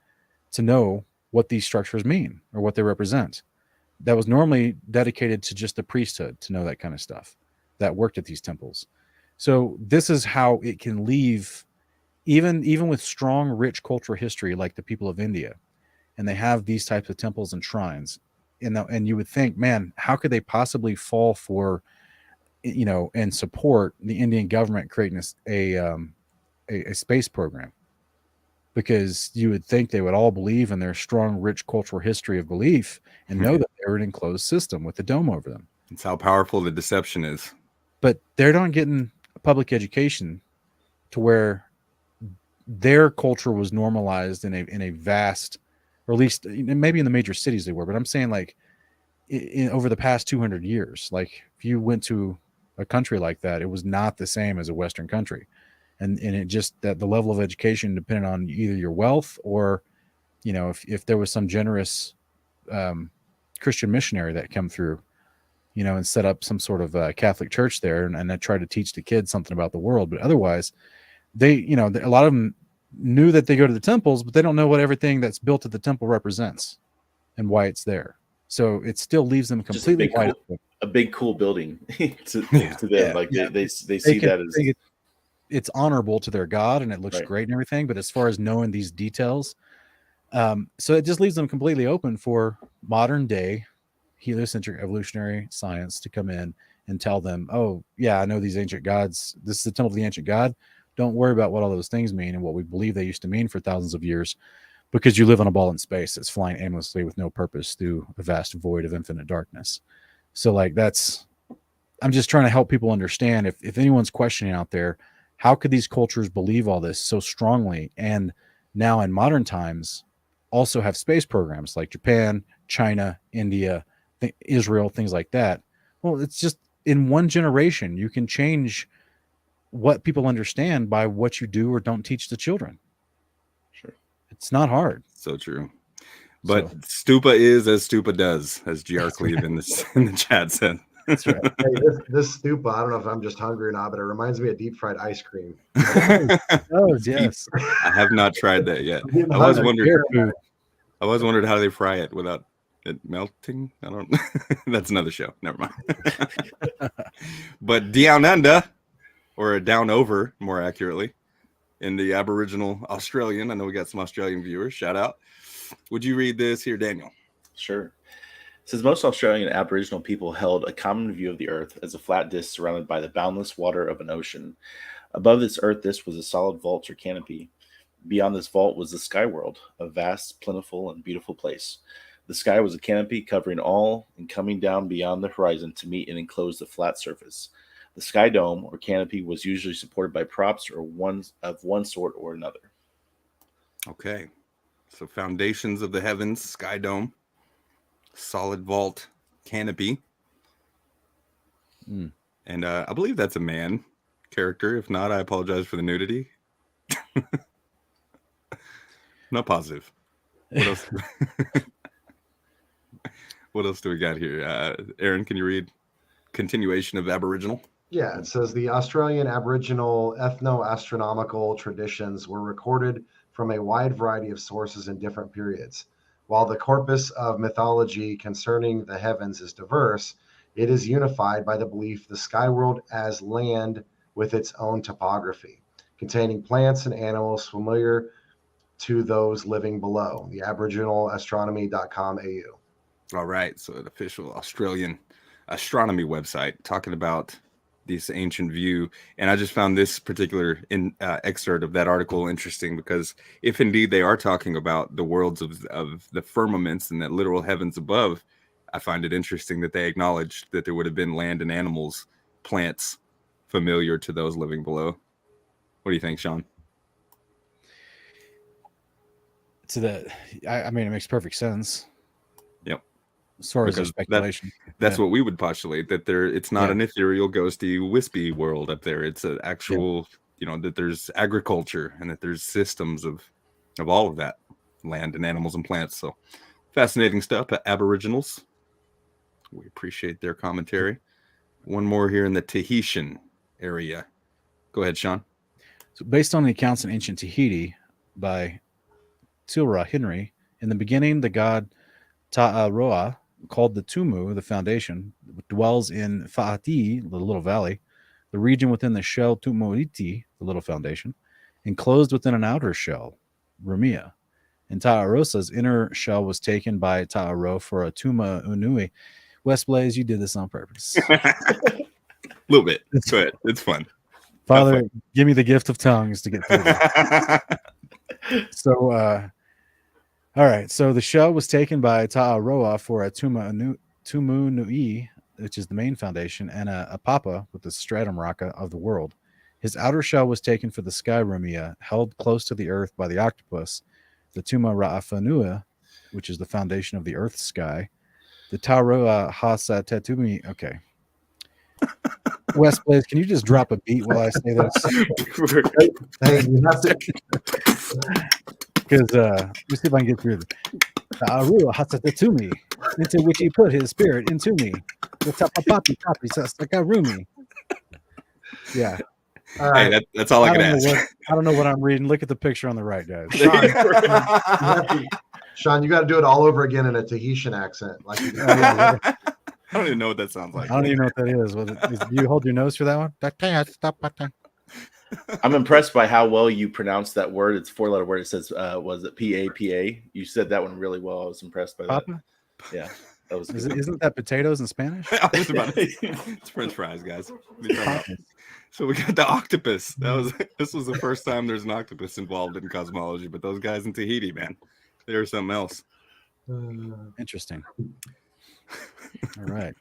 Speaker 2: to know what these structures mean or what they represent. That was normally dedicated to just the priesthood to know that kind of stuff that worked at these temples. So this is how it can leave, even with strong, rich cultural history like the people of India, and they have these types of temples and shrines. And you would think, man, how could they possibly fall for, and support the Indian government creating a space program? Because you would think they would all believe in their strong, rich cultural history of belief and know that they're an enclosed system with a dome over them.
Speaker 1: It's how powerful the deception is.
Speaker 2: But they're not getting a public education to where their culture was normalized in a vast, or at least maybe in the major cities they were. But I'm saying like over the past 200 years, like if you went to a country like that, it was not the same as a Western country. And it just that the level of education depended on either your wealth or, if there was some generous Christian missionary that come through, and set up some sort of Catholic church there and they try to teach the kids something about the world. But otherwise, they, a lot of them knew that they go to the temples, but they don't know what everything that's built at the temple represents and why it's there. So it still leaves them completely wide open.
Speaker 4: a big cool building to
Speaker 1: Yeah.
Speaker 4: to them. Like they see that as
Speaker 2: it's honorable to their god and it looks
Speaker 4: Right.
Speaker 2: great and everything. But as far as knowing these details, so it just leaves them completely open for modern day heliocentric evolutionary science to come in and tell them, oh yeah, I know these ancient gods. This is the temple of the ancient god. Don't worry about what all those things mean and what we believe they used to mean for thousands of years, because you live on a ball in space that's flying aimlessly with no purpose through a vast void of infinite darkness. So like I'm just trying to help people understand, if anyone's questioning out there, how could these cultures believe all this so strongly and now in modern times also have space programs like Japan, China, India, Israel, things like that? Well, it's just in one generation you can change what people understand by what you do or don't teach the children.
Speaker 4: Sure.
Speaker 2: It's not hard.
Speaker 1: So true. But Stupa is as Stupa does, as GR Cleve in the chat said.
Speaker 2: That's right.
Speaker 3: Hey, this stupa, I don't know if I'm just hungry or not, but it reminds me of deep fried ice cream.
Speaker 2: Oh, yes.
Speaker 1: I have not tried that yet. I was wondering how they fry it without it melting. I don't. That's another show. Never mind. But down under, or down over, more accurately, in the Aboriginal Australian. I know we got some Australian viewers. Shout out. Would you read this here, Daniel?
Speaker 4: Sure. It says most Australian Aboriginal people held a common view of the earth as a flat disk surrounded by the boundless water of an ocean. Above this earth disk was a solid vault or canopy. Beyond this vault was the sky world, a vast, plentiful, and beautiful place. The sky was a canopy covering all and coming down beyond the horizon to meet and enclose the flat surface. The sky dome or canopy was usually supported by props or of one sort or another.
Speaker 1: Okay. So foundations of the heavens, sky dome, solid vault, canopy. And I believe that's a man character. If not, I apologize for the nudity. Not positive. What else? What else do we got here? Aaron, can you read continuation of Aboriginal?
Speaker 3: Yeah, it says the Australian Aboriginal ethno-astronomical traditions were recorded from a wide variety of sources in different periods. While the corpus of mythology concerning the heavens is diverse, it is unified by the belief the sky world as land with its own topography, containing plants and animals familiar to those living below. The aboriginal.astronomy.com.au.
Speaker 1: All right, so an official Australian astronomy website talking about this ancient view. And I just found this particular excerpt of that article interesting, because if indeed they are talking about the worlds of the firmaments and the literal heavens above, I find it interesting that they acknowledged that there would have been land and animals, plants familiar to those living below. What do you think, Sean?
Speaker 2: So that, I mean, it makes perfect sense.
Speaker 1: Yep.
Speaker 2: As far as
Speaker 1: Because
Speaker 2: speculation.
Speaker 1: That's what we would postulate, that it's not an ethereal, ghosty, wispy world up there. It's an actual, that there's agriculture and that there's systems of all of that, land and animals and plants. So fascinating stuff. Aboriginals, we appreciate their commentary. One more here in the Tahitian area. Go ahead, Sean.
Speaker 2: So based on the accounts in ancient Tahiti by Tilra Henry, in the beginning, the god Ta'aroa, called the Tumu, the foundation, dwells in Fa'ati, the little valley, the region within the shell Tumuiti, the little foundation, enclosed within an outer shell, Rumia. And Ta'arosa's inner shell was taken by Ta'aro for a Tuma Unui. WesBlaze, you did this on purpose.
Speaker 1: A little bit. Go ahead. It's fun.
Speaker 2: Father, give me the gift of tongues to get through this. So, all right. So the shell was taken by Ta'aroa for a Tumu Nui, which is the main foundation, and a Papa with the stratum raka of the world. His outer shell was taken for the sky Rumia, held close to the earth by the octopus, the Tuma Ra'afanua, which is the foundation of the earth sky, the Ta'aroa Hasa Tetumi. Okay. WesBlaze, can you just drop a beat while I say this?
Speaker 3: Hey, you have to.
Speaker 2: Because let's see if I can get through this. Ta'aroa Hasa Tetumi, into which he put his spirit into me. The Tapapapi Papi Sasakarumi. Yeah.
Speaker 3: All right.
Speaker 1: Hey, that's all I can ask.
Speaker 2: I don't know what I'm reading. Look at the picture on the right, guys.
Speaker 3: Sean, you got to do it all over again in a Tahitian accent. Like
Speaker 1: don't even know what that sounds like.
Speaker 2: I don't even know what that is. Do you hold your nose for that one?
Speaker 4: I'm impressed by how well you pronounce that word. It's a 4-letter word. It says, was it P-A-P-A? You said that one really well. I was impressed by that.
Speaker 2: Papa?
Speaker 4: Yeah, that was good.
Speaker 2: Isn't that potatoes in Spanish?
Speaker 1: I was about to say, it's French fries, guys. So we got the octopus. This was the first time there's an octopus involved in cosmology, but those guys in Tahiti, man, they're something else.
Speaker 2: Interesting. All right.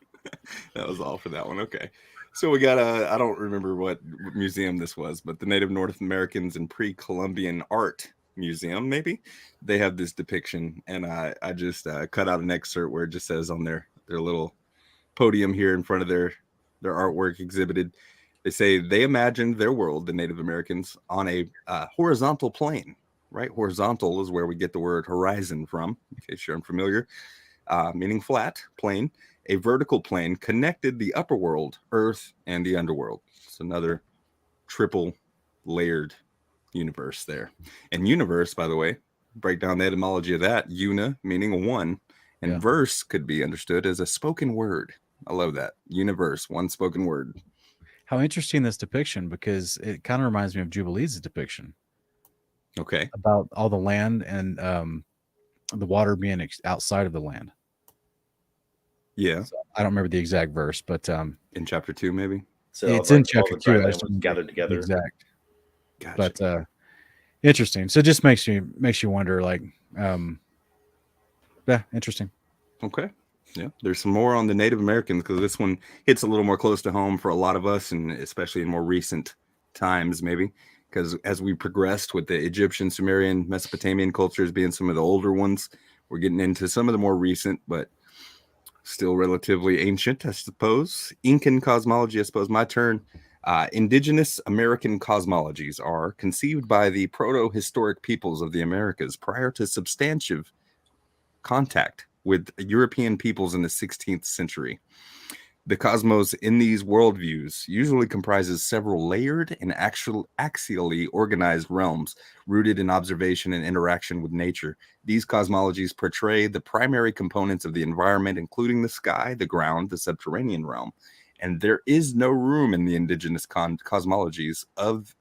Speaker 1: That was all for that one. Okay. So we got I don't remember what museum this was, but the Native North Americans and Pre-Columbian Art Museum, maybe. They have this depiction, and I just cut out an excerpt where it just says on their little podium here in front of their artwork exhibited, they say they imagined their world, the Native Americans, on a horizontal plane, right? Horizontal is where we get the word horizon from, in case you're unfamiliar, meaning flat, plane. A vertical plane connected the upper world, Earth, and the underworld. It's another triple layered universe there. And universe, by the way, break down the etymology of that. Una meaning one, and verse could be understood as a spoken word. I love that. Universe, one spoken word.
Speaker 2: How interesting this depiction, because it kind of reminds me of Jubilee's depiction.
Speaker 1: Okay.
Speaker 2: About all the land and the water being outside of the land.
Speaker 1: Yeah.
Speaker 2: So I don't remember the exact verse, but
Speaker 1: in chapter 2, maybe.
Speaker 4: So
Speaker 2: it's in chapter 2.
Speaker 4: Was gathered together.
Speaker 2: Exact.
Speaker 1: Gotcha.
Speaker 2: But interesting. So it just makes you wonder, like, yeah, interesting.
Speaker 1: Okay. Yeah. There's some more on the Native Americans, because this one hits a little more close to home for a lot of us, and especially in more recent times, maybe. Because as we progressed with the Egyptian, Sumerian, Mesopotamian cultures being some of the older ones, we're getting into some of the more recent, but still relatively ancient, I suppose. Incan cosmology, I suppose. My turn. Indigenous American cosmologies are conceived by the proto-historic peoples of the Americas prior to substantive contact with European peoples in the 16th century. The cosmos in these worldviews usually comprises several layered and axially organized realms rooted in observation and interaction with nature. These cosmologies portray the primary components of the environment, including the sky, the ground, the subterranean realm. And there is no room in the indigenous cosmologies of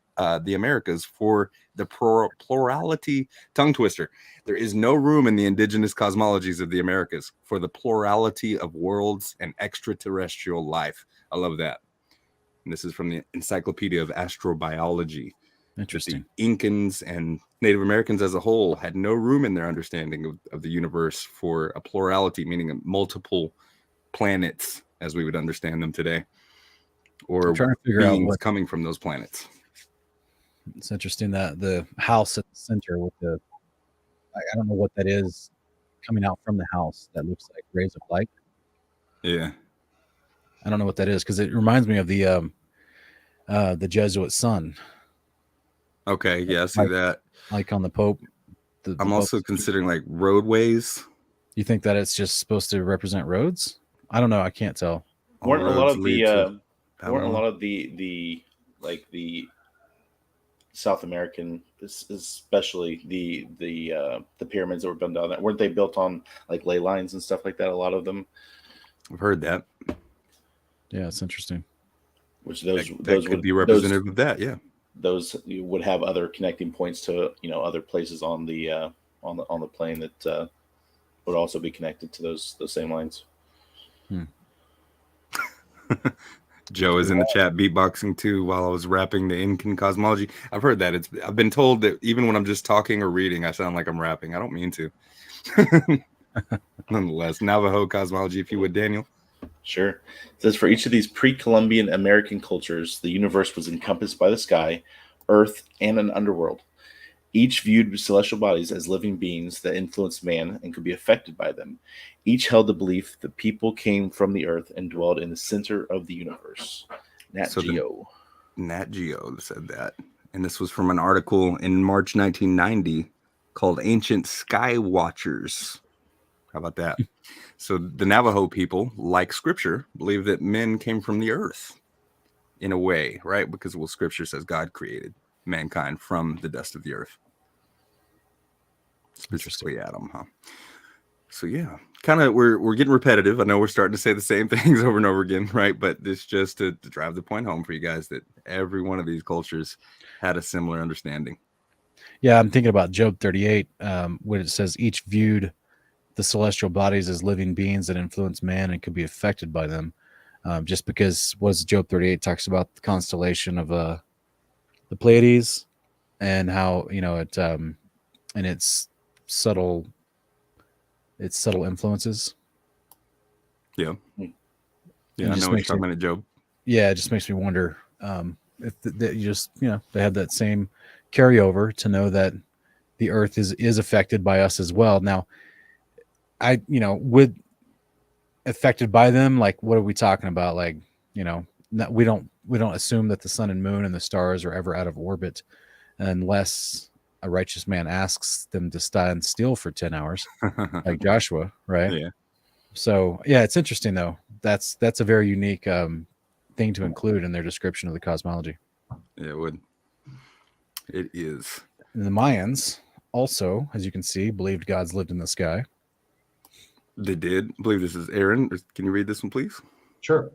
Speaker 1: the Americas for the plurality, tongue twister. There is no room in the indigenous cosmologies of the Americas for the plurality of worlds and extraterrestrial life. I love that. And this is from the Encyclopedia of Astrobiology.
Speaker 2: Interesting.
Speaker 1: The Incans and Native Americans as a whole had no room in their understanding of the universe for a plurality, meaning multiple planets as we would understand them today, or
Speaker 2: I'm trying to figure out
Speaker 1: beings coming from those planets.
Speaker 2: It's interesting that the house at the center with the, I don't know what that is coming out from the house that looks like rays of light.
Speaker 1: Yeah.
Speaker 2: I don't know what that is, because it reminds me of the Jesuit sun.
Speaker 1: Okay. Yeah. I see that.
Speaker 2: Like on the Pope.
Speaker 1: I'm also considering like roadways.
Speaker 2: You think that it's just supposed to represent roads? I don't know. I can't tell.
Speaker 4: Weren't a lot of the like the South American, especially the pyramids that were built down there, weren't they built on like ley lines and stuff like that? A lot of them.
Speaker 1: I've heard that.
Speaker 2: Yeah, it's interesting.
Speaker 4: Which those
Speaker 1: would
Speaker 4: would
Speaker 1: be representative of that. Yeah.
Speaker 4: Those you would have other connecting points to other places on the plane that would also be connected to those same lines.
Speaker 1: Joe is in the chat beatboxing too while I was rapping the Incan cosmology. I've heard that. I've been told that even when I'm just talking or reading, I sound like I'm rapping. I don't mean to. Nonetheless, Navajo cosmology, if you would, Daniel.
Speaker 4: Sure. It says for each of these pre-Columbian American cultures, the universe was encompassed by the sky, earth, and an underworld. Each viewed celestial bodies as living beings that influenced man and could be affected by them. Each held the belief that people came from the earth and dwelled in the center of the universe. Nat Geo said that. And this was from an article in March 1990 called Ancient Sky Watchers. How about that? So the Navajo people, like scripture, believe that men came from the earth in a way, right? Because, well, scripture says God created mankind from the dust of the earth. Specifically Adam, huh?
Speaker 1: So yeah, kind of we're getting repetitive. I know we're starting to say the same things over and over again, right? But this just to drive the point home for you guys that every one of these cultures had a similar understanding.
Speaker 2: Yeah, I'm thinking about Job 38, where it says each viewed the celestial bodies as living beings that influence man and could be affected by them. Just because was Job 38 talks about the constellation of the Pleiades and how it and subtle its subtle influences.
Speaker 1: Yeah,
Speaker 4: Hmm.
Speaker 1: yeah,
Speaker 2: And
Speaker 1: I
Speaker 2: just
Speaker 1: know what you're
Speaker 2: makes
Speaker 1: talking
Speaker 2: me-
Speaker 1: about, Job.
Speaker 2: Yeah, it just makes me wonder if that you just they have that same carryover to know that the Earth is affected by us as well. Now, with affected by them, like what are we talking about? Like we don't assume that the sun and moon and the stars are ever out of orbit unless a righteous man asks them to stand still for 10 hours, like Joshua, right?
Speaker 1: Yeah,
Speaker 2: So yeah, it's interesting though. That's a very unique thing to include in their description of the cosmology.
Speaker 1: yeah, it would. It is.
Speaker 2: And the Mayans also, as you can see, believed gods lived in the sky.
Speaker 1: They did. I believe this is Aaron. Can you read this one, please?
Speaker 3: Sure.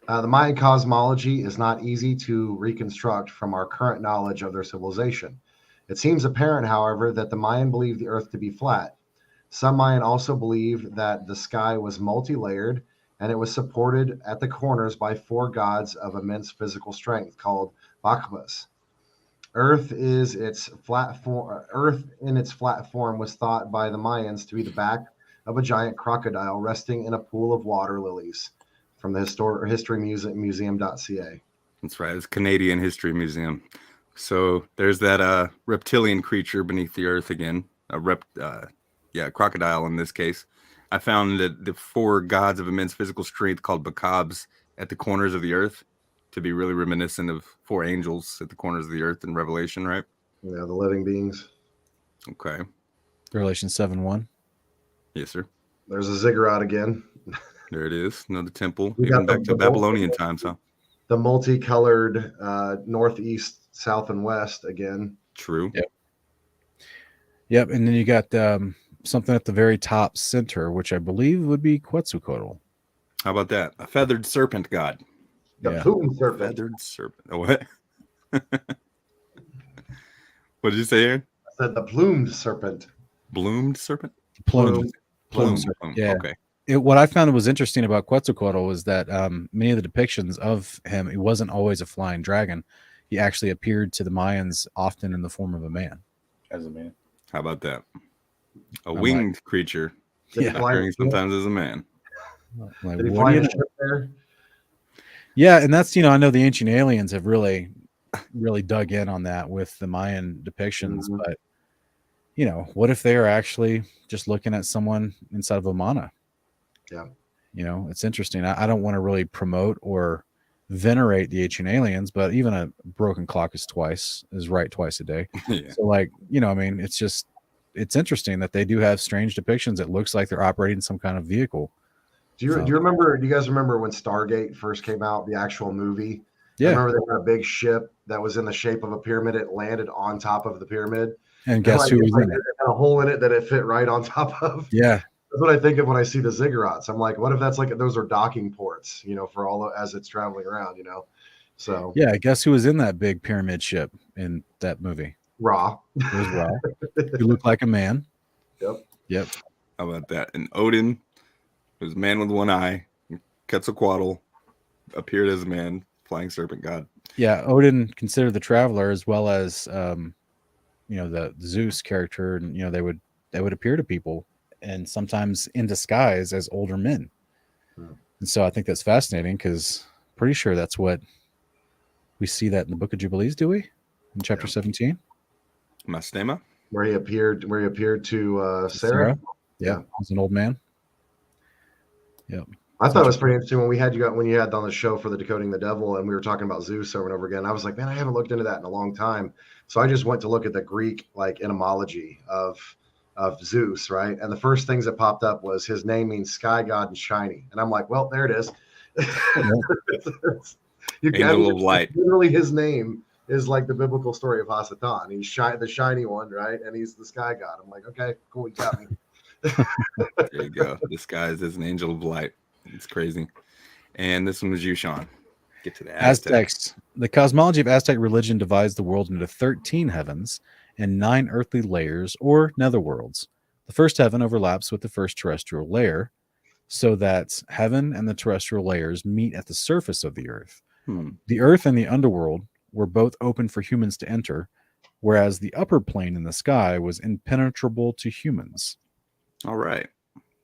Speaker 3: The Mayan cosmology is not easy to reconstruct from our current knowledge of their civilization. It seems apparent, however, that the Mayan believed the Earth to be flat. Some Mayan also believed that the sky was multi-layered and it was supported at the corners by 4 gods of immense physical strength called Bakbas. Earth in its flat form was thought by the Mayans to be the back of a giant crocodile resting in a pool of water lilies, from the history museum.ca.
Speaker 1: That's right. It's Canadian History Museum. So there's that reptilian creature beneath the earth again. Crocodile in this case. I found that the 4 gods of immense physical strength called Bakabs at the corners of the earth to be really reminiscent of 4 angels at the corners of the earth in Revelation, right?
Speaker 3: Yeah, the living beings.
Speaker 1: Okay.
Speaker 2: Revelation 7:1.
Speaker 1: Yes, sir.
Speaker 3: There's a ziggurat again.
Speaker 1: There it is. Another temple.
Speaker 3: We
Speaker 1: Even
Speaker 3: got
Speaker 1: back to Babylonian times, huh?
Speaker 3: The multicolored northeast, south, and west again.
Speaker 1: True.
Speaker 2: Yep. And then you got something at the very top center, which I believe would be Quetzalcoatl.
Speaker 1: How about that? A feathered serpent god.
Speaker 3: The plume serpent.
Speaker 1: Feathered serpent. Oh, what? What did you say, Aaron?
Speaker 3: I said the plumed serpent.
Speaker 1: Bloomed serpent?
Speaker 2: Plume.
Speaker 1: Plume.
Speaker 2: serpent. Yeah.
Speaker 1: Okay.
Speaker 2: What I found was interesting about Quetzalcoatl was that many of the depictions of him, he wasn't always a flying dragon. He actually appeared to the Mayans often in the form of a man.
Speaker 4: As a man.
Speaker 1: How about that? A
Speaker 2: I'm
Speaker 1: winged creature
Speaker 3: Did he
Speaker 2: Yeah.
Speaker 3: fly
Speaker 1: appearing
Speaker 3: a ship?
Speaker 1: sometimes as a man.
Speaker 2: Like,
Speaker 3: Did he
Speaker 2: what
Speaker 3: fly
Speaker 2: do
Speaker 3: a
Speaker 2: you
Speaker 3: ship
Speaker 2: know?
Speaker 3: there?
Speaker 2: Yeah, and that's I know the ancient aliens have really dug in on that with the Mayan depictions,
Speaker 3: Mhm.
Speaker 2: but what if they are actually just looking at someone inside of a mana?
Speaker 3: Yeah.
Speaker 2: It's interesting. I don't want to really promote or venerate the ancient aliens, but even a broken clock is right twice a day.
Speaker 1: Yeah.
Speaker 2: So it's interesting that they do have strange depictions. It looks like they're operating some kind of vehicle.
Speaker 3: Do you remember? Do you guys remember when Stargate first came out, the actual movie?
Speaker 2: Yeah.
Speaker 3: I remember they had a big ship that was in the shape of a pyramid. It landed on top of the pyramid.
Speaker 2: And guess who was in it?
Speaker 3: It had a hole in it that it fit right on top of.
Speaker 2: Yeah.
Speaker 3: That's what I think of when I see the ziggurats. I'm like, what if that's like those are docking ports, for all as it's traveling around, So
Speaker 2: Yeah. Guess who was in that big pyramid ship in that movie?
Speaker 3: Raw.
Speaker 2: It was Ra. Who looked like a man. Yep.
Speaker 1: How about that? And Odin was a man with one eye. Quetzalcoatl appeared as a man, flying serpent god.
Speaker 2: Yeah. Odin considered the traveler as well as the Zeus character, and they would appear to people and sometimes in disguise as older men. And so I think that's fascinating because pretty sure that's what we see that in the Book of Jubilees, do we? In chapter 17?
Speaker 1: Mastema?
Speaker 3: Where he appeared to Sarah.
Speaker 2: Yeah. As an old man. Yep.
Speaker 3: I thought it was pretty interesting when you had on the show for the Decoding the Devil, and we were talking about Zeus over and over again. I was like, man, I haven't looked into that in a long time. So I just went to look at the Greek etymology of Zeus, right? And the first things that popped up was his name means sky god and shiny. And I'm like, well, there it is.
Speaker 1: Angel of light.
Speaker 3: Literally, his name is like the biblical story of Hasatan. He's the shiny one, right? And he's the sky god. I'm like, okay, cool, you got me.
Speaker 1: There you go. Disguised as an angel of light. It's crazy. And this one was you, Sean. Get to the
Speaker 2: Aztecs. The cosmology of Aztec religion divides the world into 13 heavens and 9 earthly layers or netherworlds. The first heaven overlaps with the first terrestrial layer, so that heaven and the terrestrial layers meet at the surface of the earth. The earth and the underworld were both open for humans to enter, whereas the upper plane in the sky was impenetrable to humans.
Speaker 1: All right.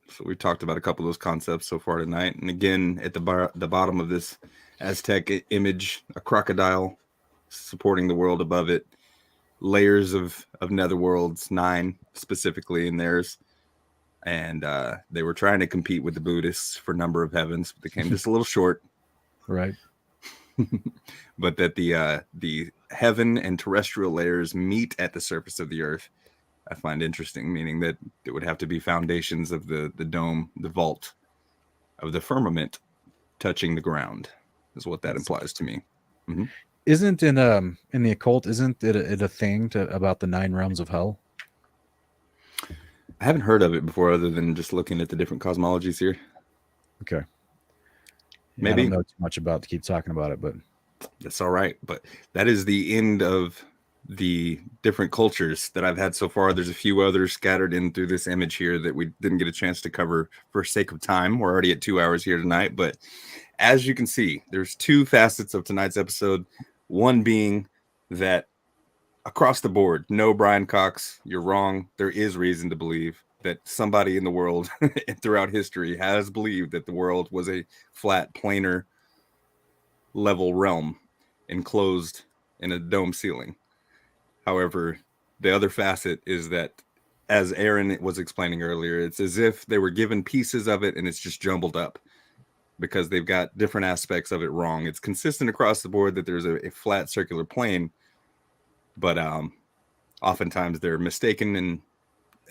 Speaker 1: So we talked about a couple of those concepts so far tonight. And again, at the bottom of this Aztec image, a crocodile supporting the world above it, layers of netherworlds, 9 specifically in theirs. And they were trying to compete with the Buddhists for number of heavens, but they came just a little short.
Speaker 2: Right.
Speaker 1: But that the heaven and terrestrial layers meet at the surface of the earth, I find interesting, meaning that it would have to be foundations of the dome, the vault of the firmament touching the ground, is what that implies to me. Mm-hmm.
Speaker 2: Isn't in the occult, isn't it a thing about the 9 realms of hell?
Speaker 1: I haven't heard of it before, other than just looking at the different cosmologies here.
Speaker 2: Okay. Yeah,
Speaker 1: Maybe.
Speaker 2: I don't know too much about to keep talking about it, but
Speaker 1: that's all right. But that is the end of the different cultures that I've had so far. There's a few others scattered in through this image here that we didn't get a chance to cover for sake of time. We're already at 2 hours here tonight. But as you can see, there's 2 facets of tonight's episode. One being that across the board, no, Brian Cox, you're wrong. There is reason to believe that somebody in the world throughout history has believed that the world was a flat, planar, level realm enclosed in a dome ceiling. However, the other facet is that, as Aaron was explaining earlier, it's as if they were given pieces of it and it's just jumbled up because they've got different aspects of it wrong. It's consistent across the board that there's a flat circular plane, but oftentimes they're mistaken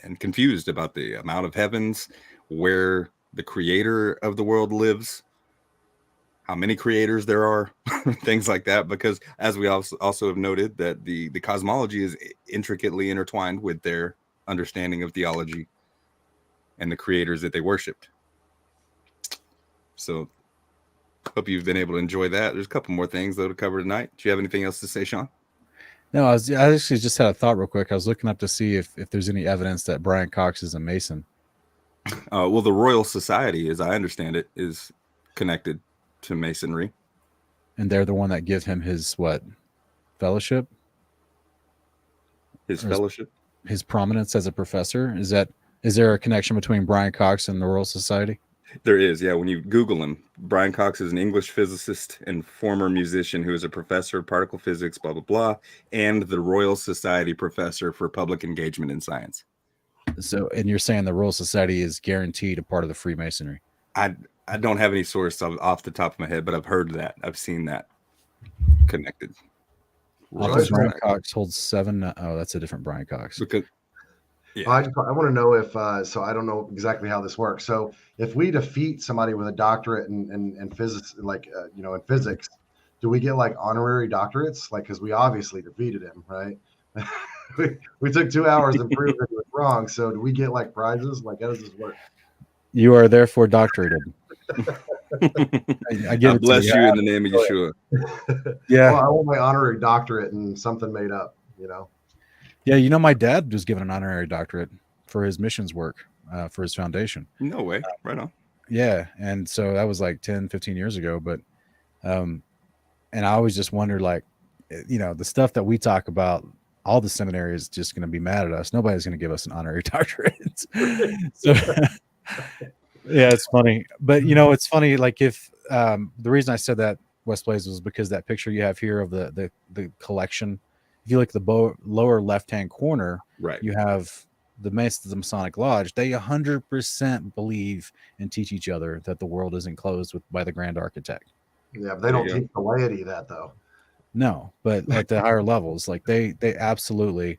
Speaker 1: and confused about the amount of heavens, where the creator of the world lives, how many creators there are, things like that. Because as we also have noted, that the cosmology is intricately intertwined with their understanding of theology and the creators that they worshipped. So hope you've been able to enjoy that. There's a couple more things though to cover tonight. Do you have anything else to say, Sean?
Speaker 2: No, I actually just had a thought real quick. I was looking up to see if there's any evidence that Brian Cox is a Mason.
Speaker 1: Well, the Royal Society, as I understand it, is connected to Masonry.
Speaker 2: And they're the one that give him his fellowship?
Speaker 1: His fellowship?
Speaker 2: His prominence as a professor? Is there a connection between Brian Cox and the Royal Society?
Speaker 1: There is, yeah. When you Google him, Brian Cox is an English physicist and former musician who is a professor of particle physics, blah, blah, blah, and the Royal Society professor for public engagement in science.
Speaker 2: So, and you're saying the Royal Society is guaranteed a part of the Freemasonry?
Speaker 1: I don't have any source off the top of my head, but I've heard that. I've seen that connected.
Speaker 2: Brian Cox holds 7. Oh, that's a different Brian Cox.
Speaker 1: Because, yeah.
Speaker 3: I want to know if so I don't know exactly how this works. So if we defeat somebody with a doctorate in physics, like in physics, do we get like honorary doctorates? Like, because we obviously defeated him, right? we took 2 hours and proved that he was wrong. So do we get like prizes? Like, how does this work?
Speaker 2: You are therefore doctorated. I give it
Speaker 1: bless
Speaker 2: to
Speaker 1: you in the name of Yeshua.
Speaker 2: Yeah.
Speaker 3: Well, I want my honorary doctorate in something made up,
Speaker 2: Yeah, my dad was given an honorary doctorate for his missions work for his foundation.
Speaker 1: No way. Right on.
Speaker 2: Yeah, and so that was like 10, 15 years ago. But and I always just wondered, like, the stuff that we talk about, all the seminary is just going to be mad at us. Nobody's going to give us an honorary doctorate. So yeah, it's funny. But it's funny, like, if the reason I said that, WesBlaze, was because that picture you have here of the collection. If you look at the lower left-hand corner,
Speaker 1: right,
Speaker 2: you have the Masonic Lodge. They 100% believe and teach each other that the world is enclosed by the Grand Architect.
Speaker 3: Yeah, but they don't teach the laity that, though.
Speaker 2: No, but at the higher levels, like they absolutely.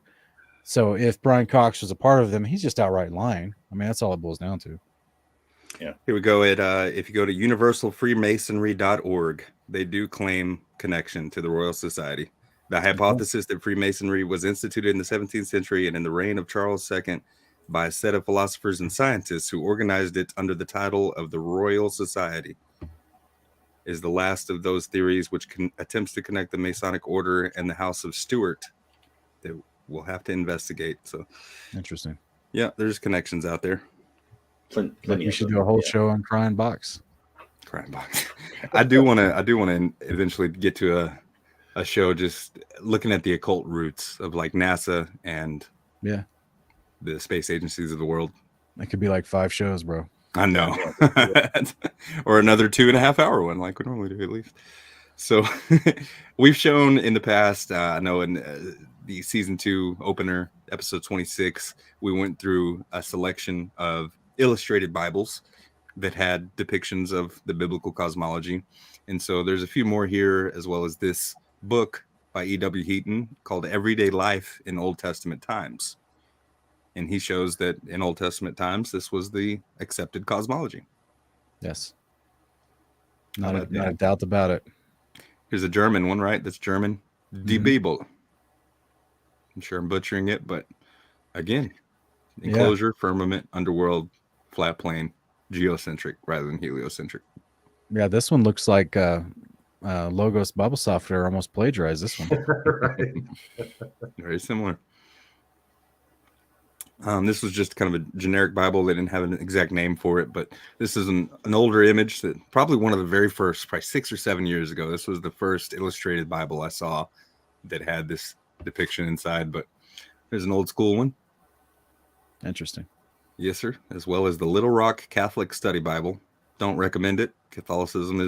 Speaker 2: So if Brian Cox was a part of them, he's just outright lying. I mean, that's all it boils down to.
Speaker 1: Yeah. Here we go. If you go to universalfreemasonry.org, they do claim connection to the Royal Society. The hypothesis that Freemasonry was instituted in the 17th century and in the reign of Charles II by a set of philosophers and scientists who organized it under the title of the Royal Society. Is the last of those theories which attempts to connect the Masonic Order and the House of Stuart that we'll have to investigate. So
Speaker 2: Interesting.
Speaker 1: yeah, there's connections out there.
Speaker 4: Plenty
Speaker 2: We
Speaker 4: of
Speaker 2: should
Speaker 4: them,
Speaker 2: do a whole
Speaker 4: yeah.
Speaker 2: show on Crying Box.
Speaker 1: Crying box. I do want to eventually get to a show just looking at the occult roots of like NASA and
Speaker 2: Yeah,
Speaker 1: the space agencies of the world.
Speaker 2: it could be like 5 shows, bro.
Speaker 1: I know. Or another 2.5 hour one like we normally do, at least. So we've shown in the past, I know in the season 2 opener, episode 26, we went through a selection of illustrated Bibles that had depictions of the biblical cosmology. And so there's a few more here, as well as this book by E.W. Heaton called Everyday Life in Old Testament Times. And he shows that in Old Testament times, this was the accepted cosmology.
Speaker 2: Yes.
Speaker 1: How
Speaker 2: Not
Speaker 1: about
Speaker 2: a
Speaker 1: that?
Speaker 2: doubt about it.
Speaker 1: Here's a German one, right? That's German. Die
Speaker 2: Mhm.
Speaker 1: Bibel. I'm sure I'm butchering it, but again,
Speaker 2: Yeah.
Speaker 1: enclosure, firmament, underworld, flat plane, geocentric rather than heliocentric.
Speaker 2: Yeah, this one looks like Logos Bible Software almost plagiarized this one.
Speaker 3: Right.
Speaker 1: Very similar. This was just kind of a generic Bible. They didn't have an exact name for it, but this is an older image that probably one of the very first, probably 6 or 7 years ago. This was the first illustrated Bible I saw that had this depiction inside, but there's an old school one.
Speaker 2: Interesting.
Speaker 1: Yes, sir. As well as the Little Rock Catholic Study Bible. Don't recommend it. Catholicism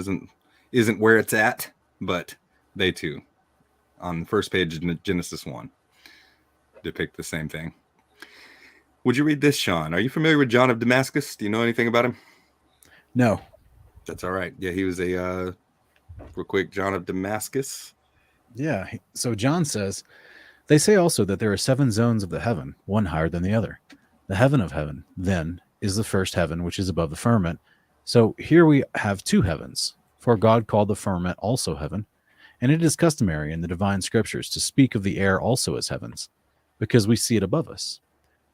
Speaker 1: isn't where it's at, but they too, on the first page of Genesis 1, depict the same thing. Would you read this, Sean? Are you familiar with John of Damascus? Do you know anything about him?
Speaker 2: No.
Speaker 1: That's all right. Yeah, he was a real quick John of Damascus.
Speaker 2: Yeah. So John says, they say also that there are 7 zones of the heaven, one higher than the other. The heaven of heaven, then, is the first heaven, which is above the firmament. So here we have 2 heavens, for God called the firmament also heaven. And it is customary in the divine scriptures to speak of the air also as heavens, because we see it above us.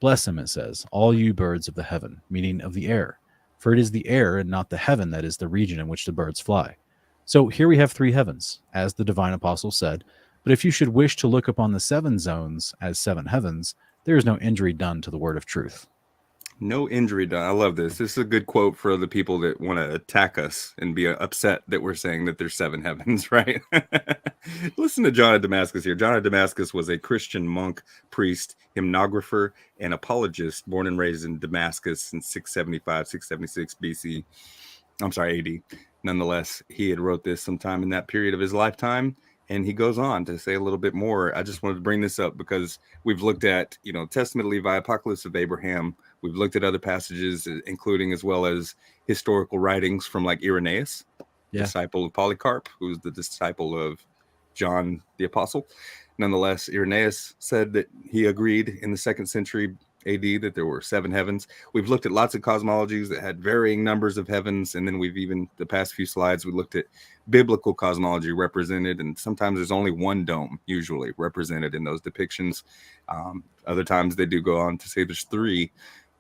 Speaker 2: Bless him, it says, all you birds of the heaven, meaning of the air. For it is the air and not the heaven that is the region in which the birds fly. So here we have 3 heavens, as the divine apostle said. But if you should wish to look upon the 7 zones as 7 heavens, there is no injury done to the word of truth.
Speaker 1: No injury done. I love this. This is a good quote for the people that want to attack us and be upset that we're saying that there's 7 heavens, right? Listen to John of Damascus here. John of Damascus was a Christian monk, priest, hymnographer, and apologist born and raised in Damascus in 675, 676 BC. I'm sorry, AD. Nonetheless, he had wrote this sometime in that period of his lifetime. And he goes on to say a little bit more. I just wanted to bring this up because we've looked at, Testament of Levi, Apocalypse of Abraham. We've looked at other passages, including as well as historical writings from like Irenaeus, disciple of Polycarp, who's the disciple of John the Apostle. Nonetheless, Irenaeus said that he agreed in the 2nd century AD that there were 7 heavens. We've looked at lots of cosmologies that had varying numbers of heavens. And then we've even, the past few slides, we looked at biblical cosmology represented. And sometimes there's only one dome usually represented in those depictions. Other times they do go on to say there's 3.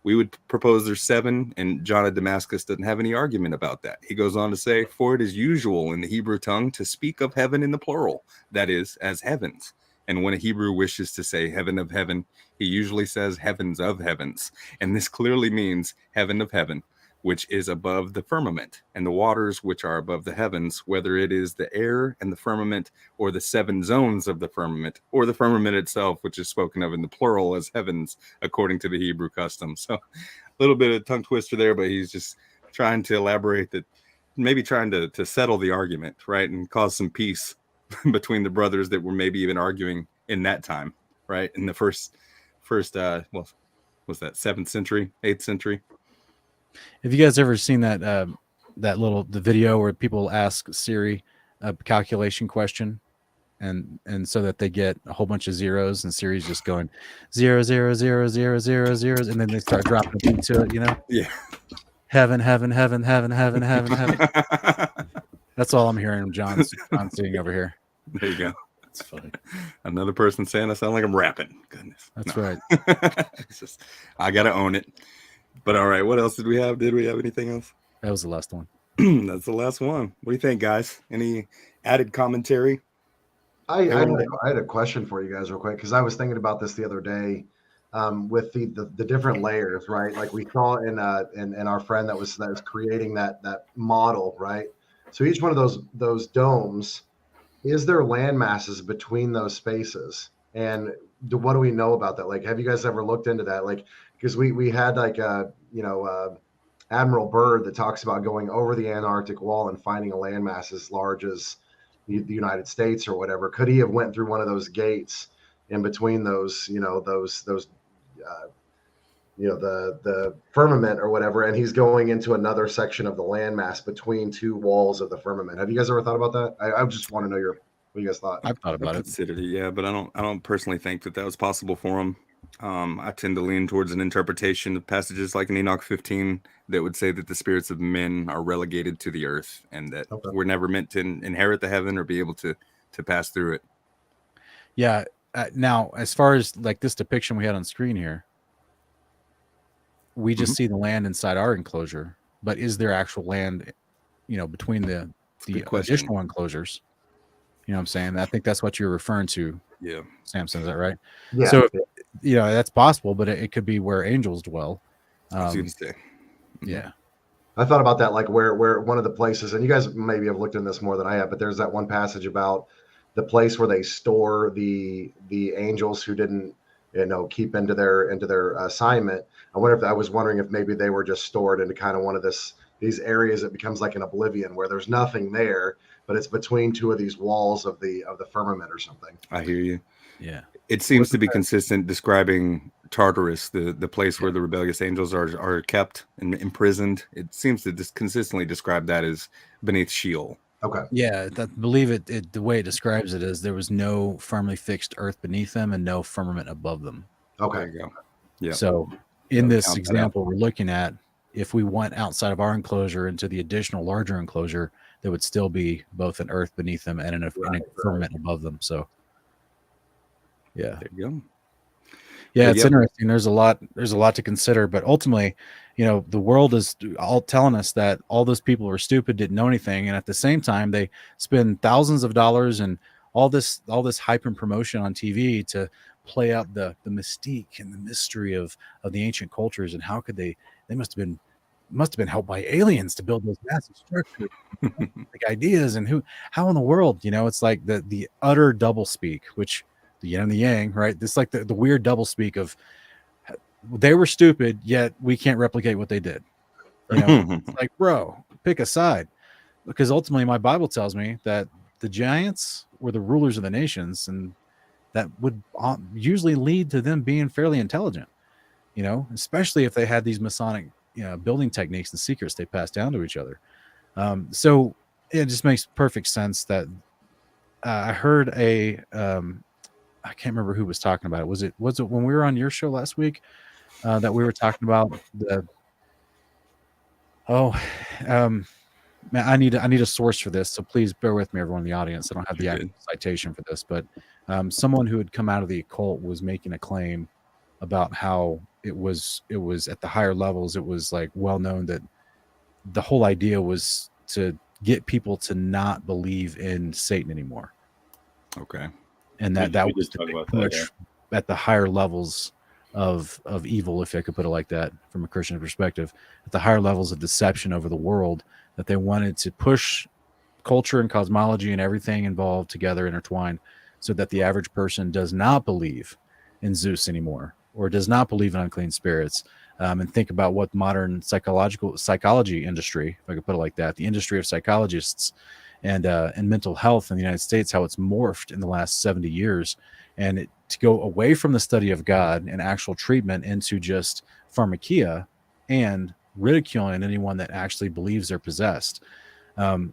Speaker 1: We would propose there's 7, and John of Damascus doesn't have any argument about that. He goes on to say, for it is usual in the Hebrew tongue to speak of heaven in the plural, that is, as heavens. And when a Hebrew wishes to say heaven of heaven, he usually says heavens of heavens. And this clearly means heaven of heaven, which is above the firmament, and the waters which are above the heavens, whether it is the air and the firmament, or the 7 zones of the firmament, or the firmament itself, which is spoken of in the plural as heavens, according to the Hebrew custom. So a little bit of tongue twister there, but he's just trying to elaborate that, maybe trying to settle the argument, right, and cause some peace between the brothers that were maybe even arguing in that time, right? In the first was that 7th century, 8th century?
Speaker 2: Have you guys ever seen that the video where people ask Siri a calculation question, and so that they get a whole bunch of zeros, and Siri's just going 0 0 0 0 0 0, and then they start dropping a beat to it,
Speaker 1: Yeah.
Speaker 2: Heaven, heaven, heaven, heaven, heaven, heaven, heaven. That's all I'm hearing. John's sitting over here.
Speaker 1: There you go.
Speaker 4: That's funny.
Speaker 1: Another person saying I sound like I'm rapping. Goodness.
Speaker 2: That's
Speaker 1: No.
Speaker 2: right.
Speaker 1: It's just, I gotta own it. But all right, what else did we have? Did we have anything else?
Speaker 2: That was the last one.
Speaker 1: That's the last one. What do you think, guys? Any added commentary?
Speaker 3: I
Speaker 1: Anyone?
Speaker 3: had a question for you guys real quick because I was thinking about this the other day with the different layers, right? Like we saw in our friend that was creating that model, right? So each one of those domes, is there land masses between those spaces? And what do we know about that? Like, have you guys ever looked into that? Like, because we had like Admiral Byrd that talks about going over the Antarctic wall and finding a landmass as large as the United States or whatever. Could he have went through one of those gates in between those, the firmament or whatever, and he's going into another section of the landmass between two walls of the firmament? Have you guys ever thought about that? I just want to know what you guys thought.
Speaker 2: I've thought
Speaker 1: I
Speaker 2: about it.
Speaker 1: considered it, yeah, but I don't personally think that was possible for him. I tend to lean towards an interpretation of passages like in Enoch 15 that would say that the spirits of men are relegated to the earth and that we're never meant to inherit the heaven or be able to pass through it.
Speaker 2: Yeah. Now, as far as like this depiction we had on screen here, we just see the land inside our enclosure, but is there actual land, between the additional enclosures? You know what I'm saying? I think that's what you're referring to.
Speaker 1: Yeah.
Speaker 2: Samson, is that right?
Speaker 3: Yeah.
Speaker 2: So, that's possible, but it could be where angels dwell.
Speaker 1: I was going to say.
Speaker 2: Yeah.
Speaker 3: I thought about that, like where one of the places, and you guys maybe have looked in this more than I have, but there's that one passage about the place where they store the angels who didn't, keep into their assignment. I was wondering if maybe they were just stored into kind of one of these areas that becomes like an oblivion where there's nothing there, but it's between two of these walls of the firmament or something.
Speaker 1: I hear you.
Speaker 2: Yeah.
Speaker 1: It seems to be consistent describing Tartarus, the place where the rebellious angels are kept and imprisoned. It seems to just consistently describe that as beneath Sheol.
Speaker 3: Okay.
Speaker 2: Yeah, I believe it. The way it describes it is there was no firmly fixed earth beneath them and no firmament above them.
Speaker 3: Okay.
Speaker 1: There you go. Yeah.
Speaker 2: So in this example we're looking at, if we went outside of our enclosure into the additional larger enclosure, there would still be both an earth beneath them and a firmament above them. So yeah.
Speaker 1: There you go.
Speaker 2: Yeah, it's interesting. There's a lot to consider, but ultimately, the world is all telling us that all those people are stupid, didn't know anything, and at the same time, they spend thousands of dollars and all this hype and promotion on TV to play up the mystique and the mystery of the ancient cultures. And how could they must have been helped by aliens to build those massive structures, like ideas, and how in the world, it's like the utter doublespeak, which the yin and the yang, right? This like the weird doublespeak of they were stupid, yet we can't replicate what they did. It's like, bro, pick a side, because ultimately my Bible tells me that the giants were the rulers of the nations, and that would usually lead to them being fairly intelligent, especially if they had these Masonic building techniques and secrets they passed down to each other. So it just makes perfect sense that I heard I can't remember who was talking about it. Was it when we were on your show last week that we were talking about man, I need a source for this, so please bear with me, everyone in the audience. I don't have the actual citation for this, but someone who had come out of the occult was making a claim about how it was at the higher levels. It was like well known that the whole idea was to get people to not believe in Satan anymore.
Speaker 1: Okay.
Speaker 2: And that was the big push at the higher levels of evil, if I could put it like that, from a Christian perspective, at the higher levels of deception over the world, that they wanted to push culture and cosmology and everything involved together, intertwined, so that the average person does not believe in Zeus anymore, or does not believe in unclean spirits. And think about what modern psychology industry, if I could put it like that, the industry of psychologists and mental health in the United States, how it's morphed in the last 70 years, and to go away from the study of God and actual treatment into just pharmakia and ridiculing anyone that actually believes they're possessed.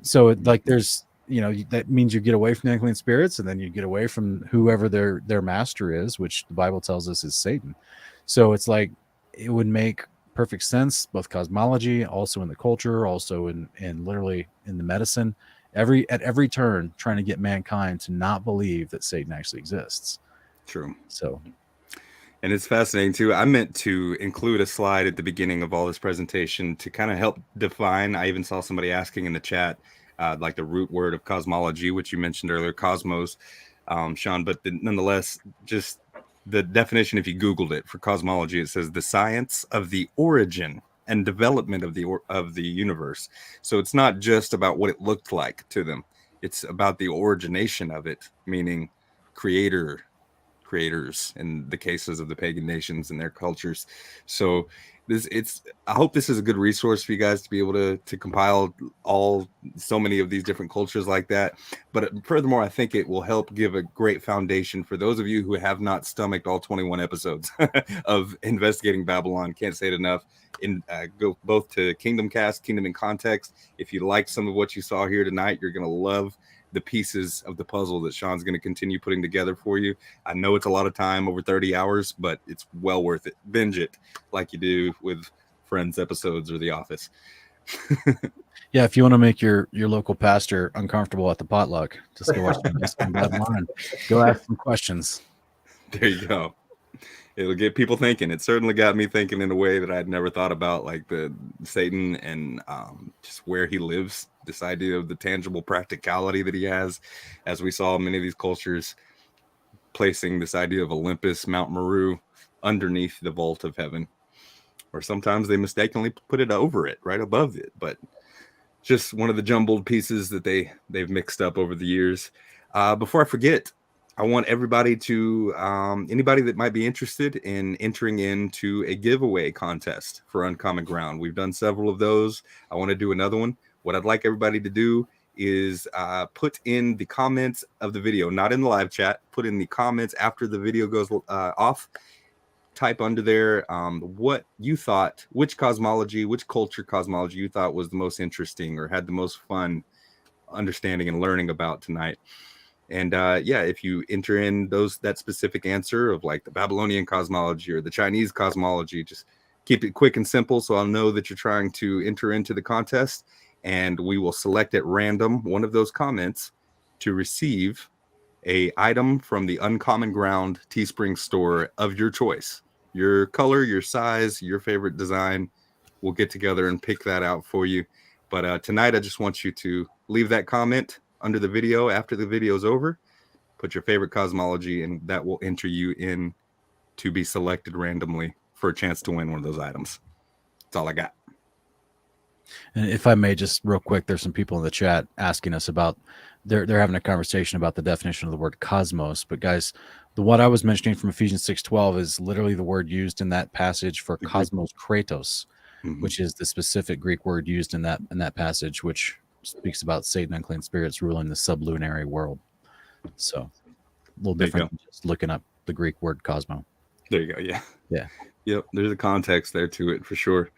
Speaker 2: So there's, that means you get away from the unclean spirits, and then you get away from whoever their master is, which the Bible tells us is Satan. So it's like, it would make perfect sense, both cosmology, also in the culture, also in literally in the medicine. at every turn trying to get mankind to not believe that Satan actually exists.
Speaker 1: True.
Speaker 2: So,
Speaker 1: and it's fascinating too. I meant to include a slide at the beginning of all this presentation to kind of help define. I even saw somebody asking in the chat, like the root word of cosmology, which you mentioned earlier, cosmos, Sean. But nonetheless, just the definition, if you Googled it for cosmology, it says the science of the origin and development of the universe. So it's not just about what it looked like to them. It's about the origination of it, meaning creators in the cases of the pagan nations and their cultures. So I hope this is a good resource for you guys to be able to compile so many of these different cultures like that. But furthermore, I think it will help give a great foundation for those of you who have not stomached all 21 episodes of Investigating Babylon. Can't say it enough. Go both to Kingdom Cast, Kingdom in Context. If you like some of what you saw here tonight, you're going to love the pieces of the puzzle that Sean's going to continue putting together for you. I know it's a lot of time, over 30 hours, but it's well worth it. Binge it like you do with Friends episodes or The Office.
Speaker 2: Yeah, if you want to make your local pastor uncomfortable at the potluck, just go watch some Babylon. Go ask some questions.
Speaker 1: There you go. It'll get people thinking. It certainly got me thinking in a way that I'd never thought about, like the Satan and just where he lives. This idea of the tangible practicality that he has, as we saw many of these cultures placing this idea of Olympus, Mount Meru, underneath the vault of heaven, or sometimes they mistakenly put it over it, right above it. But just one of the jumbled pieces that they've mixed up over the years. Before I forget, I want everybody to, anybody that might be interested in entering into a giveaway contest for Uncommon Ground. We've done several of those. I want to do another one. What I'd like everybody to do is put in the comments of the video, not in the live chat, put in the comments after the video goes off. Type under there what you thought, which culture cosmology you thought was the most interesting or had the most fun understanding and learning about tonight. And if you enter in that specific answer of like the Babylonian cosmology or the Chinese cosmology, just keep it quick and simple so I'll know that you're trying to enter into the contest, and we will select at random one of those comments to receive a item from the Uncommon Ground Teespring store of your choice. Your color, your size, your favorite design. We'll get together and pick that out for you. But tonight, I just want you to leave that comment under the video after the video is over. Put your favorite cosmology, and that will enter you in to be selected randomly for a chance to win one of those items. That's all I got.
Speaker 2: And if I may, just real quick, there's some people in the chat asking us about, they're having a conversation about the definition of the word cosmos. But guys, the one I was mentioning from Ephesians 6:12 is literally the word used in that passage for cosmos kratos, which is the specific Greek word used in that passage, which speaks about Satan, unclean spirits ruling the sublunary world. So a little different than just looking up the Greek word cosmo.
Speaker 1: There you go. Yeah.
Speaker 2: Yeah.
Speaker 1: Yep. There's a context there to it for sure.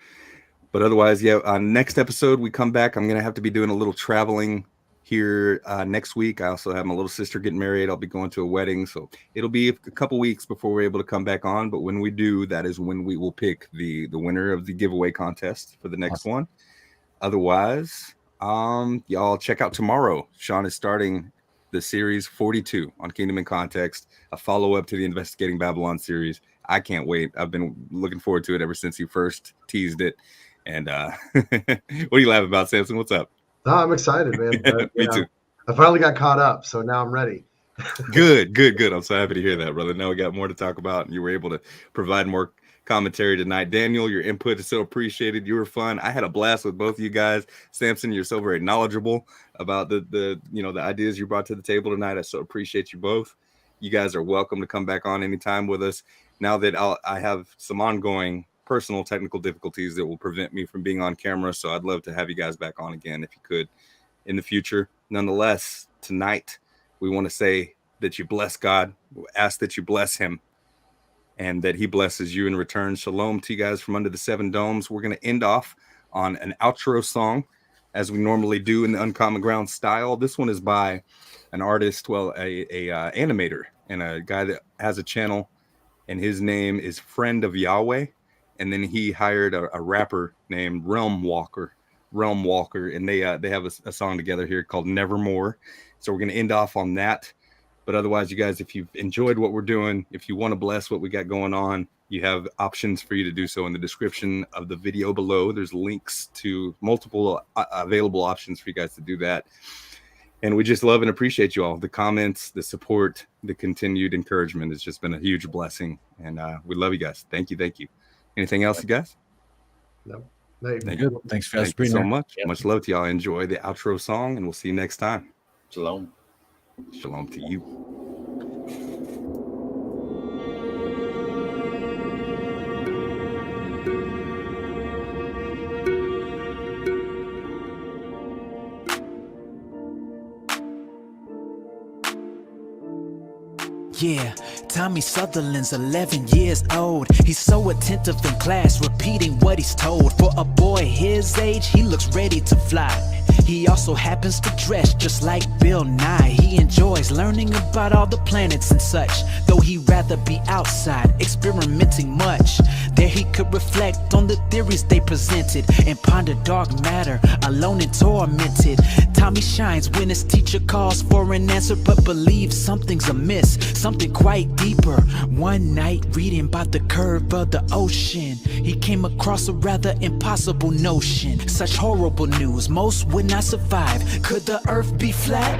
Speaker 1: But otherwise, next episode we come back. I'm going to have to be doing a little traveling here next week. I also have my little sister getting married. I'll be going to a wedding. So it'll be a couple weeks before we're able to come back on. But when we do, that is when we will pick the winner of the giveaway contest for the next one. Otherwise, y'all check out tomorrow. Sean is starting the series 42 on Kingdom in Context, a follow-up to the Investigating Babylon series. I can't wait. I've been looking forward to it ever since you first teased it. And what are you laughing about, Sampson? What's up?
Speaker 3: Oh, I'm excited, man. But,
Speaker 1: Me too.
Speaker 3: I finally got caught up, so now I'm ready.
Speaker 1: Good. I'm so happy to hear that, brother. Now we got more to talk about, and you were able to provide more commentary tonight. Daniel, your input is so appreciated. You were fun. I had a blast with both of you guys. Sampson, you're so very knowledgeable about the ideas you brought to the table tonight. I so appreciate you both. You guys are welcome to come back on anytime with us. Now that I have some ongoing personal technical difficulties that will prevent me from being on camera, so I'd love to have you guys back on again if you could in the future. Nonetheless, tonight we want to say that you bless God, ask that you bless him, and that he blesses you in return. Shalom to you guys from under the seven domes. We're going to end off on an outro song as we normally do in the Uncommon Ground style. This one is by an artist, a animator, and a guy that has a channel, and his name is Friend of Yahweh. And then he hired a rapper named Realm Walker Realm Walker, and they have a song together here called Nevermore. So we're going to end off on that. But otherwise, you guys, if you've enjoyed what we're doing, if you want to bless what we got going on, you have options for you to do so in the description of the video below. There's links to multiple available options for you guys to do that. And we just love and appreciate you all. The comments, the support, the continued encouragement has just been a huge blessing. And we love you guys. Thank you. Thank you. Anything else, you guys?
Speaker 3: No.
Speaker 1: Thank you.
Speaker 2: Thanks for
Speaker 1: Thank you so much. Yeah. Much love to y'all. Enjoy the outro song, and we'll see you next time.
Speaker 4: Shalom.
Speaker 1: Shalom to you.
Speaker 6: Yeah, Tommy Sutherland's 11 years old. He's so attentive in class, repeating what he's told. For a boy his age, he looks ready to fly. He also happens to dress just like Bill Nye. He enjoys learning about all the planets and such, though he'd rather be outside, experimenting much. There he could reflect on the theories they presented and ponder dark matter, alone and tormented. Tommy shines when his teacher calls for an answer, but believes something's amiss, something quite deeper. One night, reading about the curve of the ocean, he came across a rather impossible notion. Such horrible news, most would not survive. Could the earth be flat?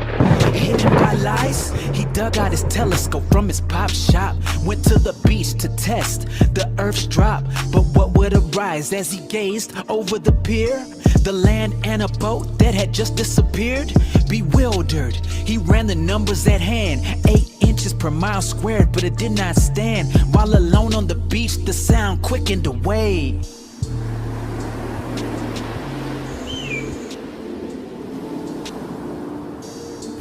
Speaker 6: Hidden by lies? He dug out his telescope from his pop shop, went to the beach to test the earth's drop. But what would arise as he gazed over the pier? The land and a boat that had just disappeared. Bewildered, he ran the numbers at hand. 8 inches per mile squared, but it did not stand. While alone on the beach, the sound quickened away.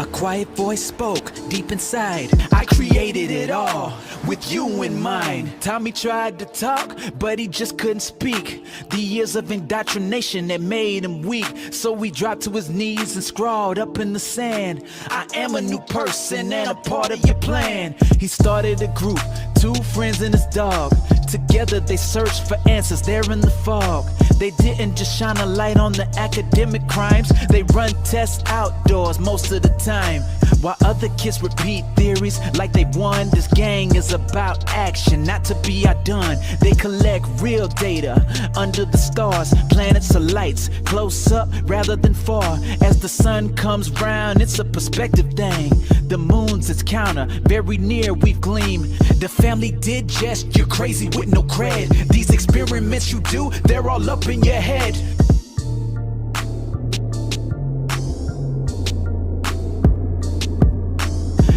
Speaker 6: A quiet voice spoke deep inside. I created it all with you in mind. Tommy tried to talk, but he just couldn't speak. The years of indoctrination had made him weak, so he dropped to his knees and scrawled up in the sand, I am a new person and a part of your plan. He started a group, 2 friends and his dog. Together they searched for answers there in the fog. They didn't just shine a light on the academic crimes, they run tests outdoors most of the time. While other kids repeat theories like they won, this gang is about action, not to be outdone. They collect real data under the stars, planets or lights, close up rather than far. As the sun comes round, it's a perspective thing. The moon's its counter, very near we've gleamed. The family did jest, you're crazy with no cred. These experiments you do, they're all up in your head.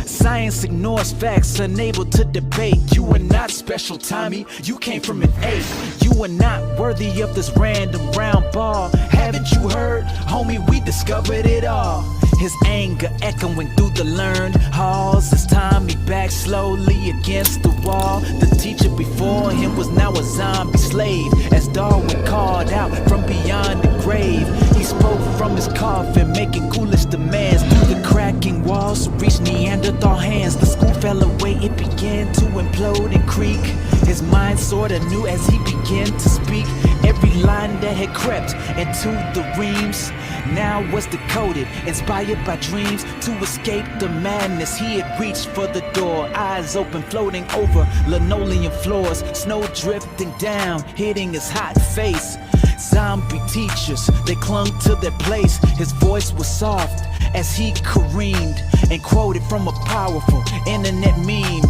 Speaker 6: Science ignores facts, unable to debate. You are not special, Tommy, you came from an ape. You are not worthy of this random round ball. Haven't you heard, homie, we discovered it all. His anger echoing through the learned halls as Tommy backed slowly against the wall. The teacher before him was now a zombie slave, as Darwin called out from beyond the grave. He spoke from his coffin, making ghoulish demands. Through the cracking walls reached Neanderthal hands. The school fell away, it began to implode and creak. His mind sorta knew as he began to speak. Every line that had crept into the reams now was decoded, inspired by dreams. To escape the madness, he had reached for the door. Eyes open, floating over linoleum floors. Snow drifting down, hitting his hot face. Zombie teachers, they clung to their place. His voice was soft as he careened and quoted from a powerful internet meme.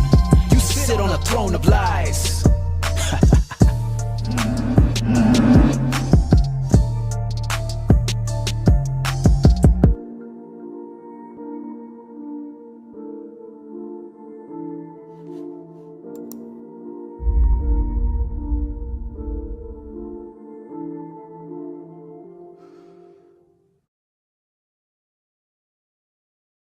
Speaker 6: You sit on a throne of lies.